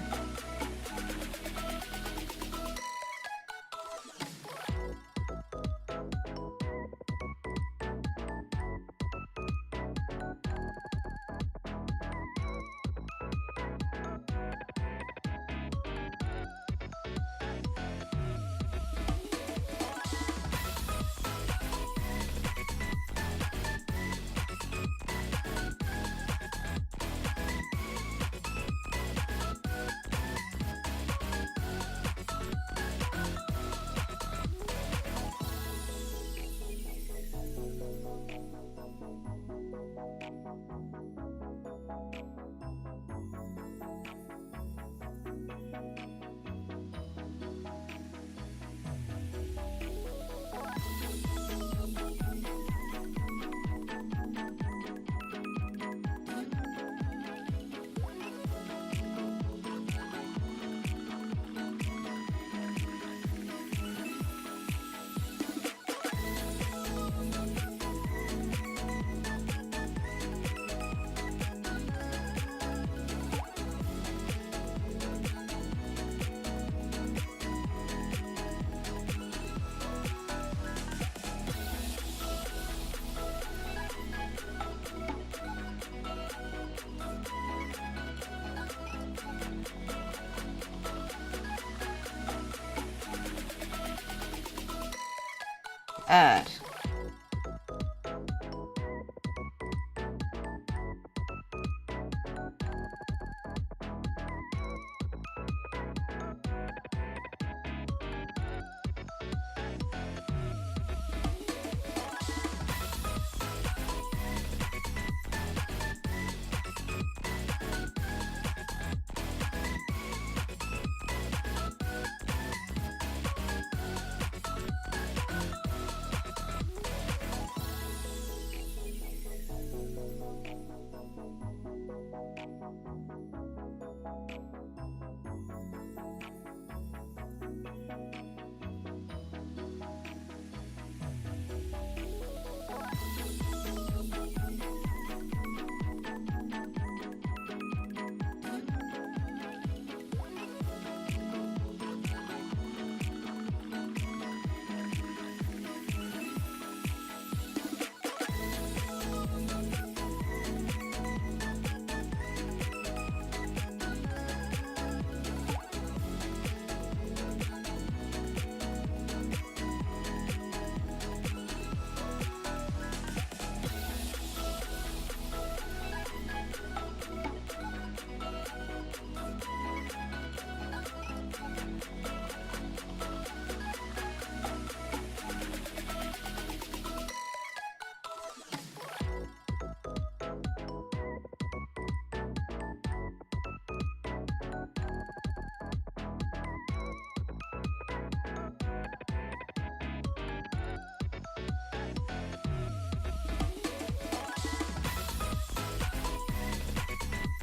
Add.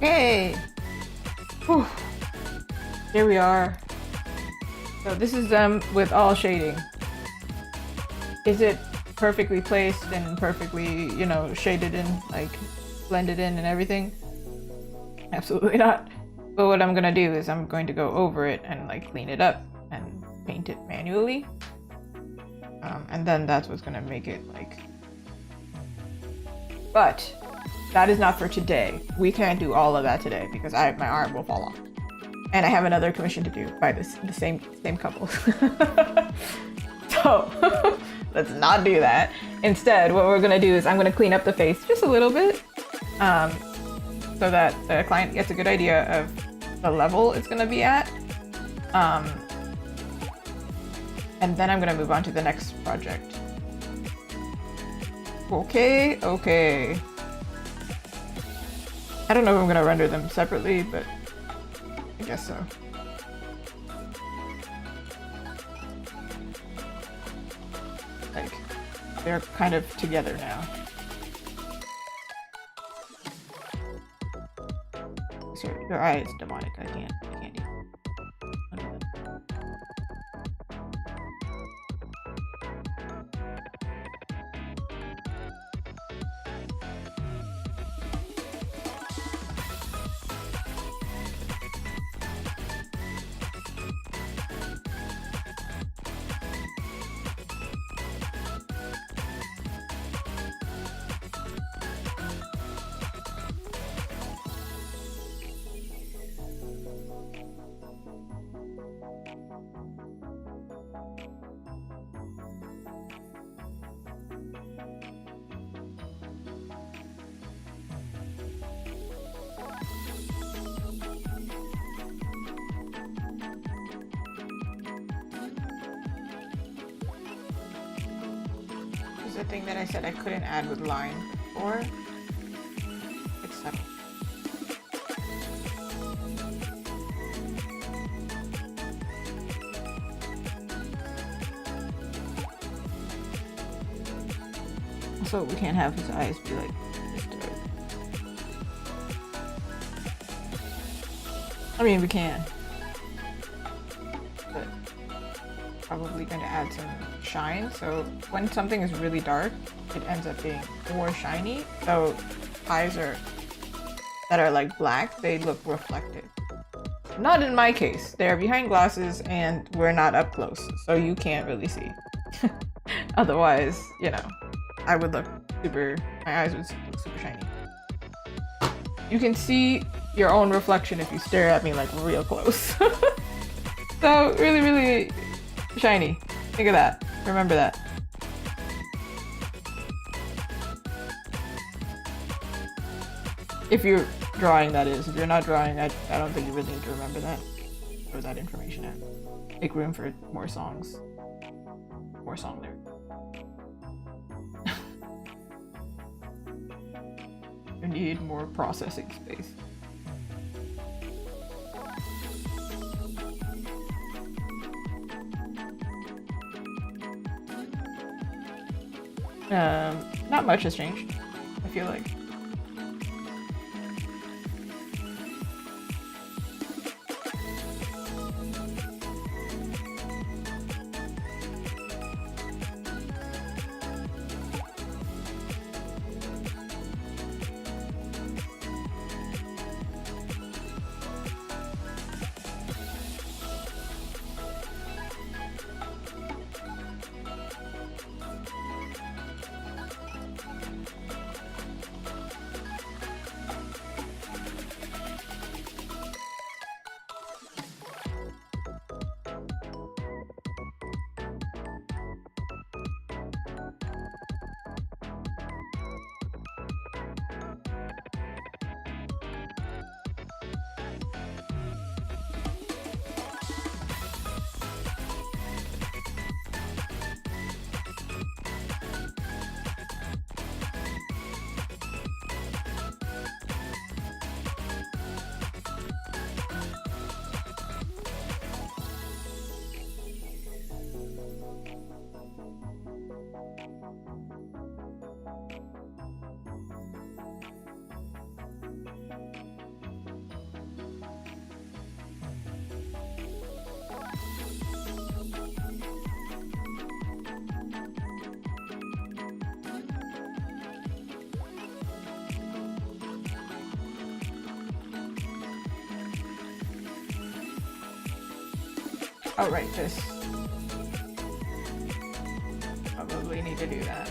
Hey! Whew. Here we are. So this is them with all shading. Is it perfectly placed and perfectly, you know, shaded in, like blended in and everything? Absolutely not. But what I'm gonna do is I'm going to go over it and like clean it up and paint it manually. And then that's what's gonna make it like... But that is not for today. We can't do all of that today because my arm will fall off. And I have another commission to do by the same couple. So let's not do that. Instead, what we're gonna do is I'm gonna clean up the face just a little bit, so that the client gets a good idea of the level it's gonna be at. And then I'm gonna move on to the next project. Okay. I don't know if I'm gonna render them separately, but I guess so. Like, they're kind of together now. Sorry, your eye is demonic. I can't do that. The thing that I said I couldn't add with line before. It's subtle. Also, we can't have his eyes be like disturbed. I mean, we can. But probably going to add some shine. So when something is really dark, it ends up being more shiny. So eyes that are like black, they look reflective. Not in my case. They're behind glasses and we're not up close, so you can't really see. Otherwise, you know, I would look my eyes would look super shiny. You can see your own reflection if you stare at me like real close. So really, really shiny. Think of that. Remember that. If you're drawing, that is. If you're not drawing, I don't think you really need to remember that. Throw that information out. Make room for more songs. More song lyrics. You need more processing space. Not much has changed, I feel like. Oh, right, this. Probably need to do that.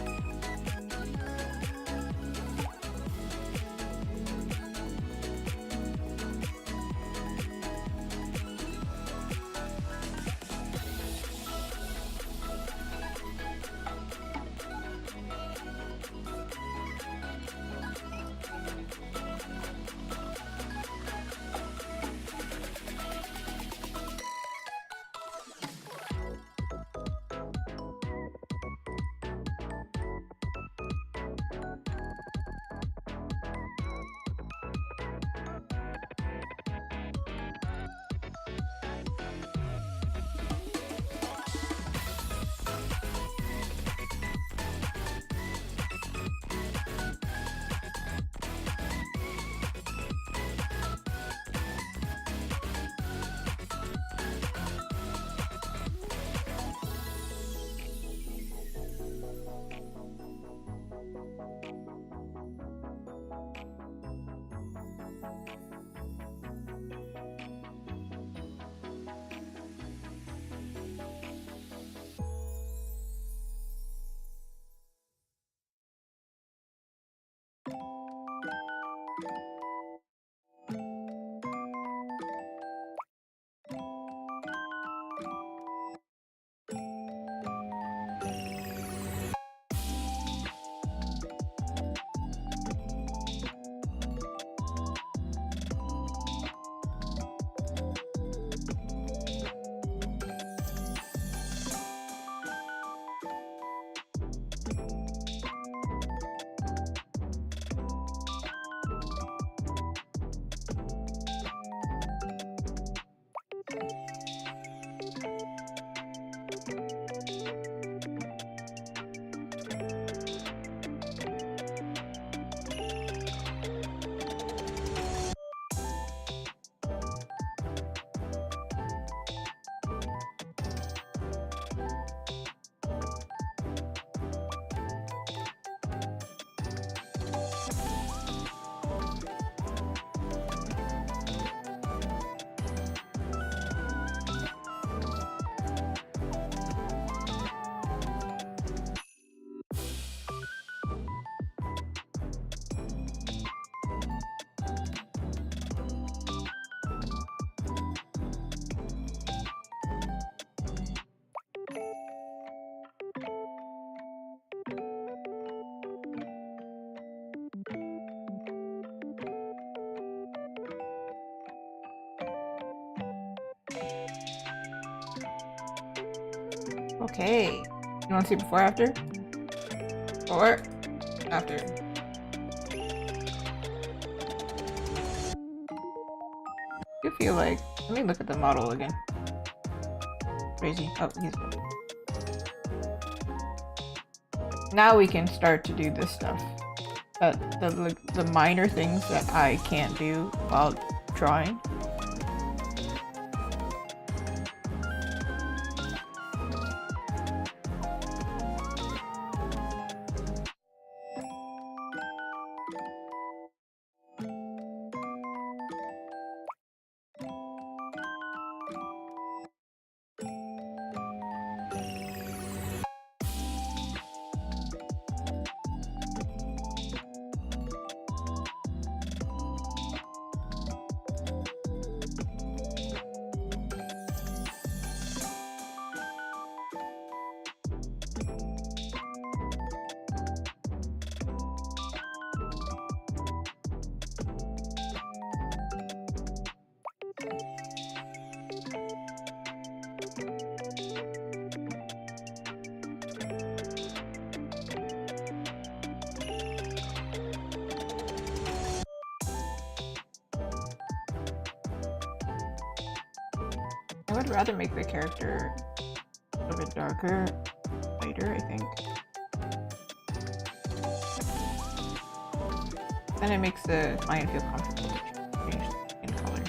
Okay. You want to see before, after? Or after? I feel like. Let me look at the model again. Crazy. Oh, he's good. Now we can start to do this stuff. The minor things that I can't do while drawing. I would rather make the character a little bit darker, lighter, I think. Then it makes the client feel comfortable to change in color.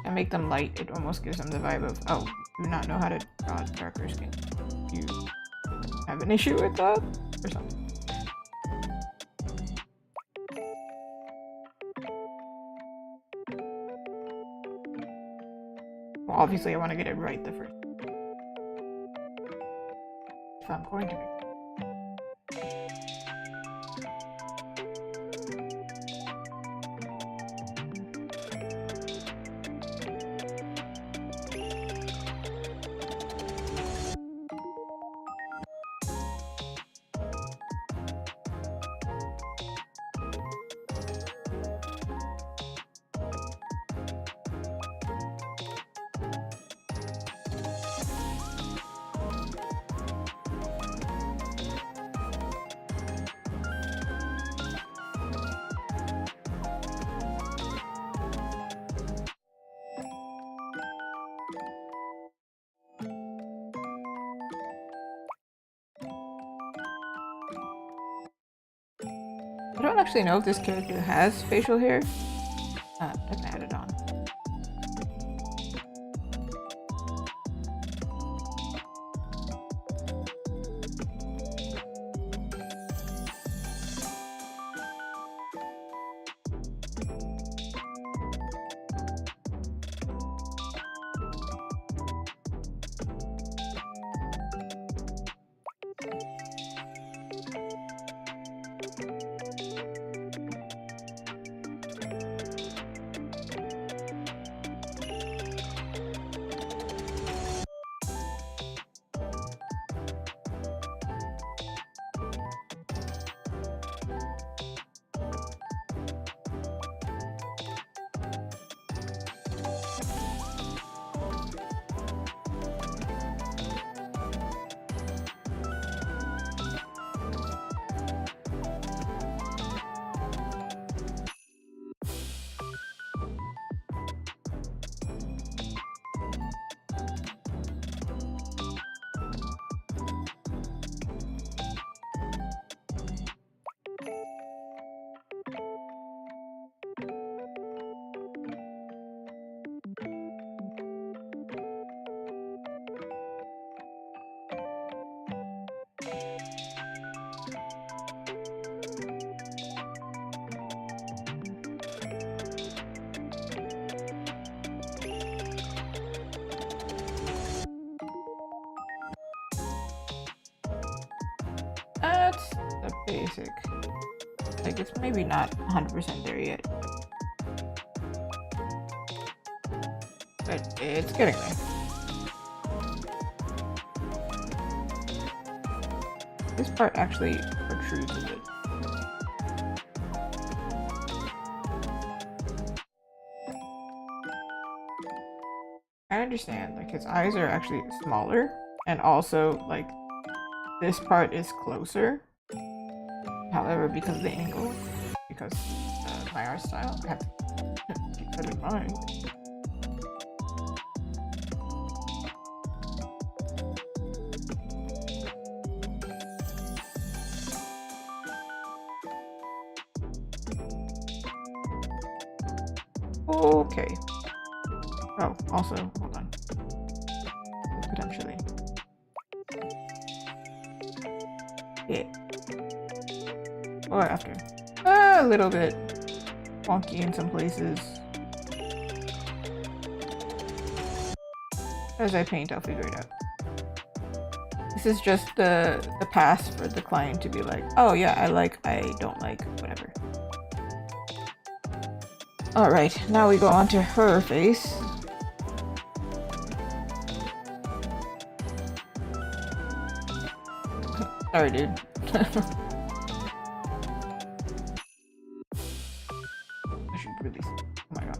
And make them light, it almost gives them the vibe of, oh, you do not know how to draw darker skin. You have an issue with that? Or something. obviously I want to get it right the first if I'm going to make. I don't actually know if this character has facial hair. I can add it on. That's the basic. Like, it's maybe not 100% there yet. But it's getting there. This part actually protrudes a bit. I understand, like, his eyes are actually smaller, and also, like, this part is closer. However, because of the angle, because my art style, I have to keep that in mind. Okay. Oh, also, hold on. Potentially. Yeah. Or after. A little bit wonky in some places. As I paint, I'll figure it out. This is just the pass for the client to be like, oh yeah, I like, I don't like, whatever. Alright, now we go on to her face. Sorry, dude. I should release it. Oh my god.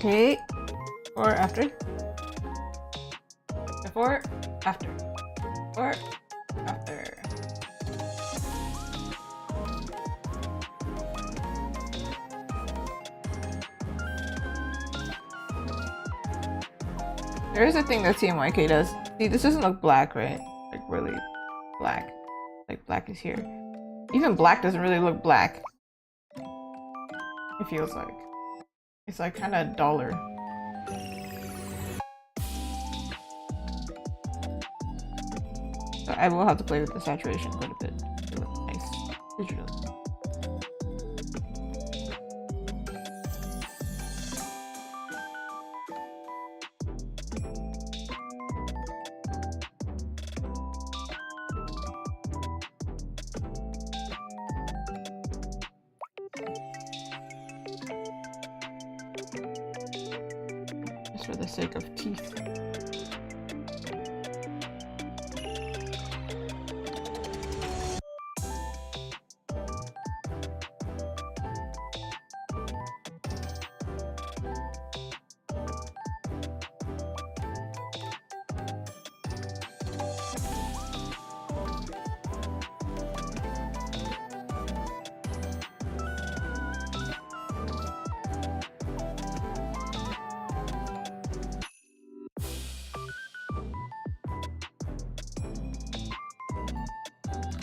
Okay. Or after. Before, after. Or after. There is a thing that CMYK does. See, this doesn't look black, right? Like really black. Like black is here. Even black doesn't really look black. It feels like. It's like kind of duller. So I will have to play with the saturation quite a bit to look nice digitally. Just for the sake of teeth.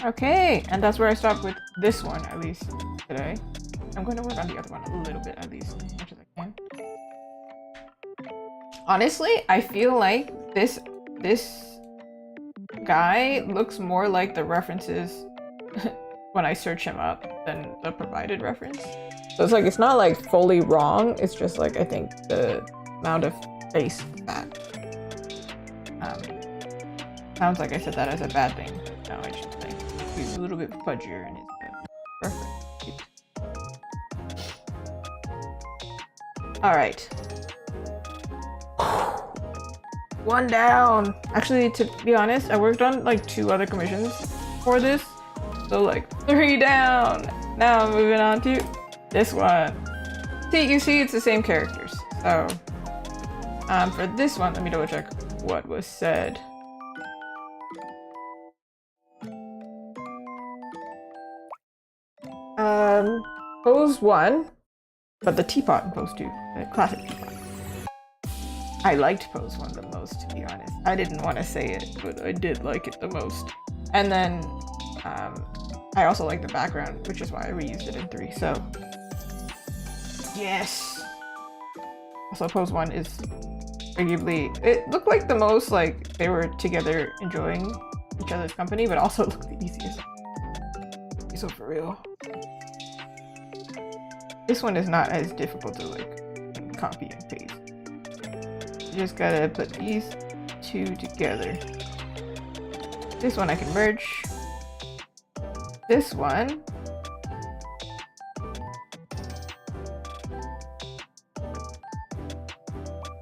Okay, and that's where I stopped with this one, at least today. I'm going to work on the other one a little bit, at least, as much as I can. Honestly, I feel like this guy looks more like the references when I search him up than the provided reference. So it's like, it's not like fully wrong, it's just like, I think the amount of face fat. Sounds like I said that as a bad thing. No, I just think he's a little bit pudgier and it's perfect. Alright. One down! Actually, to be honest, I worked on like 2 other commissions for this. So like 3 down! Now I'm moving on to this one. See, you see it's the same characters. So for this one, let me double check what was said. Pose 1, but the teapot in pose 2, the classic teapot. I liked pose 1 the most, to be honest. I didn't want to say it, but I did like it the most. And then I also like the background, which is why I reused it in 3. So yes. Also, pose 1 is arguably, it looked like the most like they were together enjoying each other's company, but also looked the easiest. So for real. This one is not as difficult to like copy and paste. You just gotta put these 2 together. This one I can merge. This one.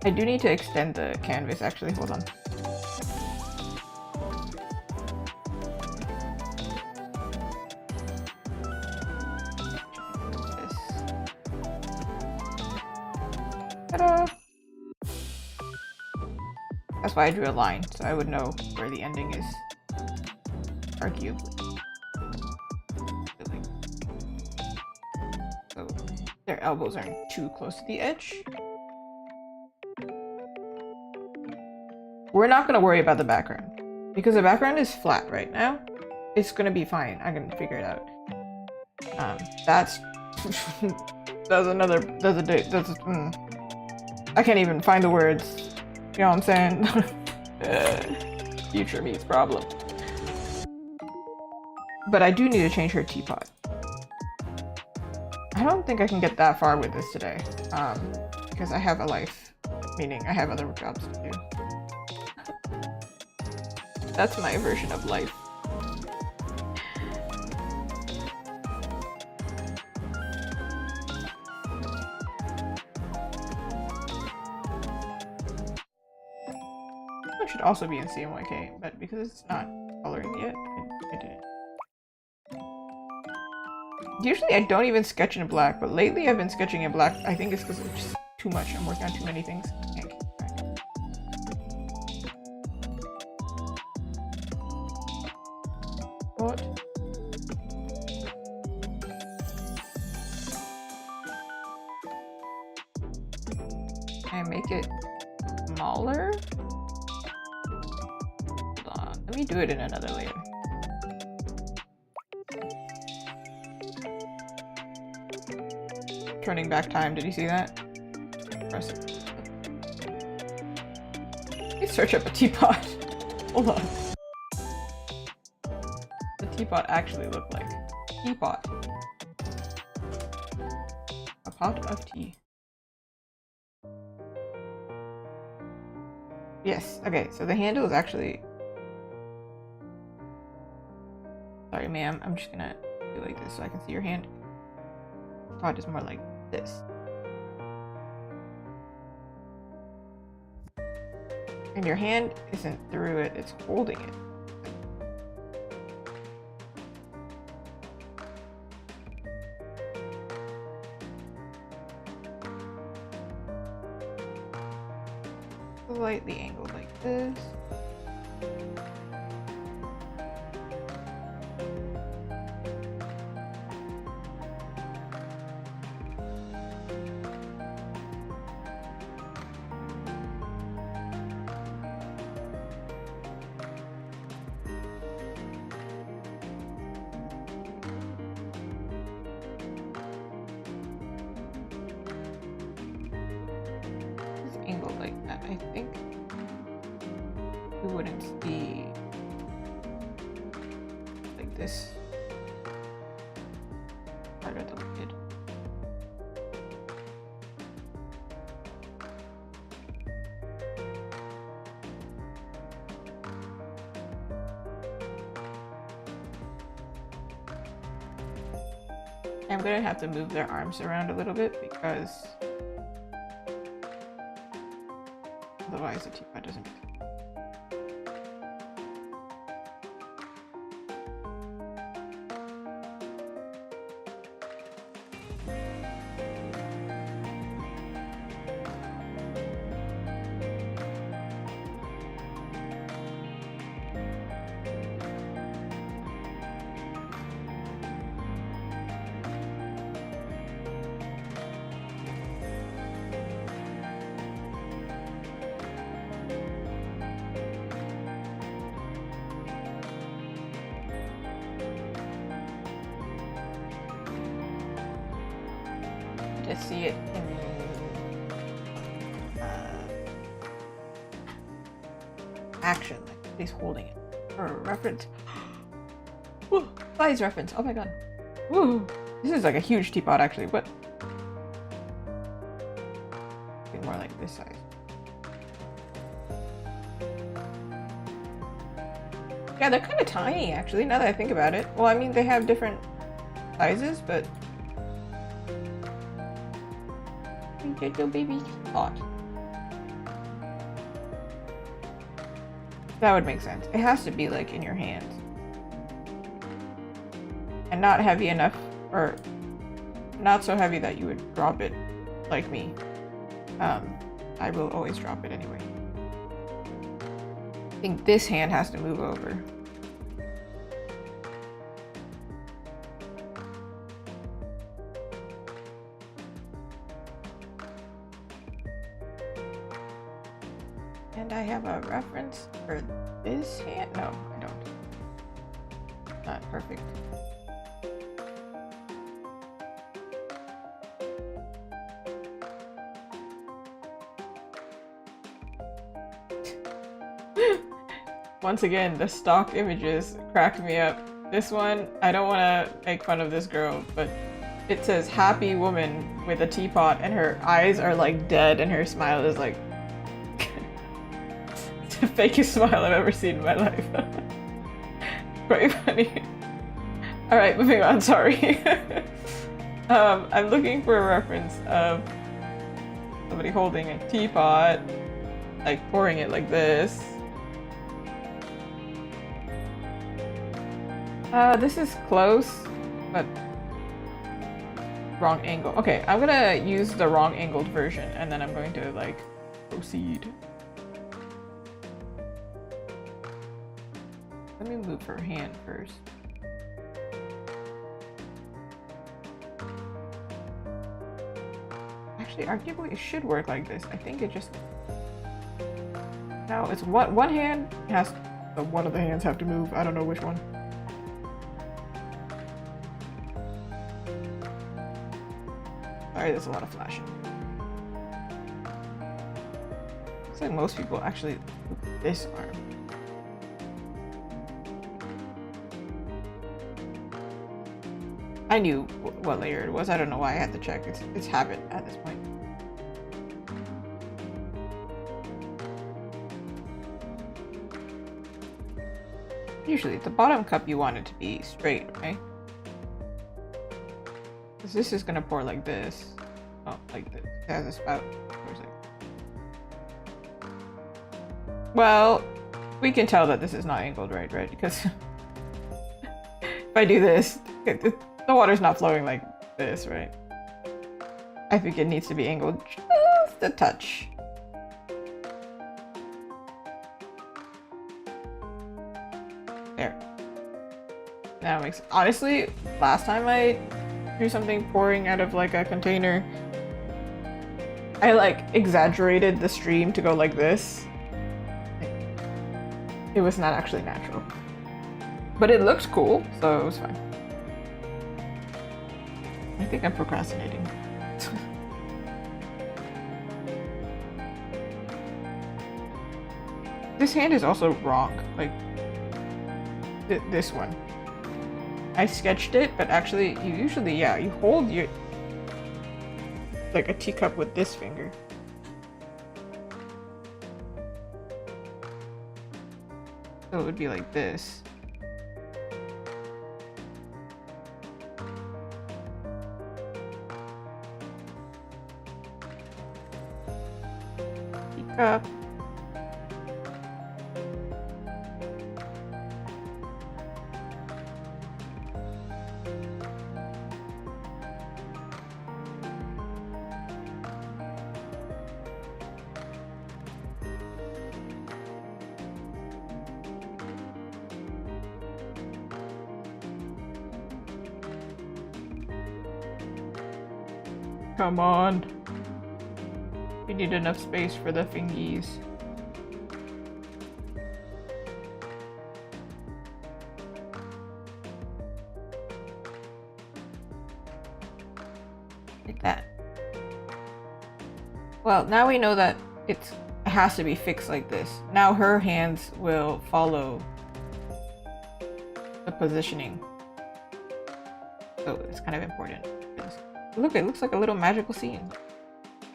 I do need to extend the canvas actually, hold on. That's why I drew a line, so I would know where the ending is. Arguably. So their elbows aren't too close to the edge. We're not gonna worry about the background. Because the background is flat right now. It's gonna be fine. I can figure it out. That's I can't even find the words. You know what I'm saying? Future me's problem. But I do need to change her teapot. I don't think I can get that far with this today. Because I have a life. Meaning I have other jobs to do. That's my version of life. Should also be in CMYK, but because it's not coloring yet, I didn't. Usually I don't even sketch in black, but lately I've been sketching in black. I think it's because too much. I'm working on too many things. Okay. What? Can I make it smaller? Hold on. Let me do it in another layer. Turning back time. Did you see that? Press it. Let me search up a teapot. Hold on. The teapot actually looked like teapot. A pot of tea. Yes. Okay. So the handle is actually. Sorry, ma'am. I'm just gonna do like this so I can see your hand. Pot is more like this. And your hand isn't through it, it's holding it. Slightly angled like this. Angled like that, I think we wouldn't see like this part of the lid. I'm gonna have to move their arms around a little bit because otherwise the teapot doesn't make sense. To see it in action, like he's holding it for reference. Woo, size reference. Oh my god. Woo, this is like a huge teapot actually, but more like this size. Yeah, they're kind of tiny actually. Now that I think about it. Well, I mean they have different sizes, but. Little baby teapot. That would make sense. It has to be like in your hands. And not heavy enough, or not so heavy that you would drop it like me. I will always drop it anyway. I think this hand has to move over. And I have a reference for this hand. No, I don't. Not perfect. Once again, the stock images cracked me up. This one, I don't want to make fun of this girl, but it says happy woman with a teapot and her eyes are like dead and her smile is like the fakest smile I've ever seen in my life. Quite funny. Alright, moving on, sorry. I'm looking for a reference of somebody holding a teapot, like pouring it like this. This is close, but wrong angle. Okay, I'm gonna use the wrong angled version and then I'm going to like proceed. Let me move her hand first. Actually, arguably it should work like this. I think it just... No, it's one hand has... one of the hands have to move. I don't know which one. Sorry, there's a lot of flashing. Looks like most people actually move this arm. I knew what layer it was. I don't know why I had to check. It's habit at this point. Usually, the bottom cup you want it to be straight, right? Because this is gonna pour like this. Oh, like this. It has a spout. Well, we can tell that this is not angled right? Because if I do this, the water's not flowing like this, right? I think it needs to be angled just a touch. There. That makes... Honestly, last time I drew something pouring out of like a container, I like exaggerated the stream to go like this. It was not actually natural. But it looked cool, so it was fine. I think I'm procrastinating. This hand is also wrong. Like, this one. I sketched it, but actually, you usually, yeah, you hold your... like a teacup with this finger. So it would be like this. Teacup. Come on. We need enough space for the fingies. Like that. Well, now we know that it has to be fixed like this. Now her hands will follow the positioning. So it's kind of important. Look, it looks like a little magical scene.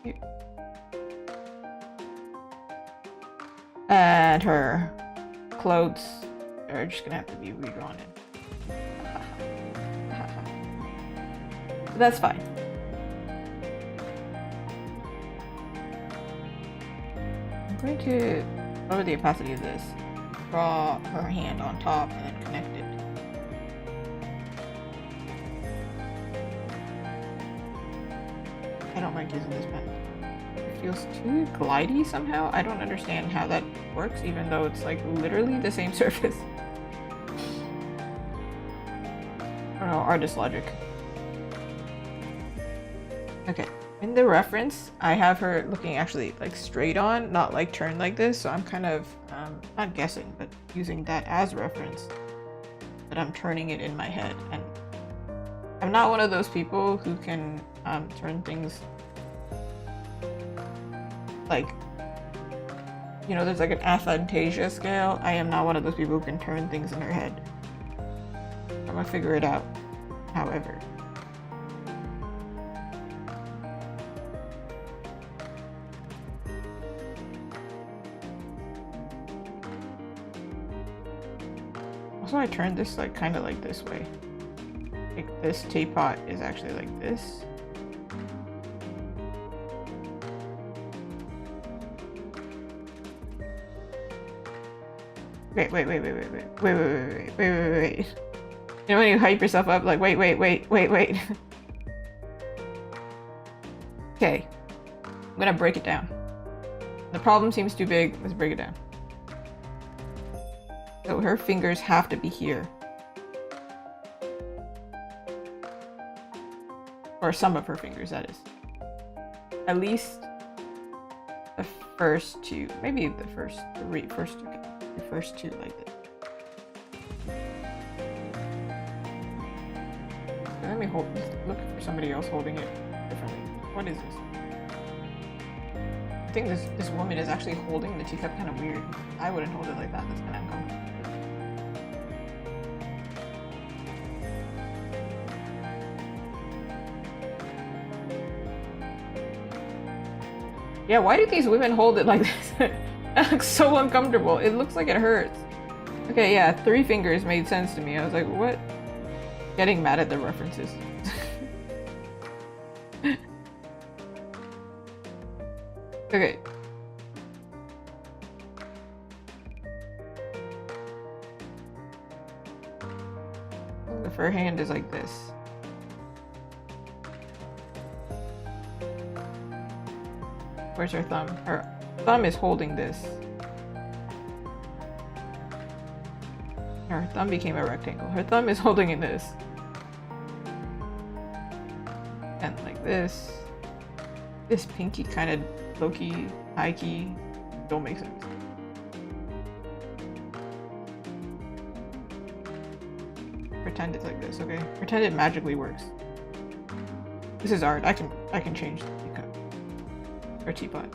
Here. And her clothes are just gonna have to be redrawn in. But that's fine. I'm going to lower the opacity of this. Draw her hand on top and then connect it. I don't like using this pen. It feels too glidey somehow. I don't understand how that works, even though it's like literally the same surface. I don't know, artist logic. Okay, in the reference, I have her looking actually like straight on, not like turned like this. So I'm kind of, not guessing, but using that as reference. But I'm turning it in my head. And I'm not one of those people who can turn things like, you know, there's like an aphantasia scale. I am not one of those people who can turn things in her head. I'm gonna figure it out, however. Also, I turned this like kind of like this way. Like this teapot is actually like this. Wait. You know when you hype yourself up, like, wait. Okay, I'm gonna break it down. The problem seems too big. Let's break it down. So her fingers have to be here. Or some of her fingers, that is. At least the first two. Maybe the first three. The first two like this. Let me look for somebody else holding it differently. What is this? I think this woman is actually holding the teacup kind of weird. I wouldn't hold it like that. That's kind of uncomfortable. Yeah, why do these women hold it like this? That looks so uncomfortable. It looks like it hurts. Okay, yeah, 3 fingers made sense to me. I was like, what? Getting mad at the references. Okay. If her hand is like this. Where's her thumb? Her thumb is holding this. Her thumb became a rectangle. Her thumb is holding in this. And like this. This pinky kind of low-key, high-key. Don't make sense. Pretend it's like this, okay? Pretend it magically works. This is art. I can change the teacup. Or teapot.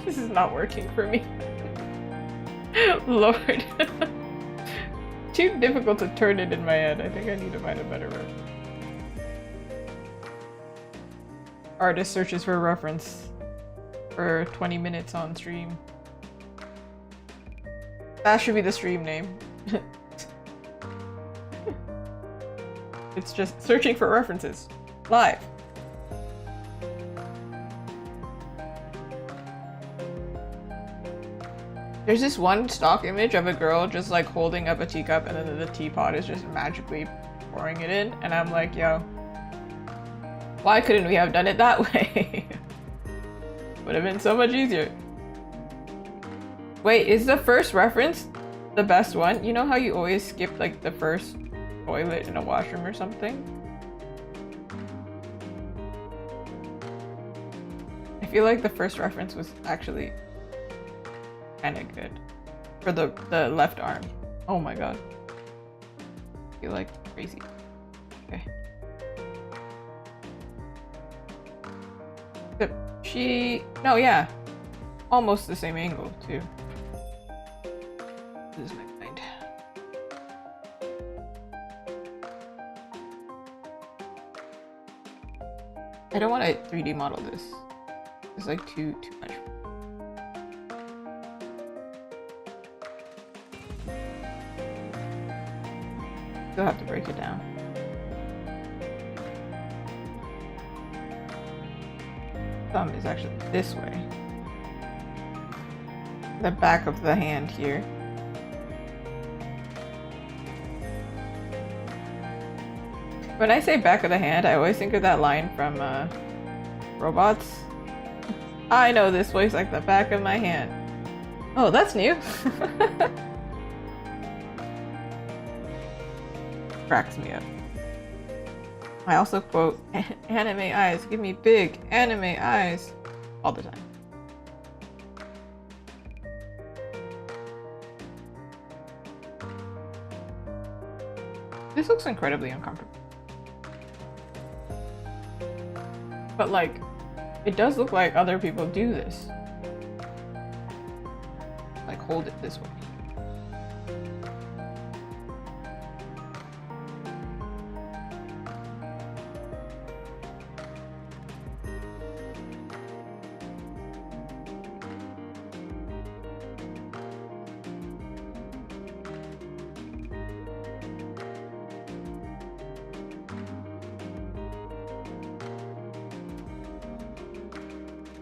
This is not working for me. Lord. Too difficult to turn it in my head. I think I need to find a better reference. Artist searches for reference for 20 minutes on stream. That should be the stream name. It's just searching for references. Live. There's this one stock image of a girl just like holding up a teacup and then the teapot is just magically pouring it in. And I'm like, yo, why couldn't we have done it that way? Would have been so much easier. Wait, is the first reference the best one? You know how you always skip like the first toilet in a washroom or something? I feel like the first reference was actually kind of good for the left arm. Oh my god, I feel like crazy. Okay, no, yeah, almost the same angle too. This is my mind. I don't want to 3D model this. It's like too much. Still have to break it down. Thumb is actually this way. The back of the hand here. When I say back of the hand, I always think of that line from Robots. I know this voice like the back of my hand. Oh, that's new. Cracks me up. I also quote, anime eyes, give me big anime eyes. all the time. This looks incredibly uncomfortable. But like, it does look like other people do this. Like, hold it this way.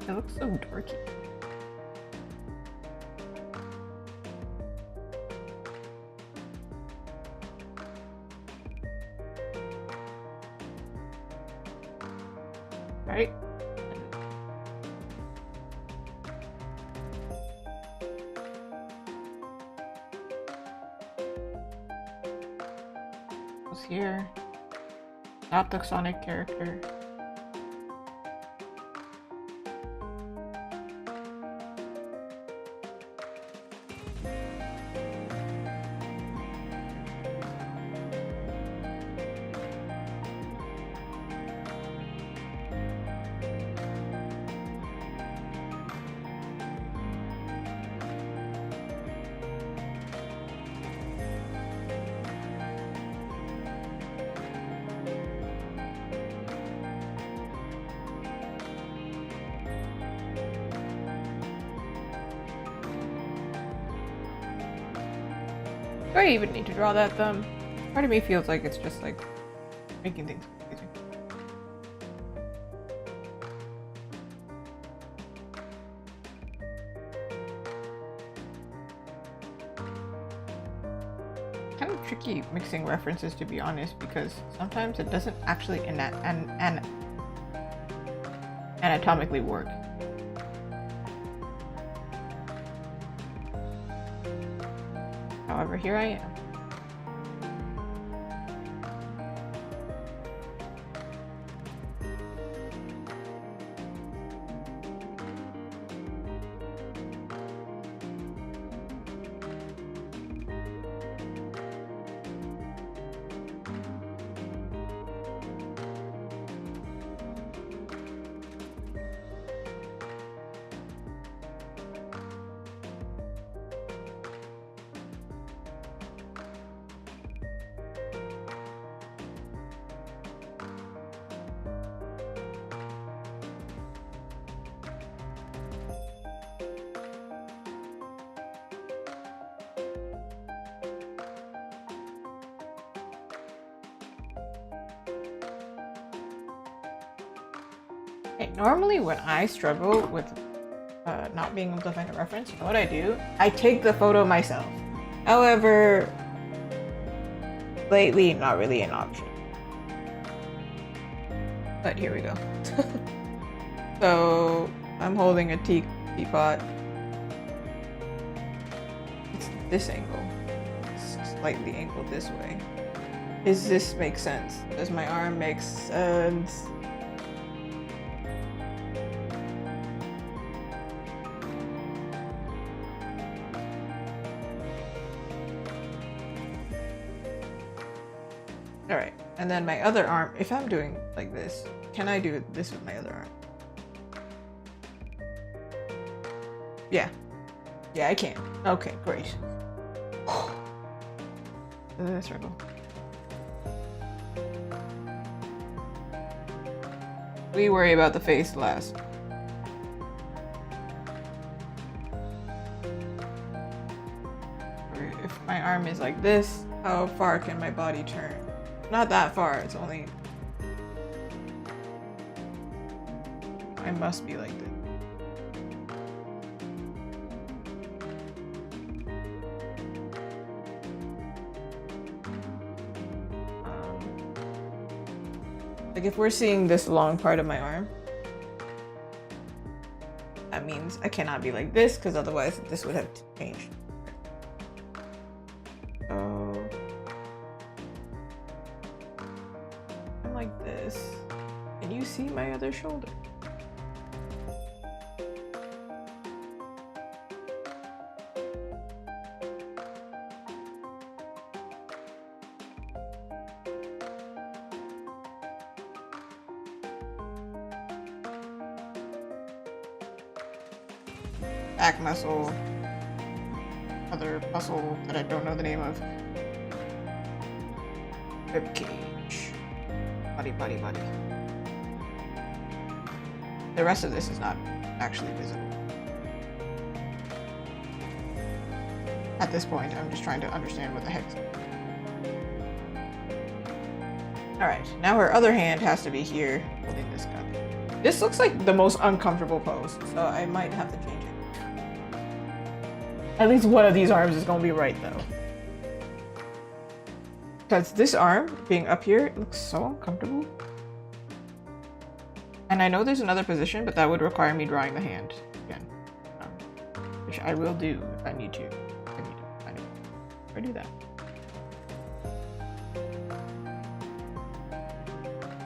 It looks so dorky. Right? What's here? Not the Sonic character. Do I even need to draw that thumb? Part of me feels like it's just like making things confusing. Kind of tricky mixing references, to be honest, because sometimes it doesn't actually anatomically work. However, here I am. Okay, normally when I struggle with not being able to find a reference, you know what I do? I take the photo myself. However, lately, not really an option. But here we go. So, I'm holding a teapot. It's this angle. It's slightly angled this way. Does this make sense? Does my arm make sense? Alright, and then my other arm, if I'm doing like this, can I do this with my other arm? Yeah. Yeah, I can. Okay, great. Circle. We worry about the face last. If my arm is like this, how far can my body turn? Not that far, it's only... I must be like this. Like if we're seeing this long part of my arm, that means I cannot be like this, because otherwise this would have changed. So I'm like this. Can you see my other shoulder? back muscle, other muscle that I don't know the name of. Rib cage. Buddy. The rest of this is not actually visible. At this point, I'm just trying to understand what the heck's going on. Alright, now her other hand has to be here, holding this cup. This looks like the most uncomfortable pose, so I might have to change it. At least one of these arms is going to be right, though. Because this arm, being up here, it looks so uncomfortable. And I know there's another position, but that would require me drawing the hand again. Which I will do if I need to. Or do that.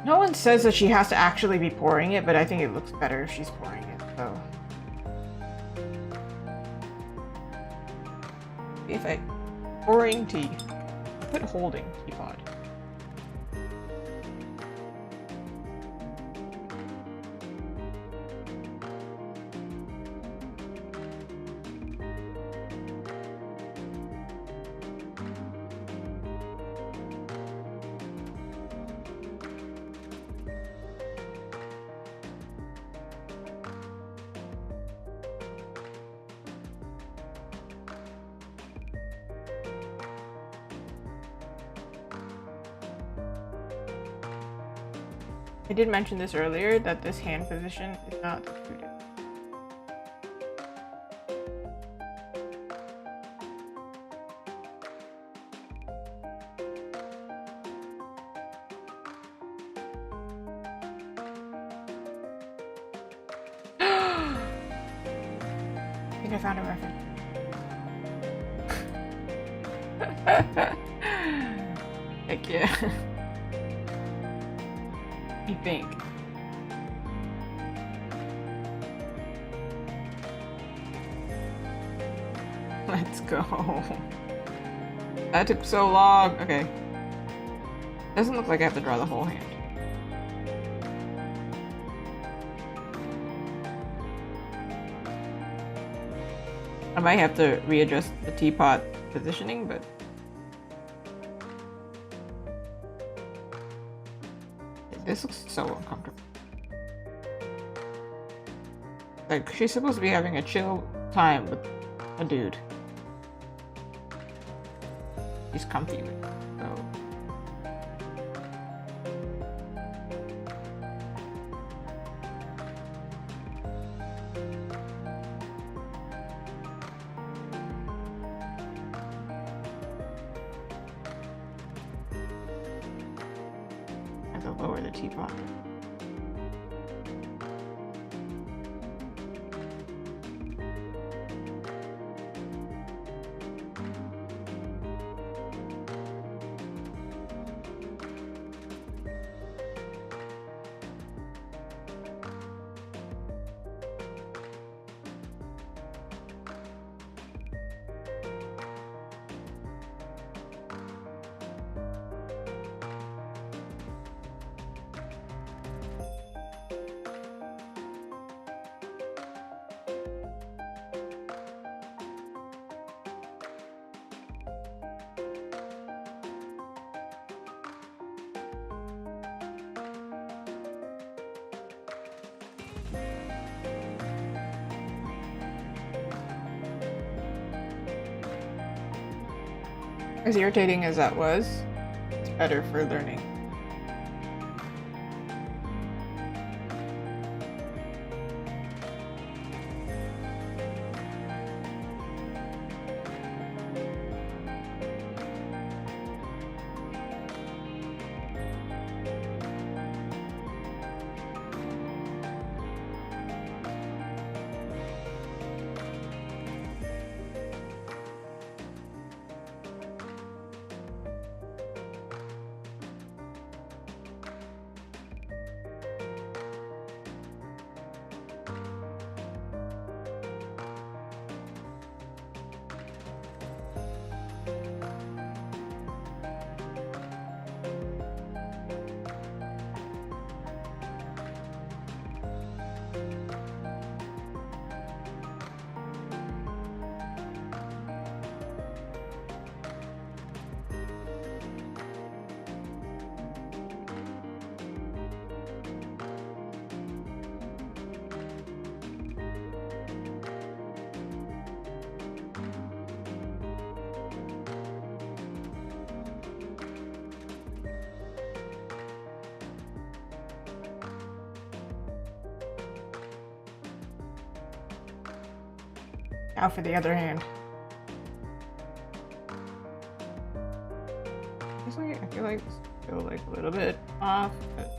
No one says that she has to actually be pouring it, but I think it looks better if she's pouring it, so. If I pouring tea, put holding teapot. I did mention this earlier, that this hand position is not suited. I think I found a reference. Heck yeah. You think? Let's go. That took so long. Okay. Doesn't look like I have to draw the whole hand. I might have to readjust the teapot positioning, but this looks so uncomfortable. Like, she's supposed to be having a chill time with a dude. She's comfy with it, so. I have to lower the teapot. As irritating as that was, it's better for learning. Now for the other hand. I feel like it's still like a little bit off, but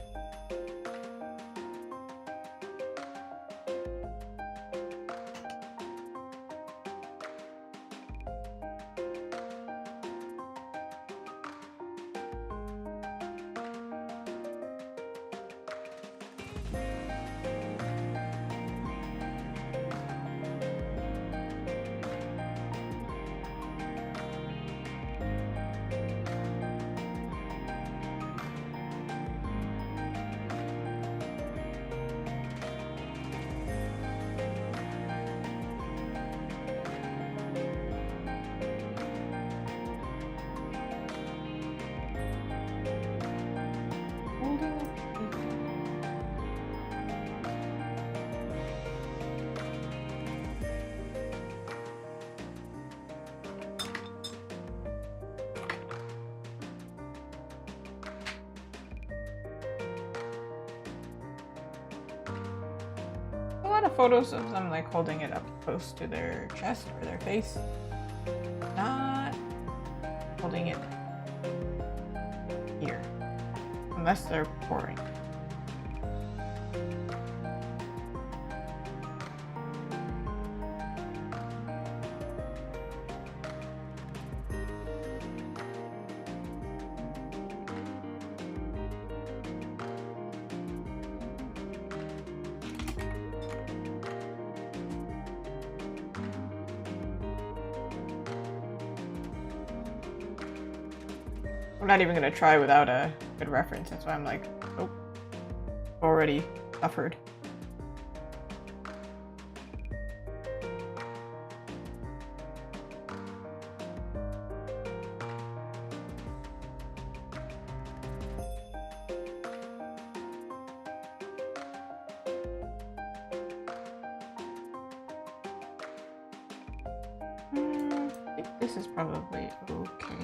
a lot of photos of them like holding it up close to their chest or their face, not holding it here, unless they're pouring. I'm not even gonna try without a good reference. That's why I'm like, oh, already suffered. I think this is probably okay.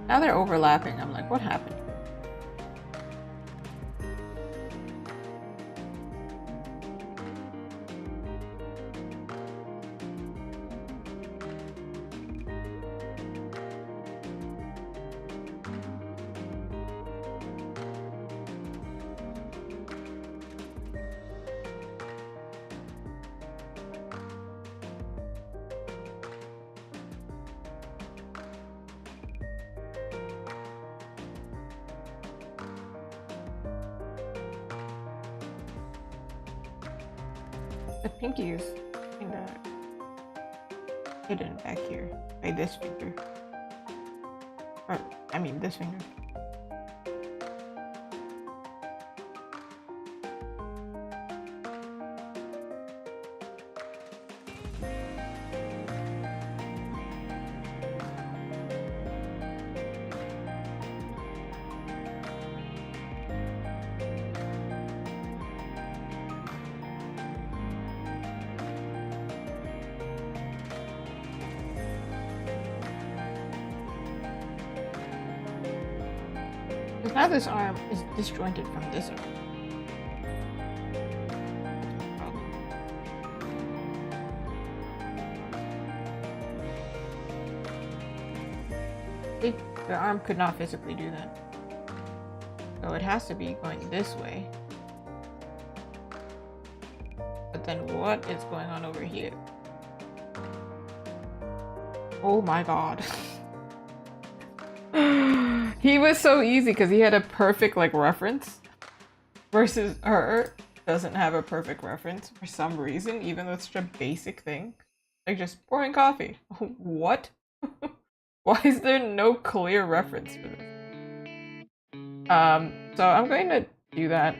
Now they're overlapping. I'm like, what happened? The pinky is kind of hidden back here by this finger. Or, I mean, this finger. Because now this arm is disjointed from this arm. See, the arm could not physically do that. So it has to be going this way. But then what is going on over here? Oh my god. He was so easy because he had a perfect like reference versus her doesn't have a perfect reference for some reason, even though it's such a basic thing. Like just pouring coffee. What? Why is there no clear reference for this? So I'm going to do that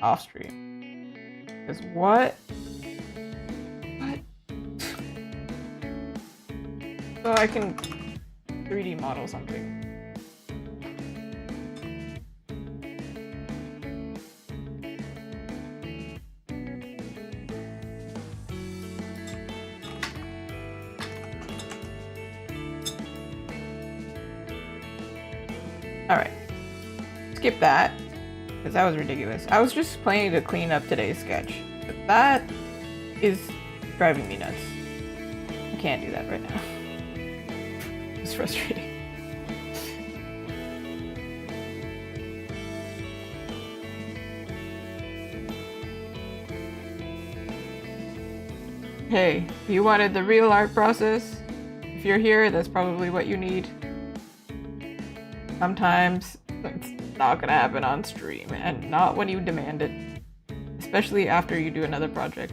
off stream. Because what? So I can 3D model something. Alright. Skip that. Because that was ridiculous. I was just planning to clean up today's sketch. But that is driving me nuts. I can't do that right now. It's frustrating. Hey, you wanted the real art process? If you're here, that's probably what you need. Sometimes it's not gonna happen on stream, and not when you demand it. Especially after you do another project.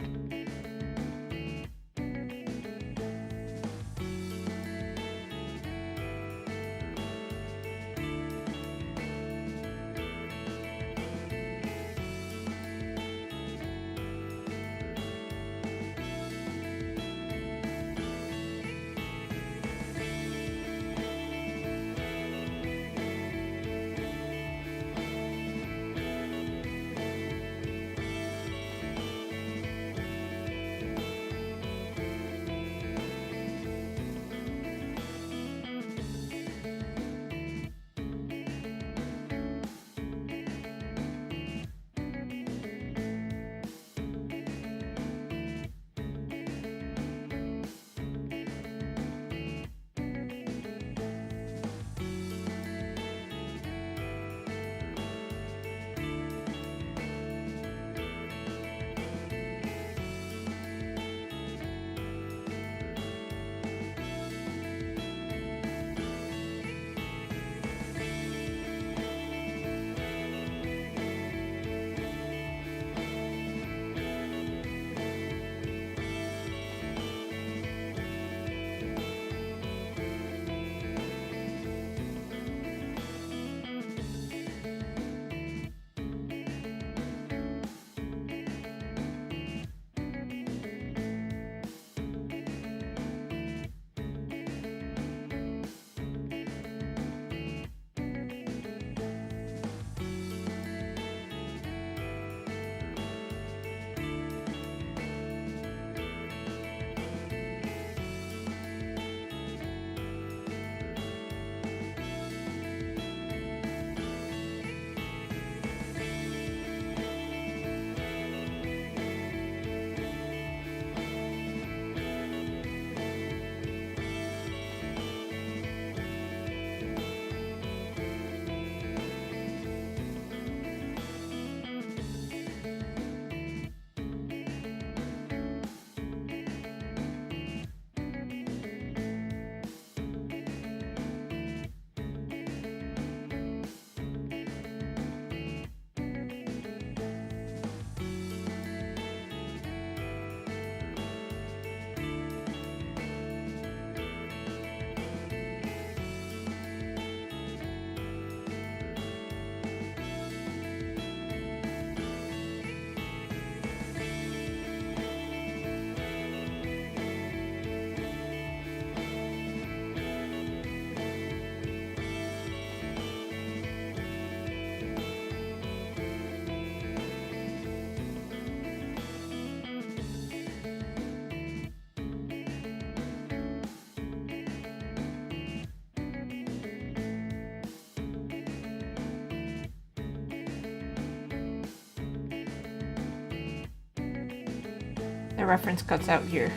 The reference cuts out here.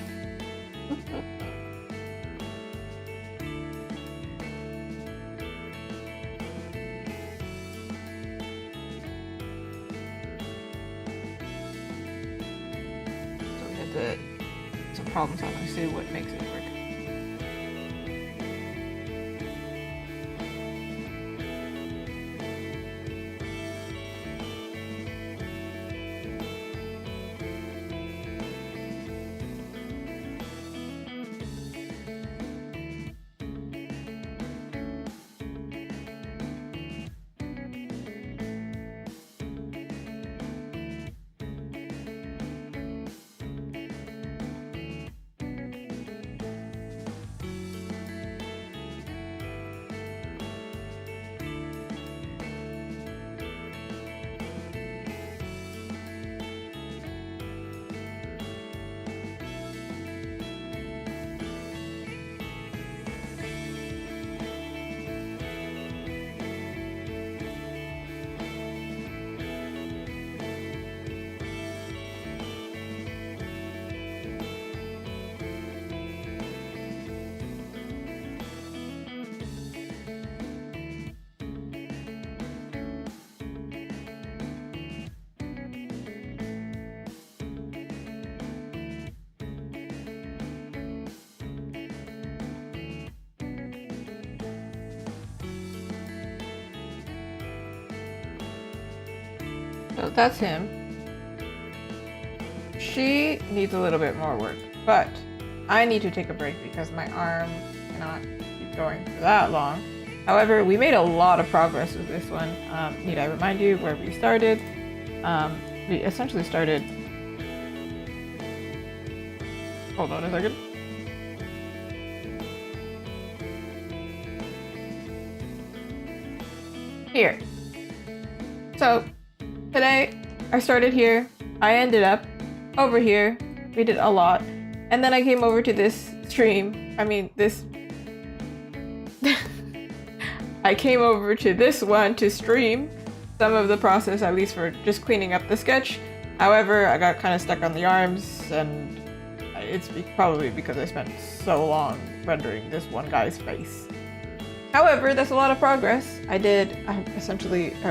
some problem solving, see what makes it work. So that's him. She needs a little bit more work, but I need to take a break because my arm cannot keep going for that long. However, we made a lot of progress with this one. Need I remind you where we started? We essentially started... Hold on a second. Here. So, today, I started here, I ended up over here, we did a lot, and then I came over to this stream, I came over to this one to stream some of the process, at least for just cleaning up the sketch. However, I got kind of stuck on the arms, and it's probably because I spent so long rendering this one guy's face. However, that's a lot of progress. I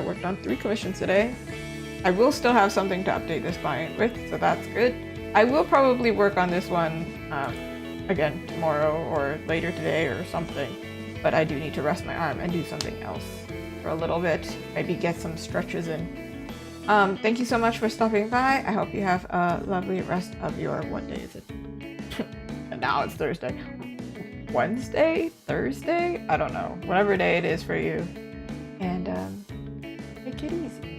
worked on 3 commissions today. I will still have something to update this client with, so that's good. I will probably work on this one again tomorrow or later today or something, but I do need to rest my arm and do something else for a little bit, maybe get some stretches in. Thank you so much for stopping by. I hope you have a lovely rest of your, what day is it? And now it's Thursday. Wednesday? Thursday? I don't know. Whatever day it is for you. And take it easy.